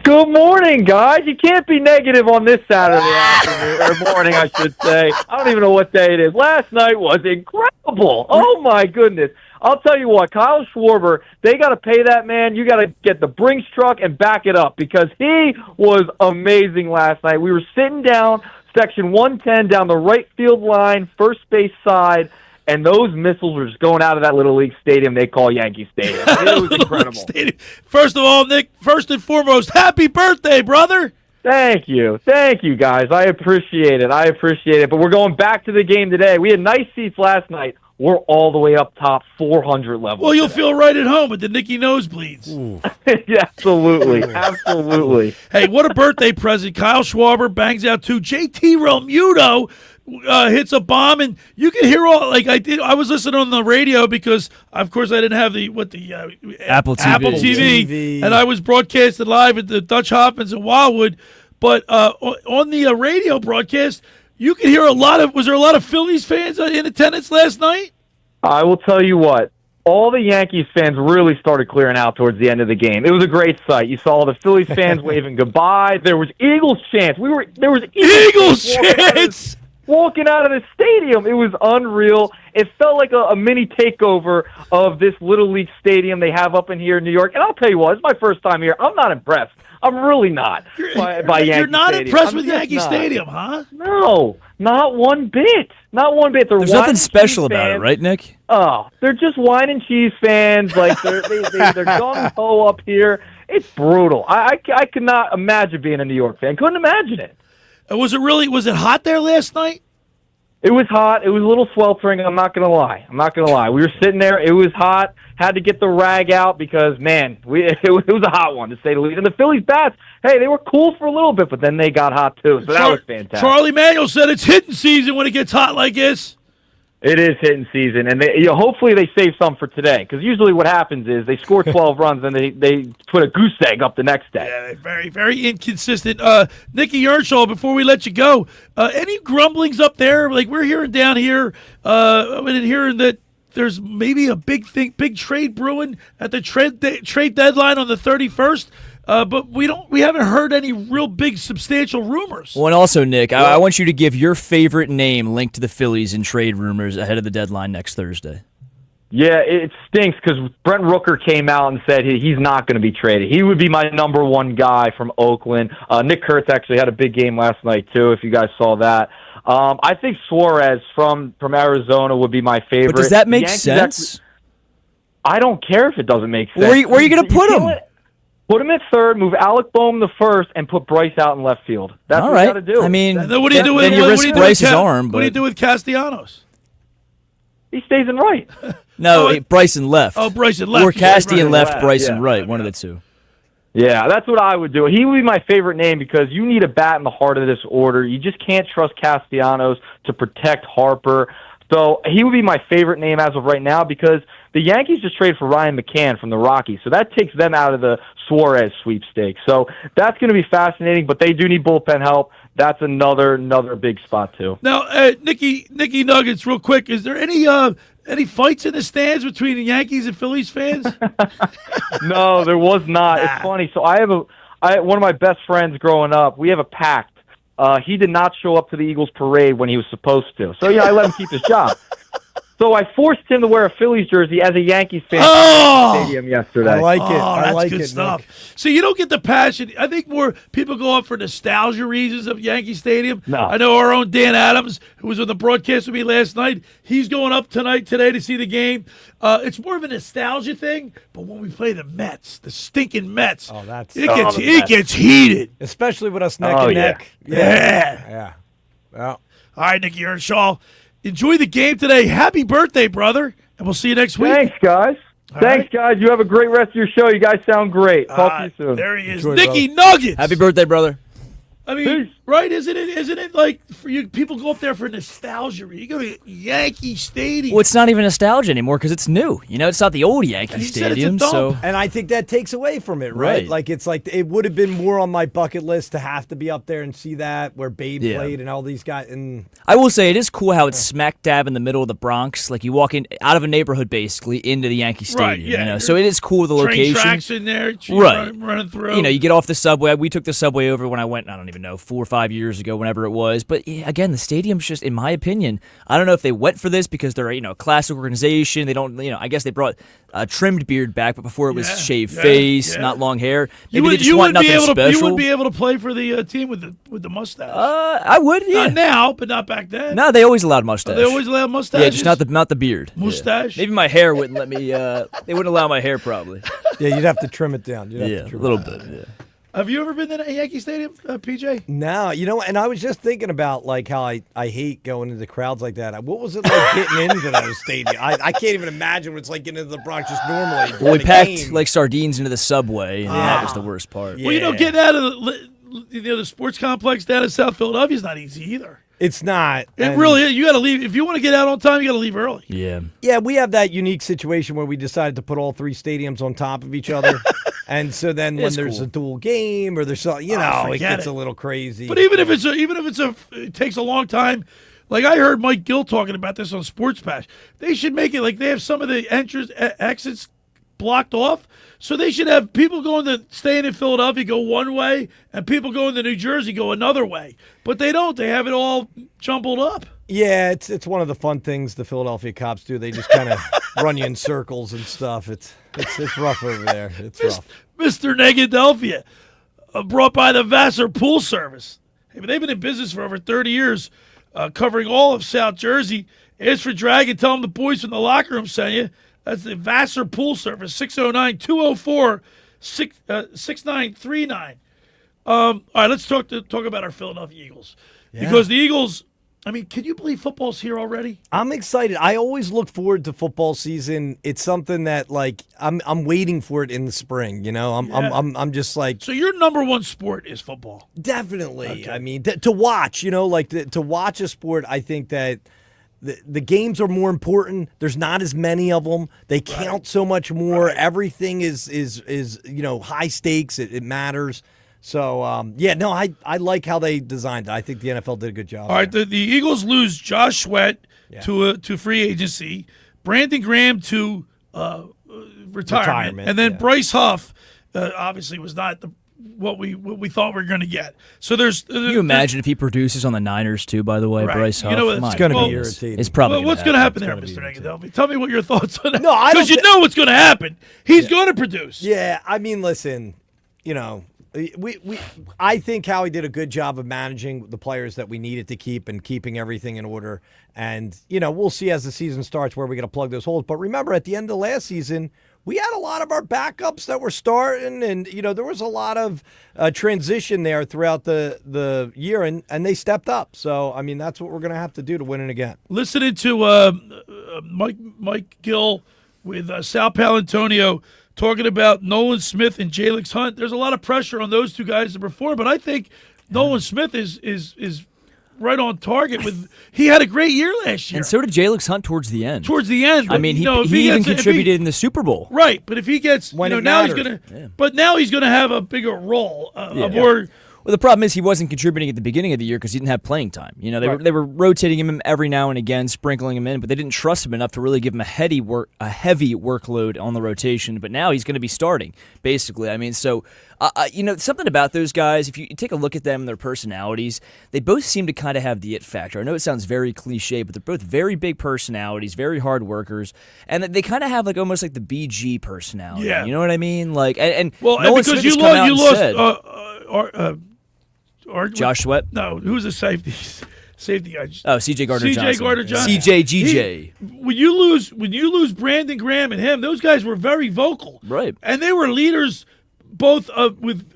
Good morning, guys. You can't be negative on this Saturday afternoon, or morning, I should say. I don't even know what day it is. Last night was incredible. Oh, my goodness. I'll tell you what, Kyle Schwarber, they got to pay that man. You got to get the Brinks truck and back it up because he was amazing last night. We were sitting down, section 110, down the right field line, first base side, and those missiles were just going out of that Little League stadium they call Yankee Stadium. It was incredible. First of all, Nick, first and foremost, happy birthday, brother. Thank you, guys. I appreciate it. But we're going back to the game today. We had nice seats last night. We're all the way up top, 400 level. Well, you'll feel right at home with the Nicky nosebleeds. Yeah, absolutely. Hey, what a birthday present. Kyle Schwarber bangs out two. JT Realmuto hits a bomb, and you can hear all, like I did. I was listening on the radio because, of course, I didn't have the Apple TV. And I was broadcasted live at the Dutch-Hoffmans in Wildwood. But on the radio broadcast, you could hear was there a lot of Phillies fans in attendance last night? I will tell you what, all the Yankees fans really started clearing out towards the end of the game. It was a great sight. You saw the Phillies fans waving goodbye. There was Eagles chants. There was Eagles chants walking out of the stadium. It was unreal. It felt like a mini takeover of this Little League stadium they have up in here in New York. And I'll tell you what, it's my first time here. I'm not impressed. I'm really not by Yankee You're not Stadium. impressed with Yankee Stadium, huh? No, not one bit. Not one bit. There's nothing special about it, right, Nick? Oh, they're just wine and cheese fans. Like they're gung-ho up here. It's brutal. I could not imagine being a New York fan. Couldn't imagine it. Was it hot there last night? It was hot. It was a little sweltering. I'm not gonna lie. We were sitting there. It was hot. Had to get the rag out because, man, it was a hot one, to say the least. And the Phillies bats, hey, they were cool for a little bit, but then they got hot too. So that was fantastic. Charlie Manuel said it's hitting season when it gets hot like this. It is hitting season, and hopefully they save some for today, because usually what happens is they score 12 runs and they put a goose egg up the next day. Yeah, very, very inconsistent. Nicky Earnshaw, before we let you go, any grumblings up there? Like we're hearing down here, hearing that there's maybe a big trade brewing at the trade deadline on the 31st. But we haven't heard any real big substantial rumors. Well, and also, Nick, I want you to give your favorite name linked to the Phillies in trade rumors ahead of the deadline next Thursday. Yeah, it stinks because Brent Rooker came out and said he's not going to be traded. He would be my number one guy from Oakland. Nick Kurtz actually had a big game last night, too, if you guys saw that. I think Suarez from Arizona would be my favorite. But does that make sense? I don't care if it doesn't make sense. Where are you going to put him? Put him at third, move Alec Boehm to first, and put Bryce out in left field. That's all what right. you got to do. I mean, then what do you do with Bryce's arm? What do you do with Castellanos? He stays in right. No, Bryce in left. Oh, Bryce in left. Or Casty in left, Bryce in yeah. right. One of the two. Yeah, that's what I would do. He would be my favorite name because you need a bat in the heart of this order. You just can't trust Castellanos to protect Harper. So he would be my favorite name as of right now because the Yankees just traded for Ryan McCann from the Rockies. So that takes them out of the Suarez sweepstakes. So that's going to be fascinating, but they do need bullpen help. That's another big spot, too. Now, Nicky Nuggets, real quick, is there any fights in the stands between the Yankees and Phillies fans? No, there was not. It's funny. So I have one of my best friends growing up. We have a pact. He did not show up to the Eagles parade when he was supposed to. So, I let him keep his job. So I forced him to wear a Phillies jersey as a Yankees fan at the stadium yesterday. I like it. That's I like good it, stuff. Nick. So you don't get the passion. I think more people go up for nostalgia reasons of Yankee Stadium. No. I know our own Dan Adams, who was on the broadcast with me last night, he's going up today to see the game. It's more of a nostalgia thing, but when we play the Mets, the stinking Mets, it gets heated. Especially with us neck and neck. Yeah. Well. All right, Nicky Earnshaw. Enjoy the game today. Happy birthday, brother. And we'll see you next week. Thanks, guys. Thanks, guys. You have a great rest of your show. You guys sound great. Talk to you soon. There he is. Enjoy, Nicky Nuggets. Happy birthday, brother. I mean, right? Isn't it like for you? People go up there for nostalgia. You go to Yankee Stadium. Well, it's not even nostalgia anymore because it's new. It's not the old Yankee Stadium. So, and I think that takes away from it, right? Like it's like it would have been more on my bucket list to have to be up there and see that where Babe played and all these guys. And I will say it is cool how it's smack dab in the middle of the Bronx. Like you walk in out of a neighborhood basically into the Yankee Stadium. Right, So it is cool the location. Train tracks in there. Right. Running through. You get off the subway. We took the subway over when I went. I don't even know 4 or 5 years ago, whenever it was. But again, the stadium's just, in my opinion, I don't know if they went for this because they're a classic organization. They don't, I guess they brought a trimmed beard back, but before it was shaved face, not long hair. Maybe they just want nothing special. You would be able to play for the team with the mustache. I would, yeah. Not now, but not back then. No, they always allowed mustache. They always allowed mustache. Yeah, just not the beard. Mustache. Yeah. Maybe my hair wouldn't let me. They wouldn't allow my hair probably. Yeah, you'd have to trim it down. A little bit. Yeah. Have you ever been to a Yankee Stadium, PJ? No, and I was just thinking about like how I hate going into crowds like that. What was it like getting into those stadiums? I can't even imagine what it's like getting into the Bronx just normally. Well, we packed like sardines into the subway, and that was the worst part. Yeah. Well, getting out of the sports complex down in South Philadelphia is not easy either. It's not. It really is. You got to leave. If you want to get out on time, you got to leave early. Yeah. Yeah, we have that unique situation where we decided to put all three stadiums on top of each other. And so then when there's a dual game or there's something, it gets a little crazy. But even if it takes a long time, like I heard Mike Gill talking about this on Sports Pass, they should make it like they have some of the exits blocked off. So they should have people staying in Philadelphia go one way and people going to New Jersey go another way. But they don't. They have it all jumbled up. Yeah, it's one of the fun things the Philadelphia cops do. They just kind of run you in circles and stuff. It's rough over there. It's rough. Mr. Negadelphia, brought by the Vassar Pool Service. Hey, but they've been in business for over 30 years, covering all of South Jersey. Ask for Drag and tell them the boys from the locker room sent you. That's the Vassar Pool Service, 609-204-6939. All right, let's talk about our Philadelphia Eagles. Yeah. Because the Eagles I mean, can you believe football's here already? I'm excited. I always look forward to football season. It's something that I'm waiting for it in the spring. I'm just like. So your number one sport is football. Definitely. Okay. I mean, to watch. To watch a sport. I think that the games are more important. There's not as many of them. They count so much more. Right. Everything is high stakes. It matters. So, I like how they designed it. I think the NFL did a good job. All right, the Eagles lose Josh Sweat to free agency, Brandon Graham to retirement. And then Bryce Huff obviously was not what we thought we were going to get. So Can you imagine if he produces on the Niners too, by the way, Bryce Huff? It's going to be irritating. It's probably what's going to happen there, Mr. Negadelphia? Tell me what your thoughts on that. No, I don't. Because know what's going to happen. He's going to produce. Yeah, I mean, listen, I think Howie did a good job of managing the players that we needed to keep and keeping everything in order. And, we'll see as the season starts where we're going to plug those holes. But remember, at the end of last season, we had a lot of our backups that were starting. And, there was a lot of transition there throughout the year. And they stepped up. So, I mean, that's what we're going to have to do to win it again. Listening to Mike Gill with Sal Palantonio talking about Nolan Smith and Jalix Hunt. There's a lot of pressure on those two guys to perform, but I think Nolan Smith is right on target. He had a great year last year. And so did Jalix Hunt towards the end. I mean, he even contributed in the Super Bowl. Right, but if he gets, now he's going to. But now he's going to have a bigger role, more. Well, the problem is he wasn't contributing at the beginning of the year because he didn't have playing time. They were rotating him every now and again, sprinkling him in, but they didn't trust him enough to really give him a heavy workload on the rotation. But now he's going to be starting, basically. I mean, so something about those guys. If you take a look at them and their personalities, they both seem to kind of have the it factor. I know it sounds very cliche, but they're both very big personalities, very hard workers, and they kind of have almost like the BG personality. Yeah. You know what I mean? Nolan because Smith you lost. Josh Sweat? No, who's the safety guy? C.J. Gardner-Johnson. C.J. Gardner-Johnson. C.J. When you lose Brandon Graham and him, those guys were very vocal, right? And they were leaders, both with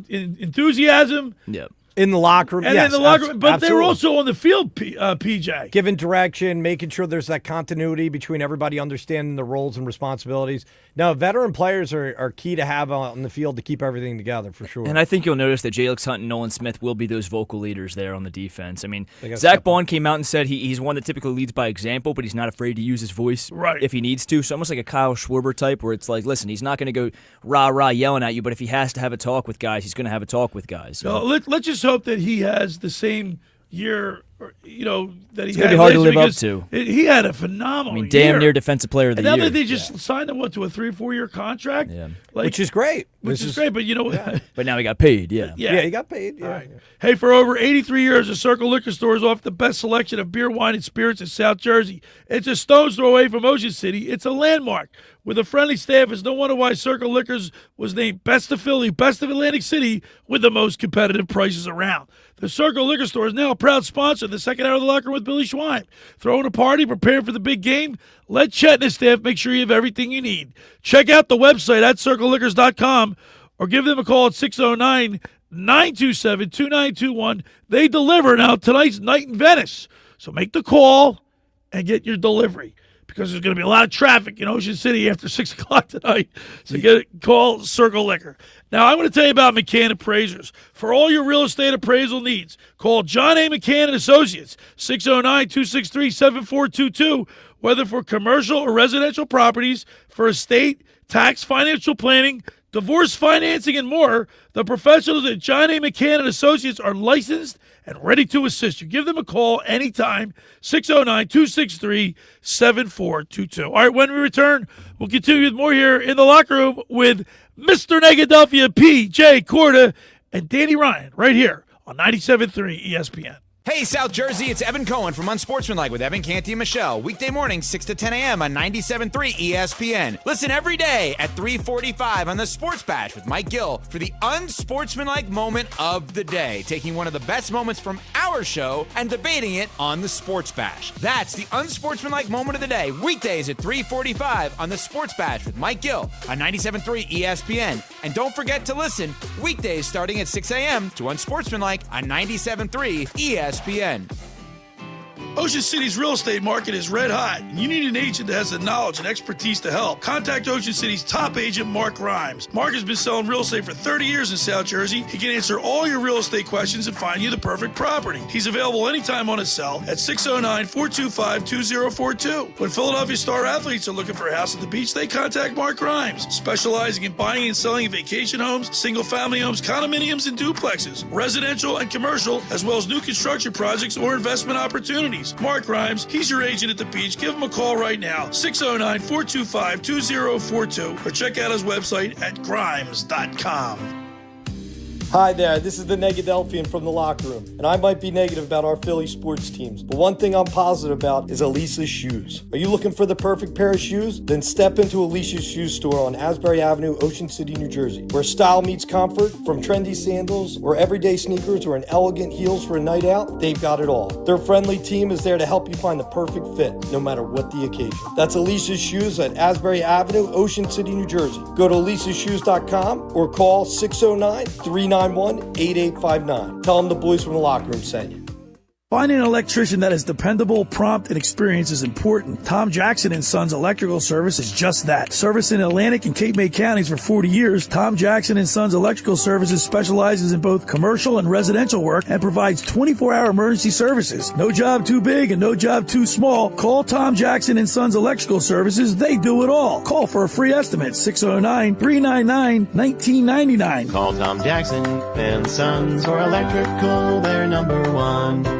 enthusiasm. Yeah. In the locker room, and in the locker room, but they were also on the field, PJ. Giving direction, making sure there's that continuity between everybody understanding the roles and responsibilities. No, veteran players are key to have on the field to keep everything together, for sure. And I think you'll notice that Jalix Hunt and Nolan Smith will be those vocal leaders there on the defense. I mean, Zach Bond came out and said he's one that typically leads by example, but he's not afraid to use his voice if he needs to. So almost like a Kyle Schwarber type where it's like, listen, he's not going to go rah-rah yelling at you, but if he has to have a talk with guys, he's going to have a talk with guys. So. No, let's just hope that he has the same year, that he had. It's going to be hard to live up to. He had a phenomenal year. Damn near defensive player of the year. Now that they just signed him, to a 3-4 year contract? Yeah. Which is great. Which is great, but But now he got paid, yeah. Yeah, he got paid. Yeah. All right. Hey, for over 83 years, the Circle Liquor Store is off the best selection of beer, wine, and spirits in South Jersey. It's a stone's throw away from Ocean City. It's a landmark. With a friendly staff, it's no wonder why Circle Liquors was named Best of Philly, Best of Atlantic City, with the most competitive prices around. The Circle Liquor Store is now a proud sponsor of the second hour of the locker room with Billy Schwein. Throwing a party, preparing for the big game? Let Chet and his staff make sure you have everything you need. Check out the website at circleliquors.com or give them a call at 609-927-2921. They deliver now tonight's night in Venice. So make the call and get your delivery, because there's going to be a lot of traffic in Ocean City after 6 o'clock tonight. So call Circle Liquor. Now, I want to tell you about McCann Appraisers. For all your real estate appraisal needs, call John A. McCann and Associates, 609-263-7422. Whether for commercial or residential properties, for estate, tax, financial planning, divorce financing, and more, the professionals at John A. McCann and Associates are licensed and ready to assist you. Give them a call anytime, 609-263-7422. All right, when we return, we'll continue with more here in the locker room with Mr. Negadelphia P.J. Corda and Danny Ryan right here on 97.3 ESPN. Hey, South Jersey, it's Evan Cohen from Unsportsmanlike with Evan, Canty, and Michelle. Weekday mornings, 6 to 10 a.m. on 97.3 ESPN. Listen every day at 3:45 on the Sports Bash with Mike Gill for the unsportsmanlike moment of the day, taking one of the best moments from our our show and debating it on the Sports Bash. That's the unsportsmanlike moment of the day, weekdays at 3:45 on the Sports Bash with Mike Gill on 97.3 ESPN. And don't forget to listen weekdays starting at 6 a.m. to Unsportsmanlike on 97.3 ESPN. Ocean City's real estate market is red hot, and you need an agent that has the knowledge and expertise to help. Contact Ocean City's top agent, Mark Grimes. Mark has been selling real estate for 30 years in South Jersey. He can answer all your real estate questions and find you the perfect property. He's available anytime on his cell at 609-425-2042. When Philadelphia star athletes are looking for a house at the beach, they contact Mark Grimes, specializing in buying and selling vacation homes, single-family homes, condominiums, and duplexes, residential and commercial, as well as new construction projects or investment opportunities. Mark Grimes, he's your agent at the beach. Give him a call right now, 609-425-2042, or check out his website at grimes.com. Hi there, this is the Negadelphian from the locker room, and I might be negative about our Philly sports teams, but one thing I'm positive about is Elisa's shoes. Are you looking for the perfect pair of shoes? Then step into Elisa's shoe store on Asbury Avenue, Ocean City, New Jersey, where style meets comfort. From trendy sandals or everyday sneakers or an elegant heels for a night out, they've got it all. Their friendly team is there to help you find the perfect fit, no matter what the occasion. That's Elisa's Shoes at Asbury Avenue, Ocean City, New Jersey. Go to elisashoes.com or call 609-391-8859. Tell them the boys from the locker room sent you. Finding an electrician that is dependable, prompt, and experienced is important. Tom Jackson & Sons Electrical Service is just that. Service in Atlantic and Cape May counties for 40 years, Tom Jackson & Sons Electrical Services specializes in both commercial and residential work and provides 24-hour emergency services. No job too big and no job too small. Call Tom Jackson & Sons Electrical Services. They do it all. Call for a free estimate, 609-399-1999. Call Tom Jackson and Sons for electrical, they're number one.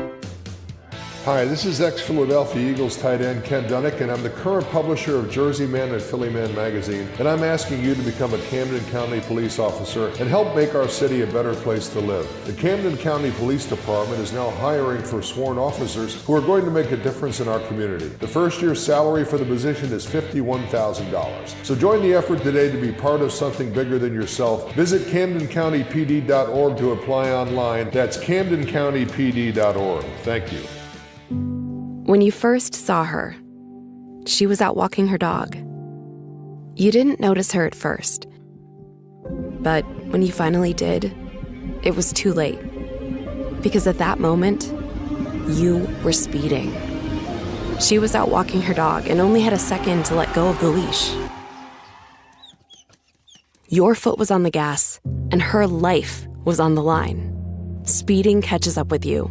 Hi, this is ex-Philadelphia Eagles tight end Ken Dunnick, and I'm the current publisher of Jersey Man and Philly Man magazine, and I'm asking you to become a Camden County police officer and help make our city a better place to live. The Camden County Police Department is now hiring for sworn officers who are going to make a difference in our community. The first year's salary for the position is $51,000. So join the effort today to be part of something bigger than yourself. Visit CamdenCountyPD.org to apply online. That's CamdenCountyPD.org. Thank you. When you first saw her, she was out walking her dog. You didn't notice her at first. But when you finally did, it was too late. Because at that moment, you were speeding. She was out walking her dog and only had a second to let go of the leash. Your foot was on the gas, and her life was on the line. Speeding catches up with you.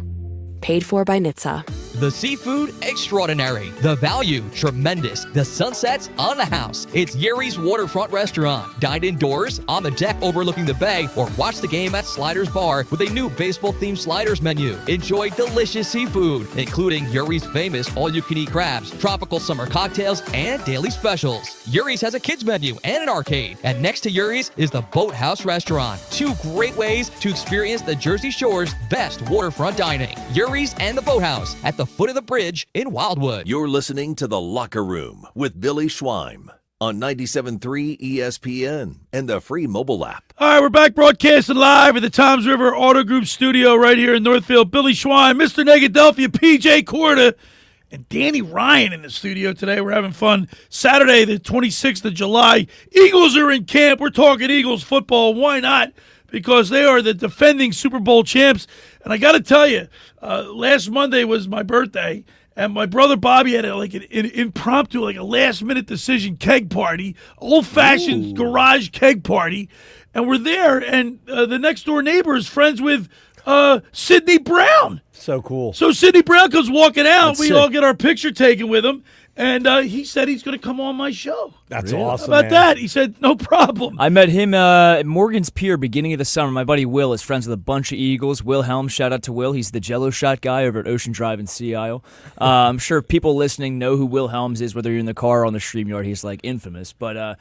Paid for by NHTSA. The seafood, extraordinary. The value, tremendous. The sunsets, on the house. It's Yuri's Waterfront Restaurant. Dine indoors, on the deck overlooking the bay, or watch the game at Sliders Bar with a new baseball-themed sliders menu. Enjoy delicious seafood, including Yuri's famous all-you-can-eat crabs, tropical summer cocktails, and daily specials. Yuri's has a kids menu and an arcade. And next to Yuri's is the Boathouse Restaurant. Two great ways to experience the Jersey Shore's best waterfront dining. Yuri's and the Boathouse at the foot of the bridge in Wildwood. You're listening to The Locker Room with Billy Schweim on 97.3 ESPN and the free mobile app. All right, we're back broadcasting live at the Toms River Auto Group studio right here in Northfield. Billy Schweim, Mr. Negadelphia P.J. Corda, and Danny Ryan in the studio today. We're having fun. Saturday, the 26th of July. Eagles are in camp. We're talking Eagles football. Why not? Because they are the defending Super Bowl champs. And I got to tell you, last Monday was my birthday, and my brother Bobby had an impromptu, a last-minute decision keg party, old-fashioned garage keg party. And we're there, and the next-door neighbor is friends with Sidney Brown. So cool. So Sidney Brown comes walking out. That's we sick. all get our picture taken with him. And he said he's going to come on my show. That's awesome. How about that? He said, no problem. I met him at Morgan's Pier beginning of the summer. My buddy Will is friends with a bunch of Eagles. Will Helms, shout out to Will. He's the Jello Shot guy over at Ocean Drive in Sea Isle. I'm sure people listening know who Will Helms is, whether you're in the car or on the StreamYard. He's infamous. But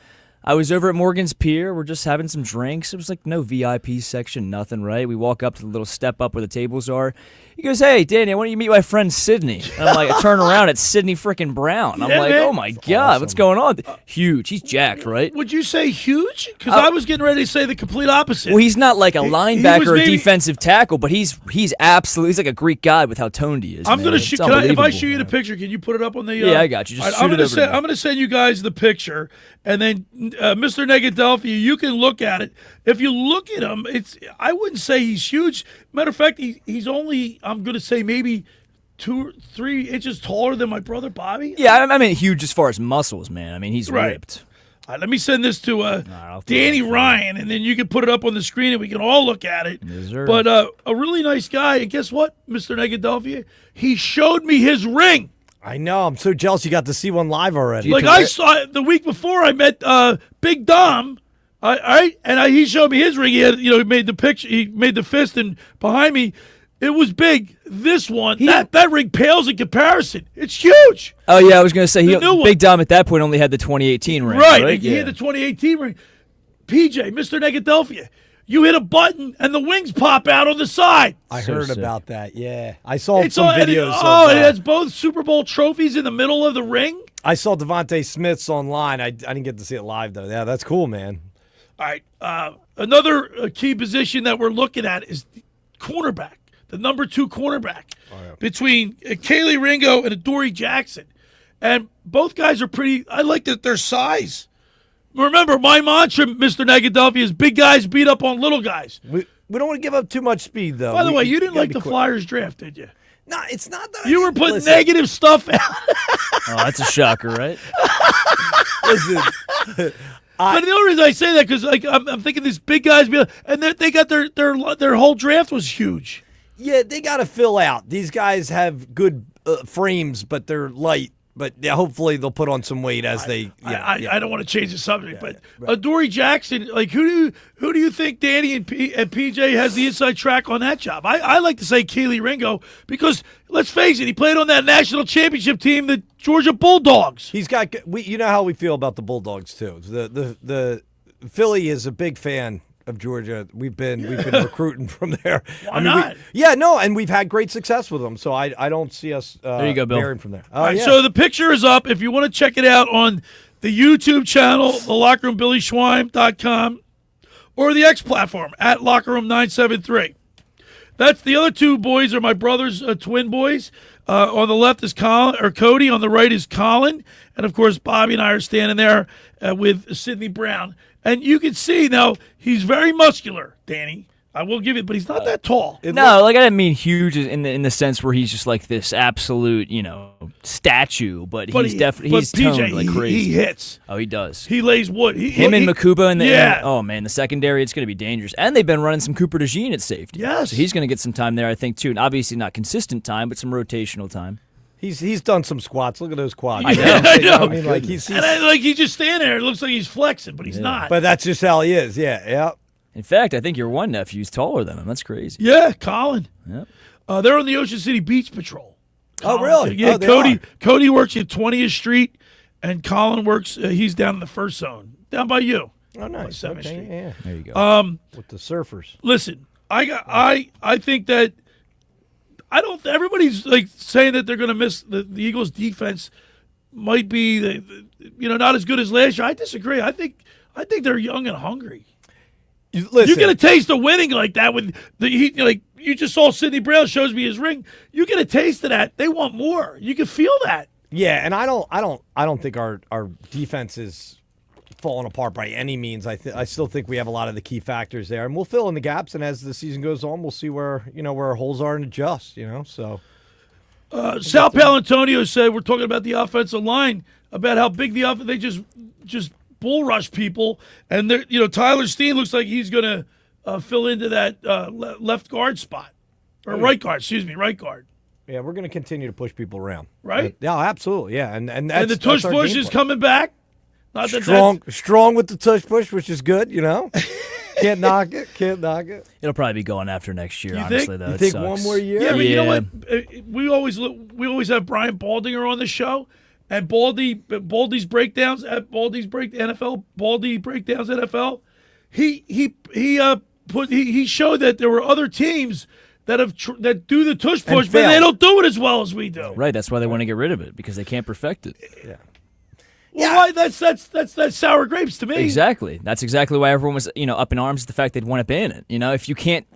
I was over at Morgan's Pier. We're just having some drinks. It was like no VIP section, nothing, right? We walk up to the little step up where the tables are. He goes, "Hey, Danny, why don't you meet my friend Sydney?" And I'm like, I turn around, it's Sydney freaking Brown. I'm like, man. oh my God, what's going on? Huge. He's jacked, right? Would you say huge? Because I was getting ready to say the complete opposite. Well, he's not like a linebacker or a maybe- defensive tackle, but he's absolutely, he's like a Greek god with how toned he is. I'm going to It's shoot. If I unbelievable. shoot you the picture, can you put it up on the? Yeah, I got you. Just all right, shoot it over to me. I'm going to send you guys the picture, and then Mr. Negadelphia, you can look at it. If you look at him, I wouldn't say he's huge. Matter of fact, he's only, I'm going to say maybe 2 or 3 inches taller than my brother Bobby. Yeah, I mean huge as far as muscles, man. I mean he's Right. ripped. All right, let me send this to Danny Ryan, and then you can put it up on the screen, and we can all look at it. Yes, sir. But a really nice guy, and guess what, Mr. Negadelphia? He showed me his ring. I know. I'm so jealous you got to see one live already. Like I saw it the week before, I met Big Dom. He showed me his ring. He had, he made the picture. He made the fist, and behind me, it was big. This one, that ring pales in comparison. It's huge. Oh yeah, I was gonna say The new one. Big Dom at that point only had the 2018 ring. Right. He Yeah. had the 2018 ring. PJ, Mr. Negadelphia, you hit a button and the wings pop out on the side. I So heard sick. about that. Yeah, I saw It's some all- and it- videos. Oh, it has both Super Bowl trophies in the middle of the ring. I saw Devontae Smith's online. I didn't get to see it live though. Yeah, that's cool, man. All right. Another key position that we're looking at is the cornerback, the number 2 cornerback between Kaylee Ringo and Adoree Jackson. And both guys are pretty, I like their size. Remember, my mantra, Mr. Negadelphia, is big guys beat up on little guys. We don't want to give up too much speed though. By the way, you didn't gotta like be the quick. Flyers draft, did you? No, it's not that. You were putting Listen. negative stuff out. Oh, that's a shocker, right? Listen, But the only reason I say that because I'm thinking these big guys, and they got their whole draft was huge. yeah, they got to fill out. These guys have good frames, but they're light. But yeah, hopefully they'll put on some weight as they. I don't want to change the subject, but Adoree Jackson, like who do you think Danny and PJ has the inside track on that job? I like to say Keely Ringo because let's face it, he played on that national championship team, the Georgia Bulldogs. He's got. You know how we feel about the Bulldogs too. The Philly is a big fan of Georgia. We've been recruiting from there. Why not? And we've had great success with them. So I don't see us There you go, Bill. bearing from there. All right, so the picture is up. If you want to check it out on the YouTube channel, the lockerroombillyschweim.com, or the X platform at lockerroom973. That's the other 2 boys are my brothers, twin boys. On the left is Cody. On the right is Colin. And, of course, Bobby and I are standing there with Sidney Brown. And you can see now he's very muscular, Danny. I will give it, but he's not that tall. No, like I didn't mean huge in the sense where he's just like this absolute, statue. But he's definitely he's PJ, toned like crazy. He hits. Oh, he does. He lays wood. Him and Makuba in the yeah. oh man, the secondary, it's going to be dangerous. And they've been running some Cooper DeJean at safety. Yes. So he's going to get some time there, I think, too. And obviously not consistent time, but some rotational time. He's done some squats. Look at those quads. I know. I mean, like he's just standing there. It looks like he's flexing, but he's not. But that's just how he is. Yeah. In fact, I think your one nephew's taller than him. That's crazy. Yeah, Colin. Yep. They're on the Ocean City Beach Patrol. Oh, really? Yeah, Oh, they Cody works at 20th Street, and Colin works. He's down in the first zone, down by you. Oh, nice. 7th Okay, Street. yeah. There you go. With the surfers. Listen, I think that everybody's like saying that they're going to miss the Eagles' defense might be not as good as last year. I disagree. I think they're young and hungry. Listen, You get a taste of winning like that with you just saw Sidney Brown shows me his ring. You get a taste of that. They want more. You can feel that. Yeah, and I don't think our defense is falling apart by any means. I still think we have a lot of the key factors there, and we'll fill in the gaps. And as the season goes on, we'll see where our holes are and adjust. So. Sal Palantonio said we're talking about the offensive line, about how big they just bull rush people, and Tyler Steen looks like he's going to fill into that left guard spot or right guard. Excuse me, right guard. Yeah, we're going to continue to push people around. Right? Yeah, absolutely. Yeah, and that's, the tush our push game is plan. coming back. Not that Strong with the tush push, which is good. Can't knock it. It'll probably be going after next year. You Honestly, think? though, You it think sucks. one more year? Yeah, but you know what? We always have Brian Baldinger on the show, and Baldy's breakdowns at Baldy's NFL, Baldy breakdowns NFL. He showed that there were other teams that do the tush push, but they don't do it as well as we do. Right, that's why they want to get rid of it, because they can't perfect it. Yeah. Well, why? That's sour grapes to me. Exactly. That's exactly why everyone was up in arms at the fact they'd want to ban it. If you can't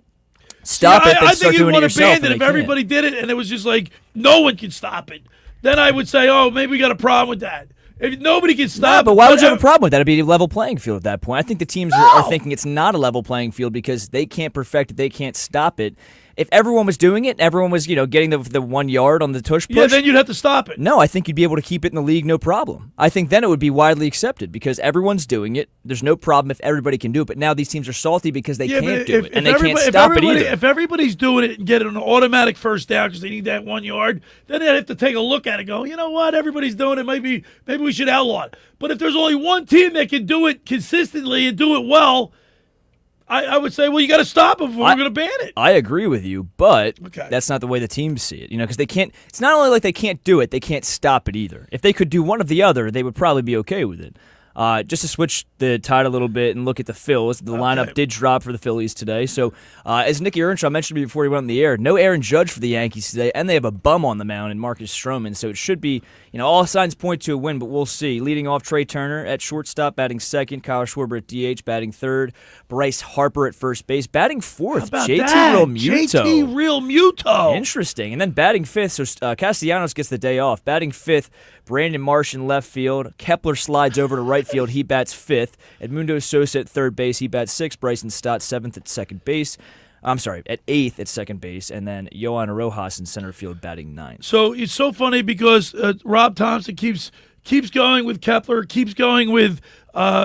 stop it, then I start think doing it you'd want to yourself. ban it if everybody did it and it was just like no one can stop it. Then I would say, oh, maybe we got a problem with that. If nobody can stop it. But why would you have a problem with that? It'd be a level playing field at that point. I think the teams are thinking it's not a level playing field because they can't perfect it, they can't stop it. If everyone was doing it, everyone was, getting the 1 yard on the tush push. Yeah, then you'd have to stop it. No, I think you'd be able to keep it in the league, no problem. I think then it would be widely accepted because everyone's doing it. There's no problem if everybody can do it. But now these teams are salty because they can't do it, and they can't stop it either. If everybody's doing it and getting an automatic first down because they need that 1 yard, then they'd have to take a look at it and go, you know what, everybody's doing it. Maybe we should outlaw it. But if there's only one team that can do it consistently and do it well, I would say, well, you got to stop them if we're going to ban it. I agree with you, but that's not the way the teams see it. Because they can't. It's not only like they can't do it; they can't stop it either. If they could do one or the other, they would probably be okay with it. Just to switch the tide a little bit and look at the Phils, the lineup did drop for the Phillies today. So, as Nicky Earnshaw mentioned before he went on the air, no Aaron Judge for the Yankees today, and they have a bum on the mound in Marcus Stroman. So it should be, all signs point to a win, but we'll see. Leading off, Trey Turner at shortstop, batting second. Kyle Schwarber at DH, batting third. Bryce Harper at first base, batting fourth. JT Realmuto. JT Realmuto. Interesting. And then batting fifth, so Castellanos gets the day off. Batting fifth, Brandon Marsh in left field. Kepler slides over to right field. He bats fifth. Edmundo Sosa at third base. He bats sixth. Bryson Stott seventh at second base. I'm sorry, at eighth at second base. And then Yohan Rojas in center field batting ninth. So it's so funny because Rob Thompson keeps going with Kepler, keeps going with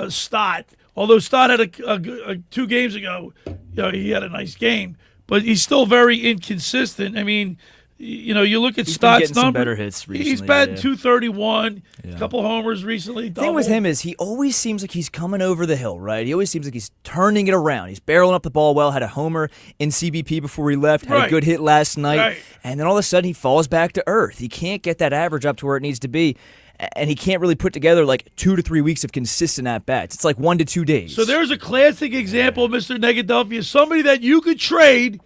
Stott. Although Stott had 2 games ago, he had a nice game. But he's still very inconsistent. I mean, you look at Stott's number. Better hits recently. He's batting 231, a couple homers recently. The thing with him is he always seems like he's coming over the hill, right? He always seems like he's turning it around. He's barreling up the ball well, had a homer in CBP before he left, had a good hit last night, and then all of a sudden he falls back to earth. He can't get that average up to where it needs to be, and he can't really put together like 2 to 3 weeks of consistent at-bats. It's like 1 to 2 days. So there's a classic example of Mr. Negadelphia, somebody that you could trade,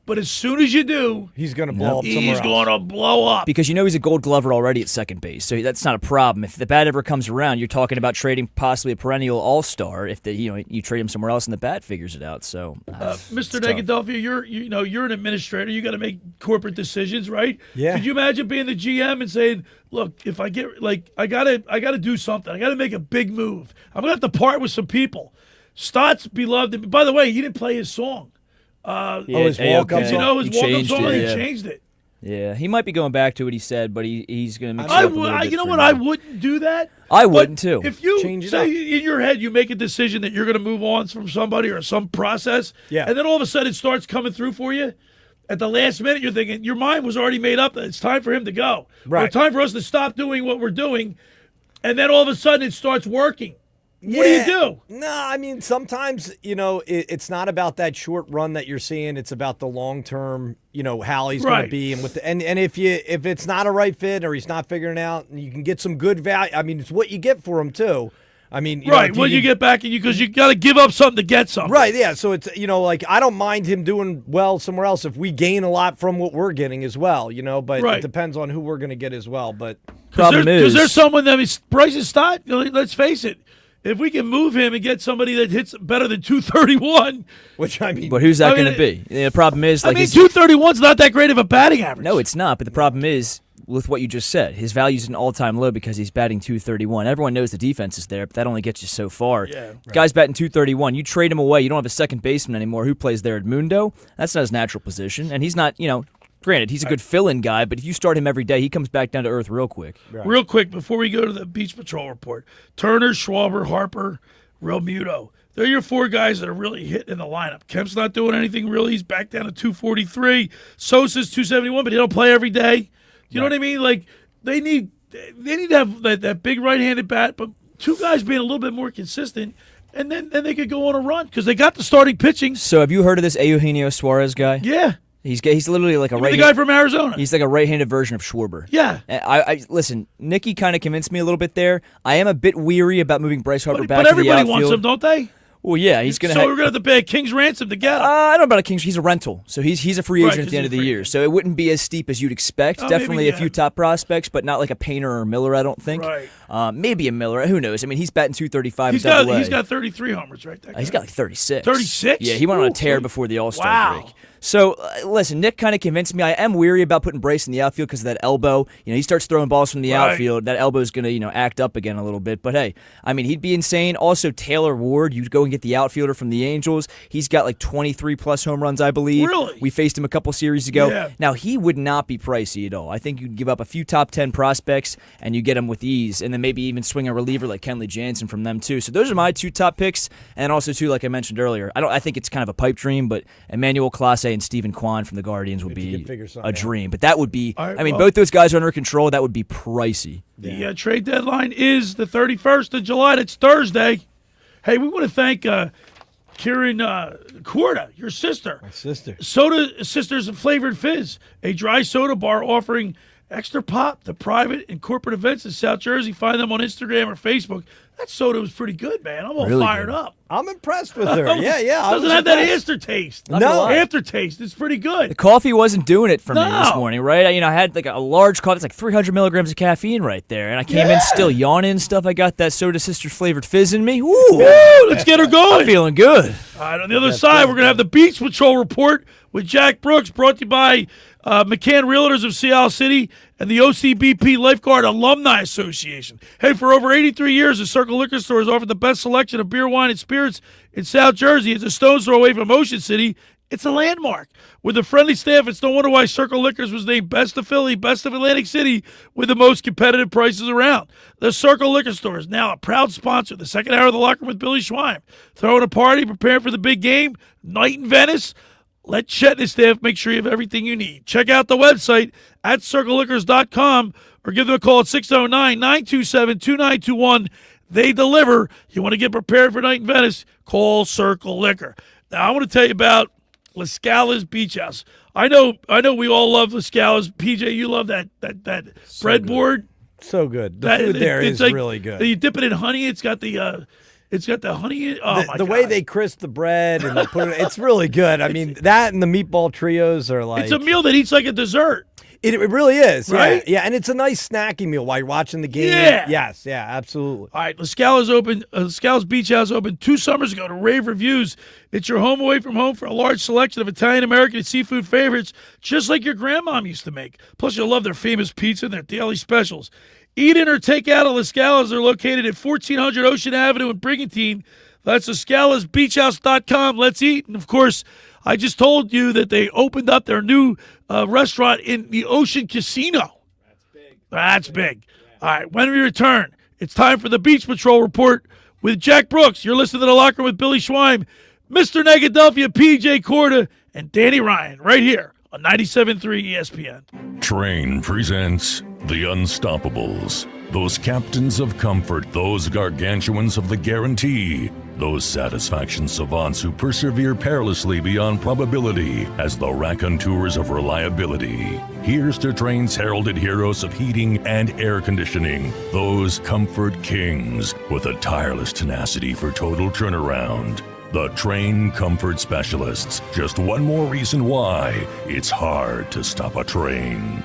but as soon as you do, he's going to blow up somewhere else. He's going to blow up. Because he's a Gold Glover already at second base, so that's not a problem. If the bat ever comes around, you're talking about trading possibly a perennial all-star. If you trade him somewhere else and the bat figures it out. So, Mr. Negadelphia, you're an administrator. You got to make corporate decisions, right? Yeah. Could you imagine being the GM and saying, "Look, if I get I gotta do something. I gotta make a big move. I'm gonna have to part with some people." Stott's beloved. By the way, he didn't play his song. His walk-up his song? walk-up song, he changed it. Yeah, he might be going back to what he said, but he's going to mix it I up a little bit. You know what? I wouldn't do that. I wouldn't too. If you change it say up. in your head you make a decision that you're going to move on from somebody or some process, Yeah. and then all of a sudden it starts coming through for you, at the last minute you're thinking your mind was already made up that it's time for him to go. Right. Or time for us to stop doing what we're doing, and then all of a sudden it starts working. What do you do? No, I mean, sometimes, it's not about that short run that you're seeing. It's about the long-term, how he's going to be. And if it's not a right fit or he's not figuring it out, and you can get some good value. I mean, it's what you get for him, too. I mean, you get back because you got to give up something to get something. Right, yeah. So it's, I don't mind him doing well somewhere else if we gain a lot from what we're getting as well, but it depends on who we're going to get as well. But problem is, because there's someone that Bryson Stott, let's face it. If we can move him and get somebody that hits better than 231, which I mean, but who's that going to be? The problem is, 231's not that great of a batting average. No, it's not. But the problem is with what you just said. His value's an all-time low because he's batting 231. Everyone knows the defense is there, but that only gets you so far. Yeah, right. Guy's batting 231. You trade him away. You don't have a second baseman anymore. Who plays there? Edmundo? That's not his natural position, and he's not. Granted, he's a good fill-in guy, but if you start him every day, he comes back down to earth real quick. Right. Real quick, before we go to the Beach Patrol report, Turner, Schwarber, Harper, Realmuto. They're your 4 guys that are really hitting in the lineup. Kemp's not doing anything really. He's back down to 243. Sosa's 271, but he don't play every day. You know what I mean? Like, they need to have that big right-handed bat, but 2 guys being a little bit more consistent, and then they could go on a run because they got the starting pitching. So have you heard of this Eugenio Suarez guy? Yeah. He's literally like a the guy from Arizona. He's like a right-handed version of Schwarber. Yeah. I listen. Nicky kind of convinced me a little bit there. I am a bit weary about moving Bryce Harper back But to the everybody outfield. wants him, don't they? Well, yeah, he's going to. So we're going to have to pay a king's ransom to get him. I don't know about a king's. He's a rental, so he's a free Right, agent at the end of the he's a free year. So it wouldn't be as steep as you'd expect. Oh, Definitely maybe, a few top prospects, but not like a Painter or a Miller. I don't think. Right. Maybe a Miller. Who knows? I mean, he's batting .235. He's got 33 homers, right? He's got like 36. 36? Yeah, he went on a tear before the All-Star break. So, listen, Nick kind of convinced me. I am weary about putting Bryce in the outfield because of that elbow. He starts throwing balls from the outfield. That elbow is going to, act up again a little bit. But, hey, I mean, he'd be insane. Also, Taylor Ward, you'd go and get the outfielder from the Angels. He's got like 23-plus home runs, I believe. Really? We faced him a couple series ago. Yeah. Now, he would not be pricey at all. I think you'd give up a few top 10 prospects, and you get him with ease. And then maybe even swing a reliever like Kenley Jansen from them, too. So those are my two top picks. And also, too, like I mentioned earlier, I think it's kind of a pipe dream, but Emmanuel Clase and Stephen Kwan from the Guardians would be a dream. But that would be, both those guys are under control. That would be pricey. The trade deadline is the 31st of July. That's Thursday. Hey, we want to thank Kieran Corda, your sister. My sister. Soda Sisters Flavored Fizz, a dry soda bar offering extra pop to private and corporate events in South Jersey. Find them on Instagram or Facebook. That soda was pretty good, man. I'm all Really fired good. up. I'm impressed with her. Yeah. Doesn't have that aftertaste. No. Aftertaste. It's pretty good. The coffee wasn't doing it for me this No. morning, right? I had like a large coffee. It's like 300 milligrams of caffeine right there. And I came in still yawning and stuff. I got that Soda Sisters Flavored Fizz in me. Woo! Let's get her going. I'm feeling good. All right, on the other side, we're going to have the Beach Patrol Report with Jack Brooks, brought to you by McCann Realtors of Seattle City and the OCBP Lifeguard Alumni Association. Hey, for over 83 years, the Circle Liquor Store has offered the best selection of beer, wine, and spirits in South Jersey. It's a stone's throw away from Ocean City. It's a landmark. With a friendly staff, it's no wonder why Circle Liquors was named Best of Philly, Best of Atlantic City, with the most competitive prices around. The Circle Liquor Store is now a proud sponsor of the second hour of the Locker Room with Billy Schweim. Throwing a party, preparing for the big game, night in Venice. Let Chet and his staff make sure you have everything you need. Check out the website at circleliquors.com or give them a call at 609-927-2921. They deliver. You want to get prepared for night in Venice, call Circle Liquor. Now, I want to tell you about La Scala's Beach House. I know we all love La Scala's. PJ, you love that breadboard. So good. The food there is like, really good. You dip it in honey. It's got the honey in. Oh, my God. The way they crisp the bread and they put it's really good. I mean, that and the meatball trios are like. It's a meal that eats like a dessert. It really is, Right? Yeah, and it's a nice snacking meal while you're watching the game. Yeah. Yes, absolutely. All right, La Scala's open. La Scala's Beach House opened 2 summers ago to rave reviews. It's your home away from home for a large selection of Italian, American, and seafood favorites, just like your grandmom used to make. Plus, you'll love their famous pizza and their daily specials. Eat in or take out at La Scala's. They're located at 1400 Ocean Avenue in Brigantine. That's LaScalasBeachHouse.com. Let's eat. And, of course, I just told you that they opened up their new restaurant in the Ocean Casino. That's big. All right, when we return, it's time for the Beach Patrol Report with Jack Brooks. You're listening to The Locker Room with Billy Schweim, Mr. Negadelphia P.J. Corda, and Danny Ryan right here on 97.3 ESPN. Train presents The Unstoppables. Those captains of comfort, those gargantuans of the guarantee, those satisfaction savants who persevere perilously beyond probability as the raconteurs of reliability. Here's to Train's heralded heroes of heating and air conditioning, those comfort kings with a tireless tenacity for total turnaround. The Train Comfort Specialists. Just one more reason why it's hard to stop a train.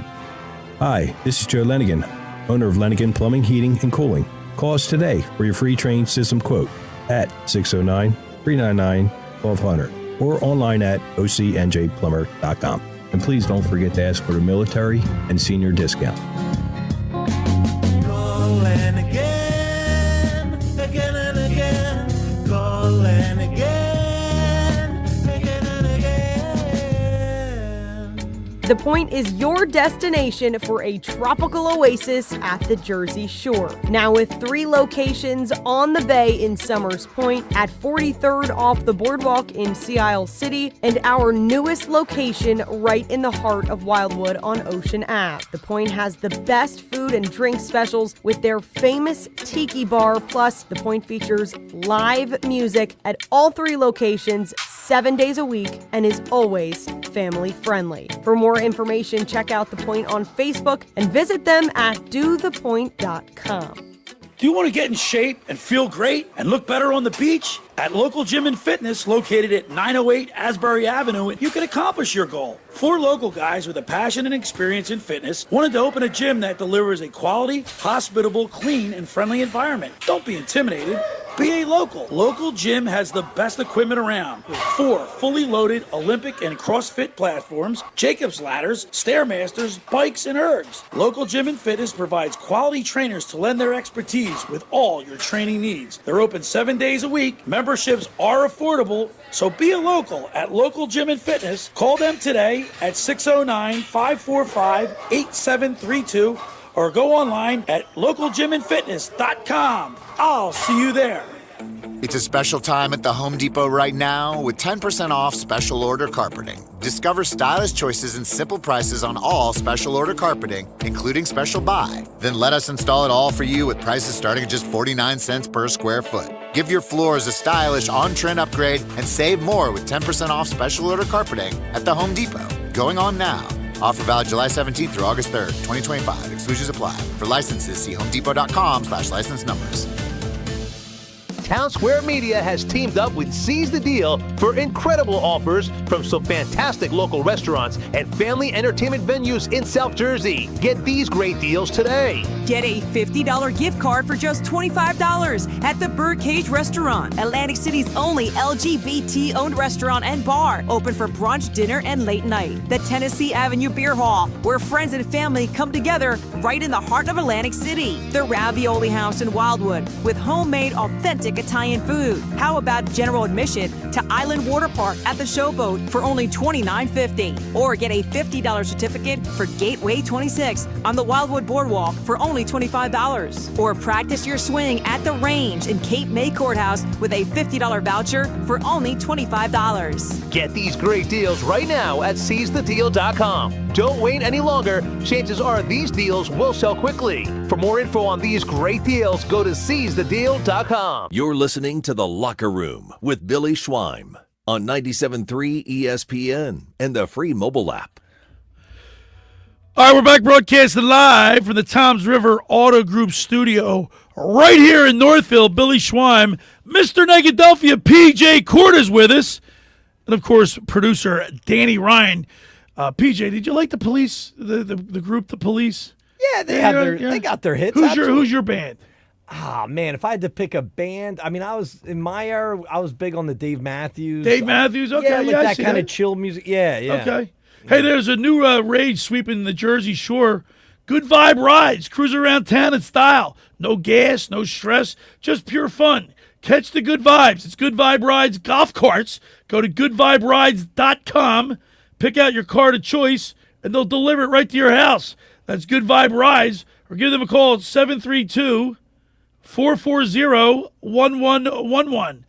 Hi, this is Joe Lenigan, owner of Lenigan Plumbing, Heating, and Cooling. Call us today for your free train system quote at 609-399-1200 or online at ocnjplumber.com. And please don't forget to ask for the military and senior discount. Call Lenigan, again and again. Call Lenigan, again and again. The Point is your destination for a tropical oasis at the Jersey Shore. Now with 3 locations on the bay in Summers Point, at 43rd off the boardwalk in Sea Isle City, and our newest location right in the heart of Wildwood on Ocean Ave. The Point has the best food and drink specials with their famous Tiki Bar, plus The Point features live music at all 3 locations 7 days a week and is always family friendly. For more information, check out The Point on Facebook and visit them at dothepoint.com. Do you want to get in shape and feel great and look better on the beach? At Local Gym and Fitness, located at 908 Asbury Avenue, you can accomplish your goal. 4 local guys with a passion and experience in fitness wanted to open a gym that delivers a quality, hospitable, clean, and friendly environment. Don't be intimidated. Be a local. Local Gym has the best equipment around, with 4 fully loaded Olympic and CrossFit platforms, Jacob's ladders, Stairmasters, bikes, and ergs. Local Gym and Fitness provides quality trainers to lend their expertise with all your training needs. They're open 7 days a week. Memberships are affordable, so be a local at Local Gym and Fitness. Call them today at 609-545-8732 or go online at localgymandfitness.com. I'll see you there. It's a special time at the Home Depot right now with 10% off special order carpeting. Discover stylish choices and simple prices on all special order carpeting, including special buy. Then let us install it all for you with prices starting at just 49 cents per square foot. Give your floors a stylish on-trend upgrade and save more with 10% off special order carpeting at the Home Depot. Going on now. Offer valid July 17th through August 3rd, 2025. Exclusions apply. For licenses, see homedepot.com/license numbers. Town Square Media has teamed up with Seize the Deal for incredible offers from some fantastic local restaurants and family entertainment venues in South Jersey. Get these great deals today. Get a $50 gift card for just $25 at the Birdcage Restaurant, Atlantic City's only LGBT-owned restaurant and bar, open for brunch, dinner, and late night. The Tennessee Avenue Beer Hall, where friends and family come together right in the heart of Atlantic City. The Ravioli House in Wildwood, with homemade, authentic Italian food. How about general admission to Island Water Park at the Showboat for only $29.50? Or get a $50 certificate for Gateway 26 on the Wildwood Boardwalk for only $25. Or practice your swing at the range in Cape May Courthouse with a $50 voucher for only $25. Get these great deals right now at seizethedeal.com. Don't wait any longer. Chances are these deals will sell quickly. For more info on these great deals, go to seizethedeal.com. You're listening to The Locker Room with Billy Schweim on 97.3 ESPN and the free mobile app. All right, we're back broadcasting live from the Toms River Auto Group studio right here in Northfield. Billy Schweim, Mr. Negadelphia P.J. Corda's with us, and, of course, producer Danny Ryan. P.J., did you like the Police, the group, the Police? Yeah, they got their hits. Who's your band? Ah, man, if I had to pick a band, I mean, in my era, I was big on the Dave Matthews. Dave Matthews, okay. Yeah, that kind of chill music. Yeah. Okay. Hey, there's a new rage sweeping the Jersey Shore. Good vibe rides. Cruise around town in style. No gas, no stress, just pure fun. Catch the good vibes. It's Good Vibe Rides golf carts. Go to goodviberides.com. Pick out your cart of choice, and they'll deliver it right to your house. That's Good Vibe Rides. Or give them a call at 732-440-1111.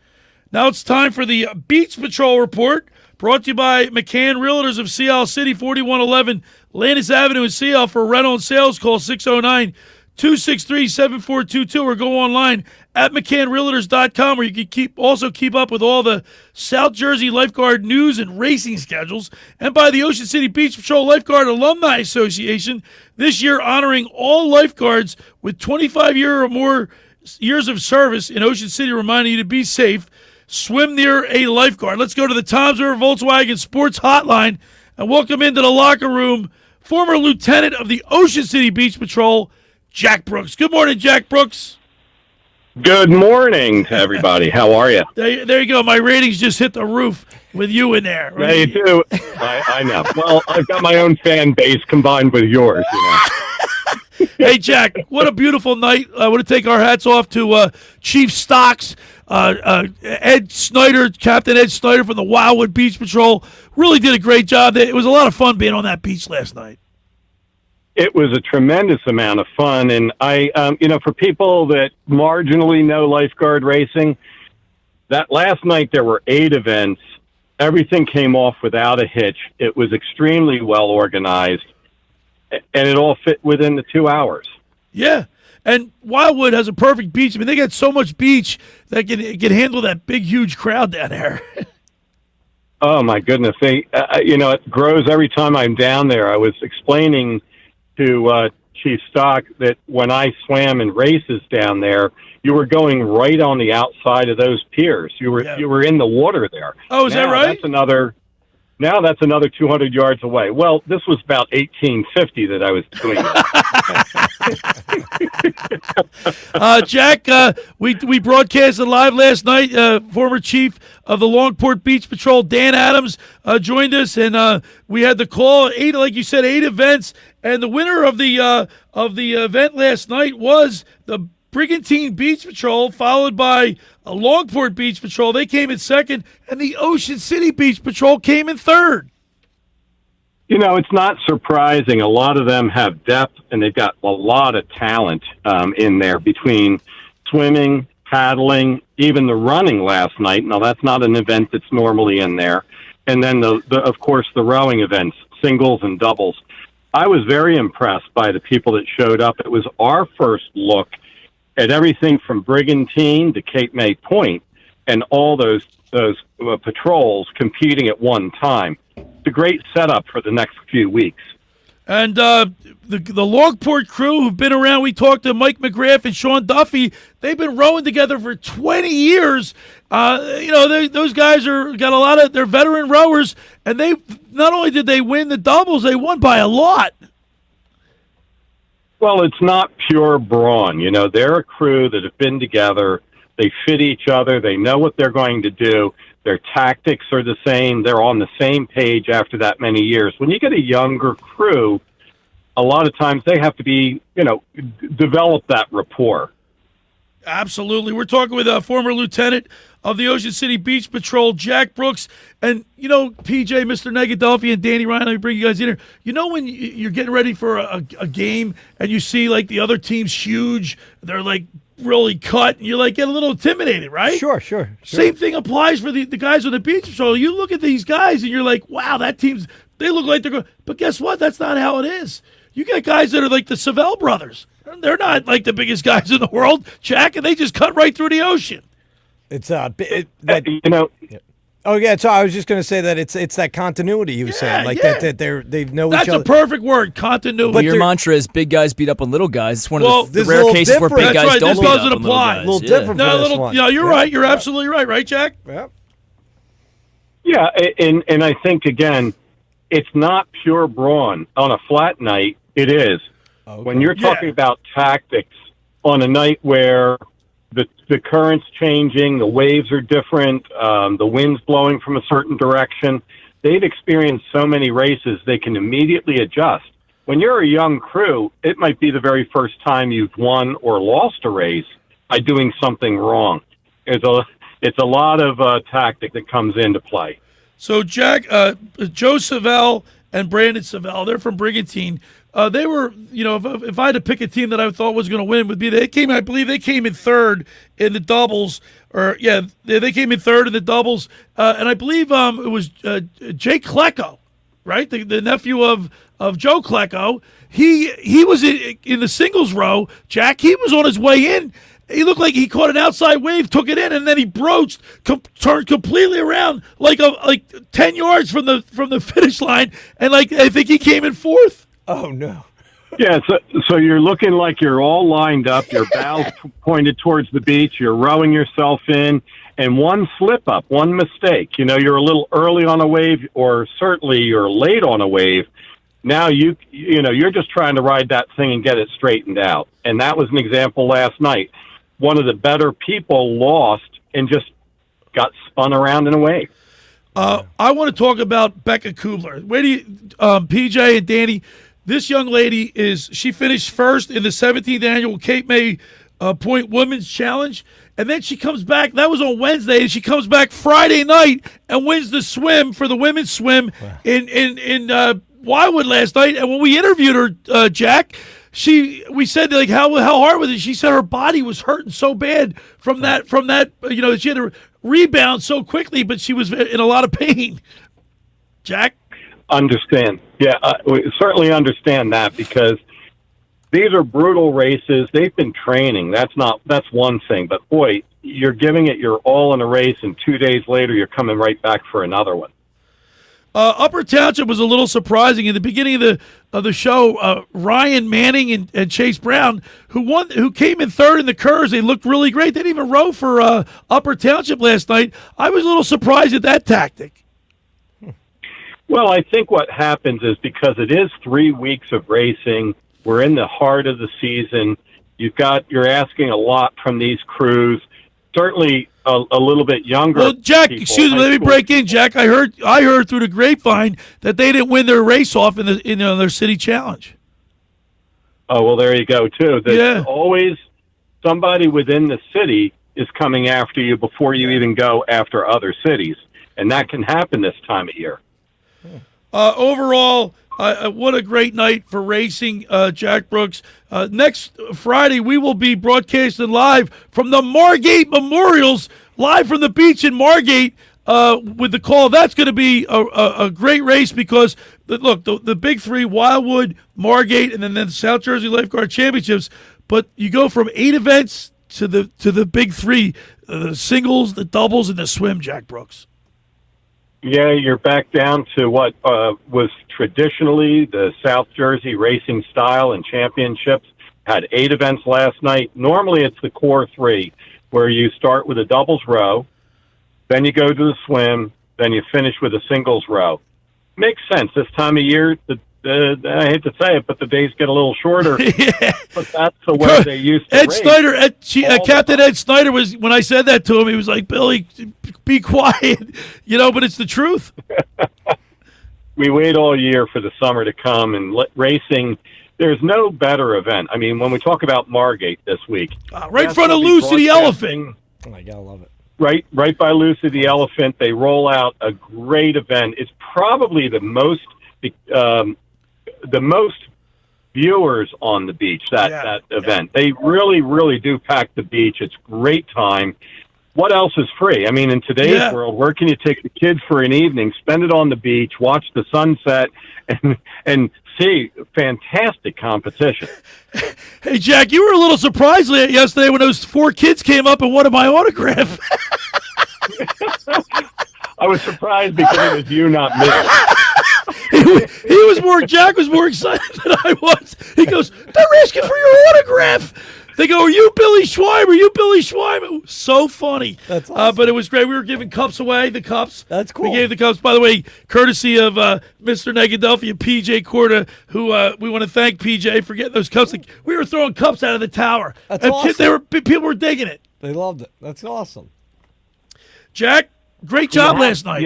Now it's time for the Beach Patrol Report, brought to you by McCann Realtors of Sea City, 4111 Landis Avenue in Sea for rental and sales. Call 609-263-7422 or go online at McCannRealtors.com, where you can also keep up with all the South Jersey Lifeguard news and racing schedules, and by the Ocean City Beach Patrol Lifeguard Alumni Association, this year honoring all lifeguards with 25 year or more years of service in Ocean City, reminding you to be safe. Swim near a lifeguard. Let's go to the Toms River Volkswagen Sports Hotline and welcome into the locker room former lieutenant of the Ocean City Beach Patrol, Jack Brooks. Good morning, Jack Brooks. Good morning to everybody. How are you? There you go. My ratings just hit the roof with you in there. Yeah, you do. I know. Well, I've got my own fan base combined with yours, you know. Hey, Jack, what a beautiful night. I want to take our hats off to Chief Stocks, Ed Snyder, Captain Ed Snyder from the Wildwood Beach Patrol. Really did a great job. It was a lot of fun being on that beach last night. It was a tremendous amount of fun. And for people that marginally know lifeguard racing, that last night there were 8 events. Everything came off without a hitch. It was extremely well organized, and it all fit within the 2 hours. Yeah. And Wildwood has a perfect beach. I mean, they got so much beach that can handle that big, huge crowd down there. Oh my goodness! It grows every time I'm down there. I was explaining to Chief Stock that when I swam in races down there, you were going right on the outside of those piers. You were in the water there. Oh, is that right? Now that's another 200 yards away. Well, this was about 1850 that I was doing it. Jack, we broadcasted live last night. Former chief of the Longport Beach Patrol, Dan Adams, joined us, and we had the call. 8 events, and the winner of the event last night was the Brigantine Beach Patrol, followed by a Longport Beach Patrol. They came in second, and the Ocean City Beach Patrol came in third. It's not surprising. A lot of them have depth, and they've got a lot of talent in there between swimming, paddling, even the running last night. Now, that's not an event that's normally in there. And then, of course, the rowing events, singles and doubles. I was very impressed by the people that showed up. It was our first look at everything from Brigantine to Cape May Point and all those patrols competing at one time. It's a great setup for the next few weeks. And the Longport crew who've been around, we talked to Mike McGrath and Sean Duffy. They've been rowing together for 20 years. Those guys they're veteran rowers, and they not only did they win the doubles, they won by a lot. Well, it's not pure brawn. They're a crew that have been together. They fit each other. They know what they're going to do. Their tactics are the same. They're on the same page after that many years. When you get a younger crew, a lot of times they have to be, develop that rapport. Absolutely. We're talking with a former lieutenant of the Ocean City Beach Patrol, Jack Brooks. And, PJ, Mr. Negadelphia, and Danny Ryan, let me bring you guys in here. When you're getting ready for a game and you see, the other team's huge, they're, really cut, and you, get a little intimidated, right? Sure. Same thing applies for the guys on the Beach Patrol. You look at these guys, and you're like, wow, that team's – they look like they're going – but guess what? That's not how it is. You got guys that are like the Savelle brothers. They're not the biggest guys in the world, Jack, and they just cut right through the ocean. It's Oh yeah, so I was just going to say that it's that continuity you were saying, that they know That's each other. That's a perfect word, continuity. But your mantra is big guys beat up on little guys. It's one of the rare cases where big guys don't beat up on little guys. A little different for this one. You're right. You're absolutely right, Jack? Yeah, and I think, again, it's not pure brawn. On a flat night, it is. Okay. When you're talking about tactics on a night where the current's changing, the waves are different, the wind's blowing from a certain direction, they've experienced so many races, they can immediately adjust. When you're a young crew, it might be the very first time you've won or lost a race by doing something wrong. It's a lot of tactic that comes into play. So, Jack, Joe Savelle and Brandon Savelle, they're from Brigantine. They were, if I had to pick a team that I thought was going to win, I believe they came in third in the doubles. They came in third in the doubles. And I believe it was Jake Klecko, right? The nephew of Joe Klecko. He was in the singles row. Jack, he was on his way in. He looked like he caught an outside wave, took it in, and then he broached, turned completely around like 10 yards from the finish line, and I think he came in fourth. Oh no! Yeah, so you're looking like you're all lined up. Your bows pointed towards the beach. You're rowing yourself in, and one slip up, one mistake. You're a little early on a wave, or certainly you're late on a wave. Now you're just trying to ride that thing and get it straightened out. And that was an example last night. One of the better people lost and just got spun around in a wave. I want to talk about Becca Kubler. Where do you, PJ and Danny? This young lady she finished first in the 17th annual Cape May Point Women's Challenge, and then she comes back. That was on Wednesday, and she comes back Friday night and wins the swim for the women's swim in Wildwood last night. And when we interviewed her, Jack, we said how hard was it? She said her body was hurting so bad from that she had to rebound so quickly, but she was in a lot of pain. Jack? Understand. Yeah, we certainly understand that, because these are brutal races. They've been training. That's one thing. But, boy, you're giving it your all in a race, and 2 days later you're coming right back for another one. Upper Township was a little surprising in the beginning of the show. Ryan Manning and Chase Brown, who came in third in the Curves, they looked really great. They didn't even row for Upper Township last night. I was a little surprised at that tactic. Well, I think what happens is because it is 3 weeks of racing, we're in the heart of the season. You're asking a lot from these crews. Certainly a little bit younger. Well, Jack, people, excuse me, let me break in, Jack. I heard through the grapevine that they didn't win their race off in their city challenge. Oh, well, there you go, too. There's always somebody within the city is coming after you before you even go after other cities. And that can happen this time of year. Overall, what a great night for racing, Jack Brooks. Next Friday, we will be broadcasting live from the Margate Memorials, live from the beach in Margate with the call. That's going to be a great race because, the big three, Wildwood, Margate, and then the South Jersey Lifeguard Championships. But you go from 8 events to the big three, the singles, the doubles, and the swim, Jack Brooks. Yeah, you're back down to what was traditionally the South Jersey racing style and championships. Had 8 events last night. Normally it's the core 3, where you start with a doubles row, then you go to the swim, then you finish with a singles row. Makes sense. This time of year, I hate to say it, but the days get a little shorter. Yeah. But that's the way they used to race. Captain Ed Snyder was, when I said that to him, he was like, Billy, be quiet, but it's the truth. We wait all year for the summer to come, and racing, there's no better event. I mean, when we talk about Margate this week. Right in front of Lucy the Elephant. Oh, my God, I love it. Right by Lucy the Elephant, they roll out a great event. It's probably the most viewers on the beach, that event. They really, really do pack the beach. It's great time. What else is free? I mean, in today's world, where can you take the kids for an evening, spend it on the beach, watch the sunset, and see fantastic competition? Hey, Jack, you were a little surprised yesterday when those 4 kids came up and wanted my autograph. I was surprised because it was you, not me. Jack was more excited than I was. He goes, they're asking for your autograph. They go, are you Billy Schweimer? You Billy Schweimer? So funny. That's awesome. But it was great. We were giving cups away, the cups. That's cool. We gave the cups, by the way, courtesy of Mr. Negadelphia P.J. Corda, who we want to thank P.J. for getting those cups. Like, we were throwing cups out of the tower. That's awesome. People were digging it. They loved it. That's awesome. Jack, great job last night.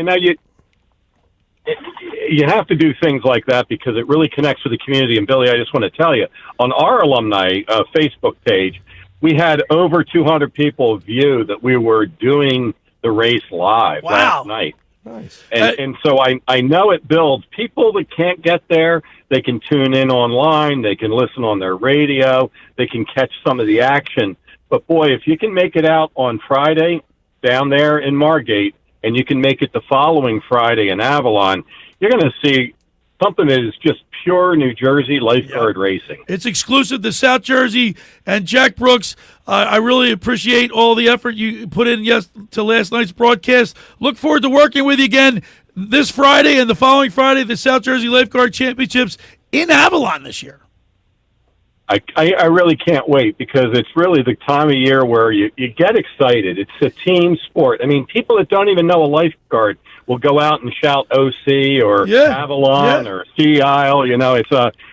You have to do things like that because it really connects with the community. And, Billy, I just want to tell you, on our alumni Facebook page, we had over 200 people view that we were doing the race live last night. Nice. And so I know it builds. People that can't get there, they can tune in online. They can listen on their radio. They can catch some of the action. But, boy, if you can make it out on Friday down there in Margate, and you can make it the following Friday in Avalon, you're going to see something that is just pure New Jersey lifeguard racing. It's exclusive to South Jersey. And Jack Brooks, I really appreciate all the effort you put in to last night's broadcast. Look forward to working with you again this Friday and the following Friday, the South Jersey Lifeguard Championships in Avalon this year. I really can't wait because it's really the time of year where you get excited. It's a team sport. I mean, people that don't even know a lifeguard will go out and shout OC or Avalon or Sea Isle.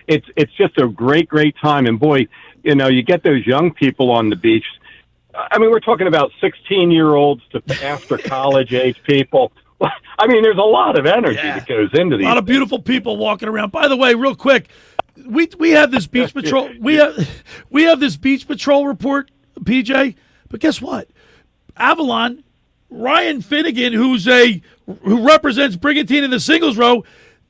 It's just a great time. And boy, you get those young people on the beach. I mean, we're talking about 16-year-olds to after college age people. I mean, there's a lot of energy that goes into these. A lot of beautiful people walking around. By the way, real quick, we have this beach patrol. We have this beach patrol report, PJ. But guess what? Avalon, Ryan Finnegan, who represents Brigantine in the singles row,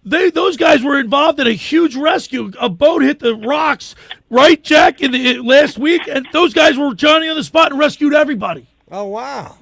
those guys were involved in a huge rescue. A boat hit the rocks, right, Jack, last week, and those guys were Johnny on the spot and rescued everybody. Oh wow!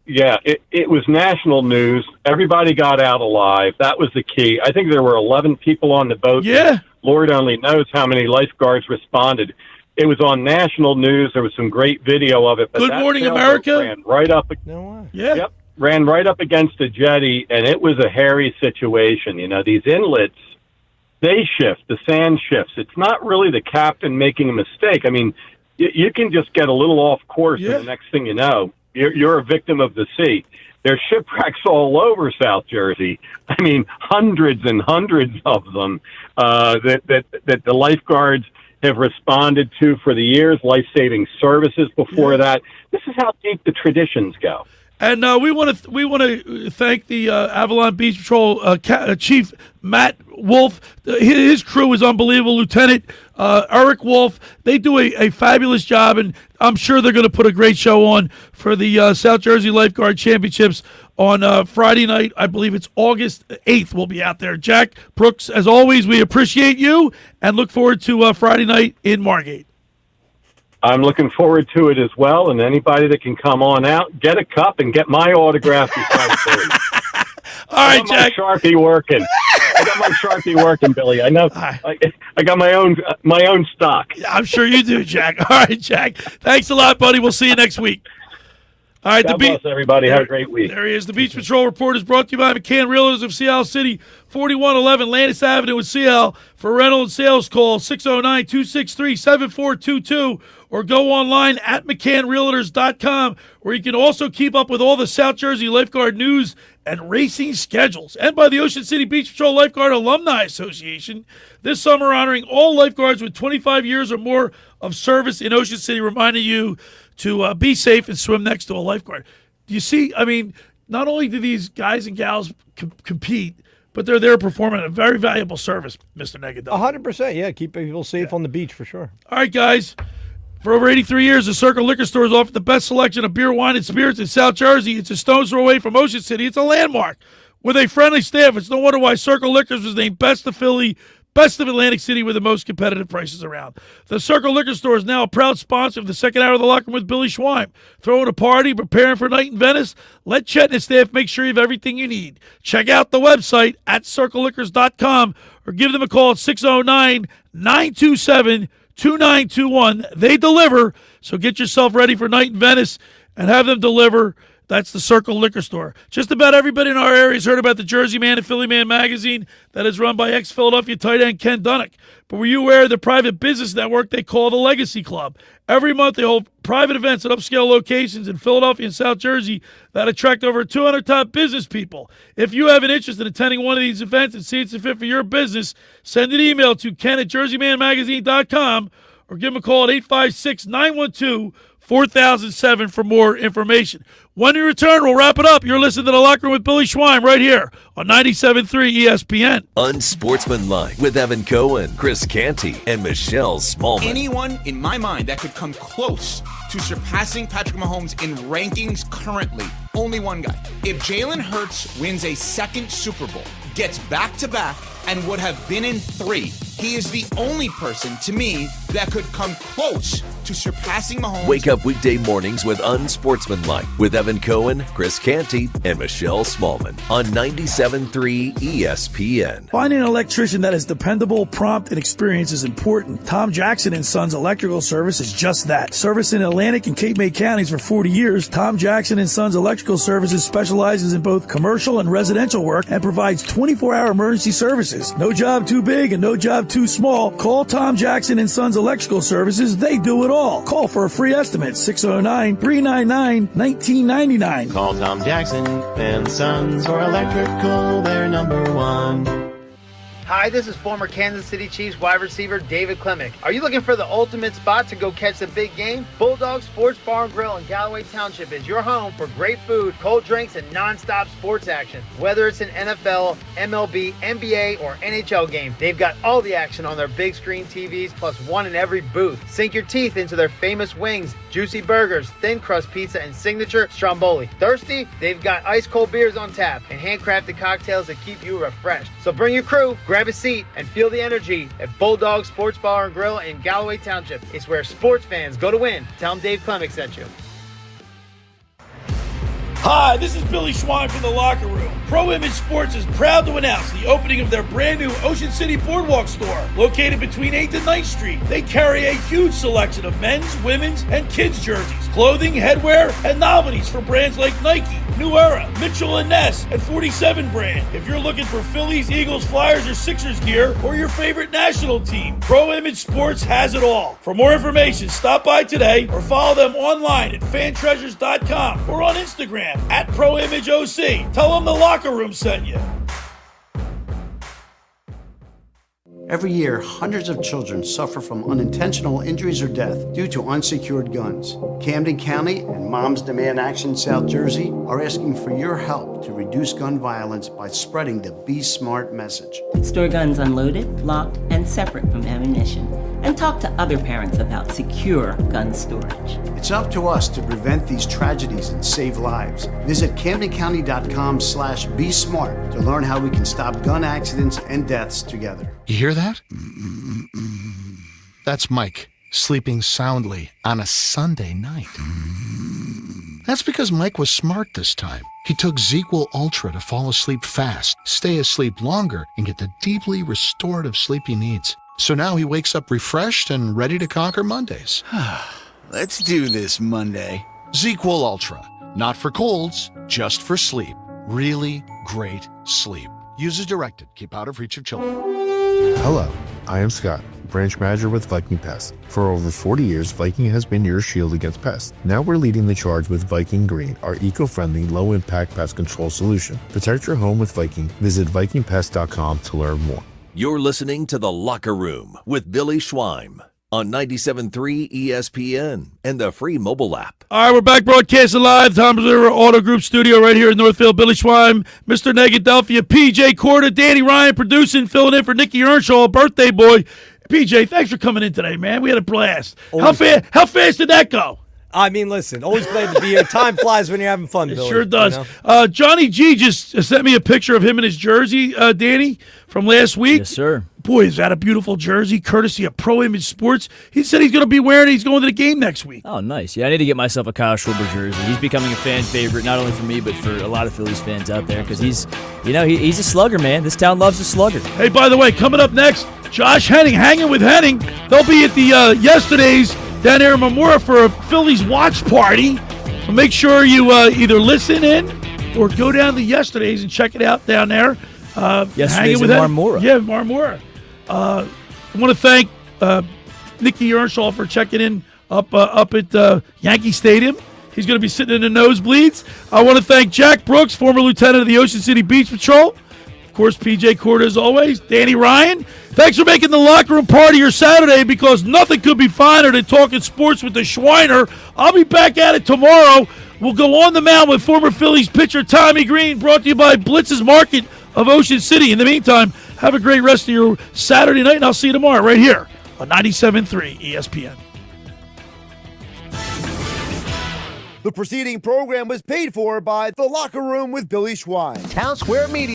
Yeah, it was national news. Everybody got out alive. That was the key. I think there were 11 people on the boat. Yeah. Lord only knows how many lifeguards responded. It was on national news. There was some great video of it. But Good Morning America ran right up. No way. Yeah. Yep. ran right up against the jetty, and it was a hairy situation. You know, these inlets, they shift, the sand shifts. It's not really the captain making a mistake. I mean, you can just get a little off course, and the next thing you know, you're a victim of the sea. There's shipwrecks all over South Jersey. I mean, hundreds and hundreds of them that the lifeguards have responded to for the years, life-saving services before that. This is how deep the traditions go. And we want to thank the Avalon Beach Patrol Chief Matt Wolf. His crew is unbelievable. Lieutenant Eric Wolf. They do a fabulous job, and I'm sure they're going to put a great show on for the South Jersey Lifeguard Championships on Friday night. I believe it's August 8th. We'll be out there. Jack Brooks, as always, we appreciate you and look forward to Friday night in Margate. I'm looking forward to it as well, and anybody that can come on out, get a cup and get my autograph before 3. All right, Jack. I got my Sharpie working, Billy. I know. I got my own stock. I'm sure you do, Jack. All right, Jack. Thanks a lot, buddy. We'll see you next week. All right, God bless everybody. Have a great week. There he is. The Beach Patrol Report is brought to you by McCann Realtors of Sea Isle City, 4111 Landis Avenue in Sea Isle. For rental and sales, call 609-263-7422 or go online at McCannRealtors.com, where you can also keep up with all the South Jersey lifeguard news and racing schedules. And by the Ocean City Beach Patrol Lifeguard Alumni Association, this summer honoring all lifeguards with 25 years or more of service in Ocean City, reminding you to be safe and swim next to a lifeguard. Do you see, I mean, not only do these guys and gals compete, but they're there performing a very valuable service, Mr. Negadelphia. 100%, yeah. Keep people safe on the beach for sure. All right, guys. For over 83 years, the Circle Liquor Store has offered the best selection of beer, wine, and spirits in South Jersey. It's a stone's throw away from Ocean City. It's a landmark with a friendly staff. It's no wonder why Circle Liquors was named Best of Philly, Best of Atlantic City with the most competitive prices around. The Circle Liquor Store is now a proud sponsor of the second hour of the Locker Room with Billy Schweim. Throwing a party, preparing for a night in Venice? Let Chet and his staff make sure you have everything you need. Check out the website at circleliquors.com or give them a call at 609-927-2921. They deliver, so get yourself ready for night in Venice and have them deliver. That's the Circle Liquor Store. Just about everybody in our area has heard about the Jersey Man and Philly Man magazine that is run by ex-Philadelphia tight end Ken Dunnick. But were you aware of the private business network they call the Legacy Club? Every month they hold private events at upscale locations in Philadelphia and South Jersey that attract over 200 top business people. If you have an interest in attending one of these events and see it's a fit for your business, send an email to ken@jerseymanmagazine.com or give them a call at 856-912-4007 for more information. When we return, we'll wrap it up. You're listening to The Locker Room with Billy Schweim right here on 97.3 ESPN. Unsportsmanlike with Evan Cohen, Chris Canty, and Michelle Smallman. Anyone in my mind that could come close to surpassing Patrick Mahomes in rankings currently, only one guy. If Jalen Hurts wins a second Super Bowl, gets back-to-back, and would have been in 3, he is the only person, to me, that could come close to surpassing Mahomes. Wake up weekday mornings with Unsportsmanlike with Evan Cohen, Chris Canty, and Michelle Smallman on 97.3 ESPN. Finding an electrician that is dependable, prompt, and experienced is important. Tom Jackson & Sons Electrical Service is just that. Service in Atlantic and Cape May counties for 40 years, Tom Jackson & Sons Electrical Services specializes in both commercial and residential work and provides 24-hour emergency services. No job too big and no job too small. Call Tom Jackson & Sons Electrical Services. They do it all. Call for a free estimate, 609-399-1999. Call Tom Jackson and Sons for electrical, they're number 1. Hi, this is former Kansas City Chiefs wide receiver David Klemick. Are you looking for the ultimate spot to go catch the big game? Bulldog Sports Bar and Grill in Galloway Township is your home for great food, cold drinks, and non-stop sports action. Whether it's an NFL, MLB, NBA, or NHL game, they've got all the action on their big screen TVs, plus one in every booth. Sink your teeth into their famous wings, juicy burgers, thin crust pizza, and signature stromboli. Thirsty? They've got ice cold beers on tap and handcrafted cocktails that keep you refreshed. So bring your crew, grab a seat, and feel the energy at Bulldog Sports Bar and Grill in Galloway Township. It's where sports fans go to win. Tell them Dave Klemick sent you. Hi, this is Billy Schwein from The Locker Room. Pro Image Sports is proud to announce the opening of their brand new Ocean City Boardwalk store, located between 8th and 9th Street. They carry a huge selection of men's, women's, and kids' jerseys, clothing, headwear, and novelties for brands like Nike, New Era, Mitchell & Ness, and 47 brand. If you're looking for Phillies, Eagles, Flyers, or Sixers gear, or your favorite national team, Pro Image Sports has it all. For more information, stop by today or follow them online at fantreasures.com or on Instagram at ProImageOC. Tell them The Locker Room sent you. Every year, hundreds of children suffer from unintentional injuries or death due to unsecured guns. Camden County and Moms Demand Action South Jersey are asking for your help to reduce gun violence by spreading the Be Smart message. Store guns unloaded, locked, and separate from ammunition. And talk to other parents about secure gun storage. It's up to us to prevent these tragedies and save lives. Visit CamdenCounty.com/BeSmart to learn how we can stop gun accidents and deaths together. You hear that? That's Mike, sleeping soundly on a Sunday night. That's because Mike was smart this time. He took ZzzQuil Ultra to fall asleep fast, stay asleep longer, and get the deeply restorative sleep he needs. So now he wakes up refreshed and ready to conquer Mondays. Let's do this Monday. ZzzQuil Ultra. Not for colds, just for sleep. Really great sleep. Use as directed. Keep out of reach of children. Hello, I am Scott, branch manager with Viking Pests. For over 40 years, Viking has been your shield against pests. Now we're leading the charge with Viking Green, our eco-friendly, low-impact pest control solution. Protect your home with Viking. Visit VikingPest.com to learn more. You're listening to The Locker Room with Billy Schwein on 97.3 ESPN and the free mobile app. All right, we're back broadcasting live. Tom's River Auto Group studio right here in Northfield. Billy Schwein, Mr. Negadelphia P.J. Corda, Danny Ryan producing, filling in for Nicky Earnshaw, birthday boy. P.J., thanks for coming in today, man. We had a blast. How fast did that go? I mean, listen, always glad to be here. Time flies when you're having fun, Billy. It sure does. You know? Johnny G just sent me a picture of him in his jersey, Danny, from last week. Yes, sir. Boy, is that a beautiful jersey, courtesy of Pro Image Sports. He said he's going to be wearing it. He's going to the game next week. Oh, nice. Yeah, I need to get myself a Kyle Schwarber jersey. He's becoming a fan favorite, not only for me, but for a lot of Phillies fans out there, because he's a slugger, man. This town loves a slugger. Hey, by the way, coming up next, Josh Henning, hanging with Henning. They'll be at the yesterday's down there in Memorial for a Phillies watch party. So make sure you either listen in or go down to yesterday's and check it out down there. Yesterday's in Marmora. Yeah, Marmora. I want to thank Nicky Earnshaw for checking in up at Yankee Stadium. He's going to be sitting in the nosebleeds. I want to thank Jack Brooks, former lieutenant of the Ocean City Beach Patrol. Of course, P.J. Corda as always. Danny Ryan, thanks for making the locker room part of your Saturday, because nothing could be finer than talking sports with the Schweiner. I'll be back at it tomorrow. We'll go on the mound with former Phillies pitcher Tommy Green, brought to you by Blitz's Market of Ocean City. In the meantime, have a great rest of your Saturday night, and I'll see you tomorrow right here on 97.3 ESPN. The preceding program was paid for by The Locker Room with Billy Schwein. Town Square Media.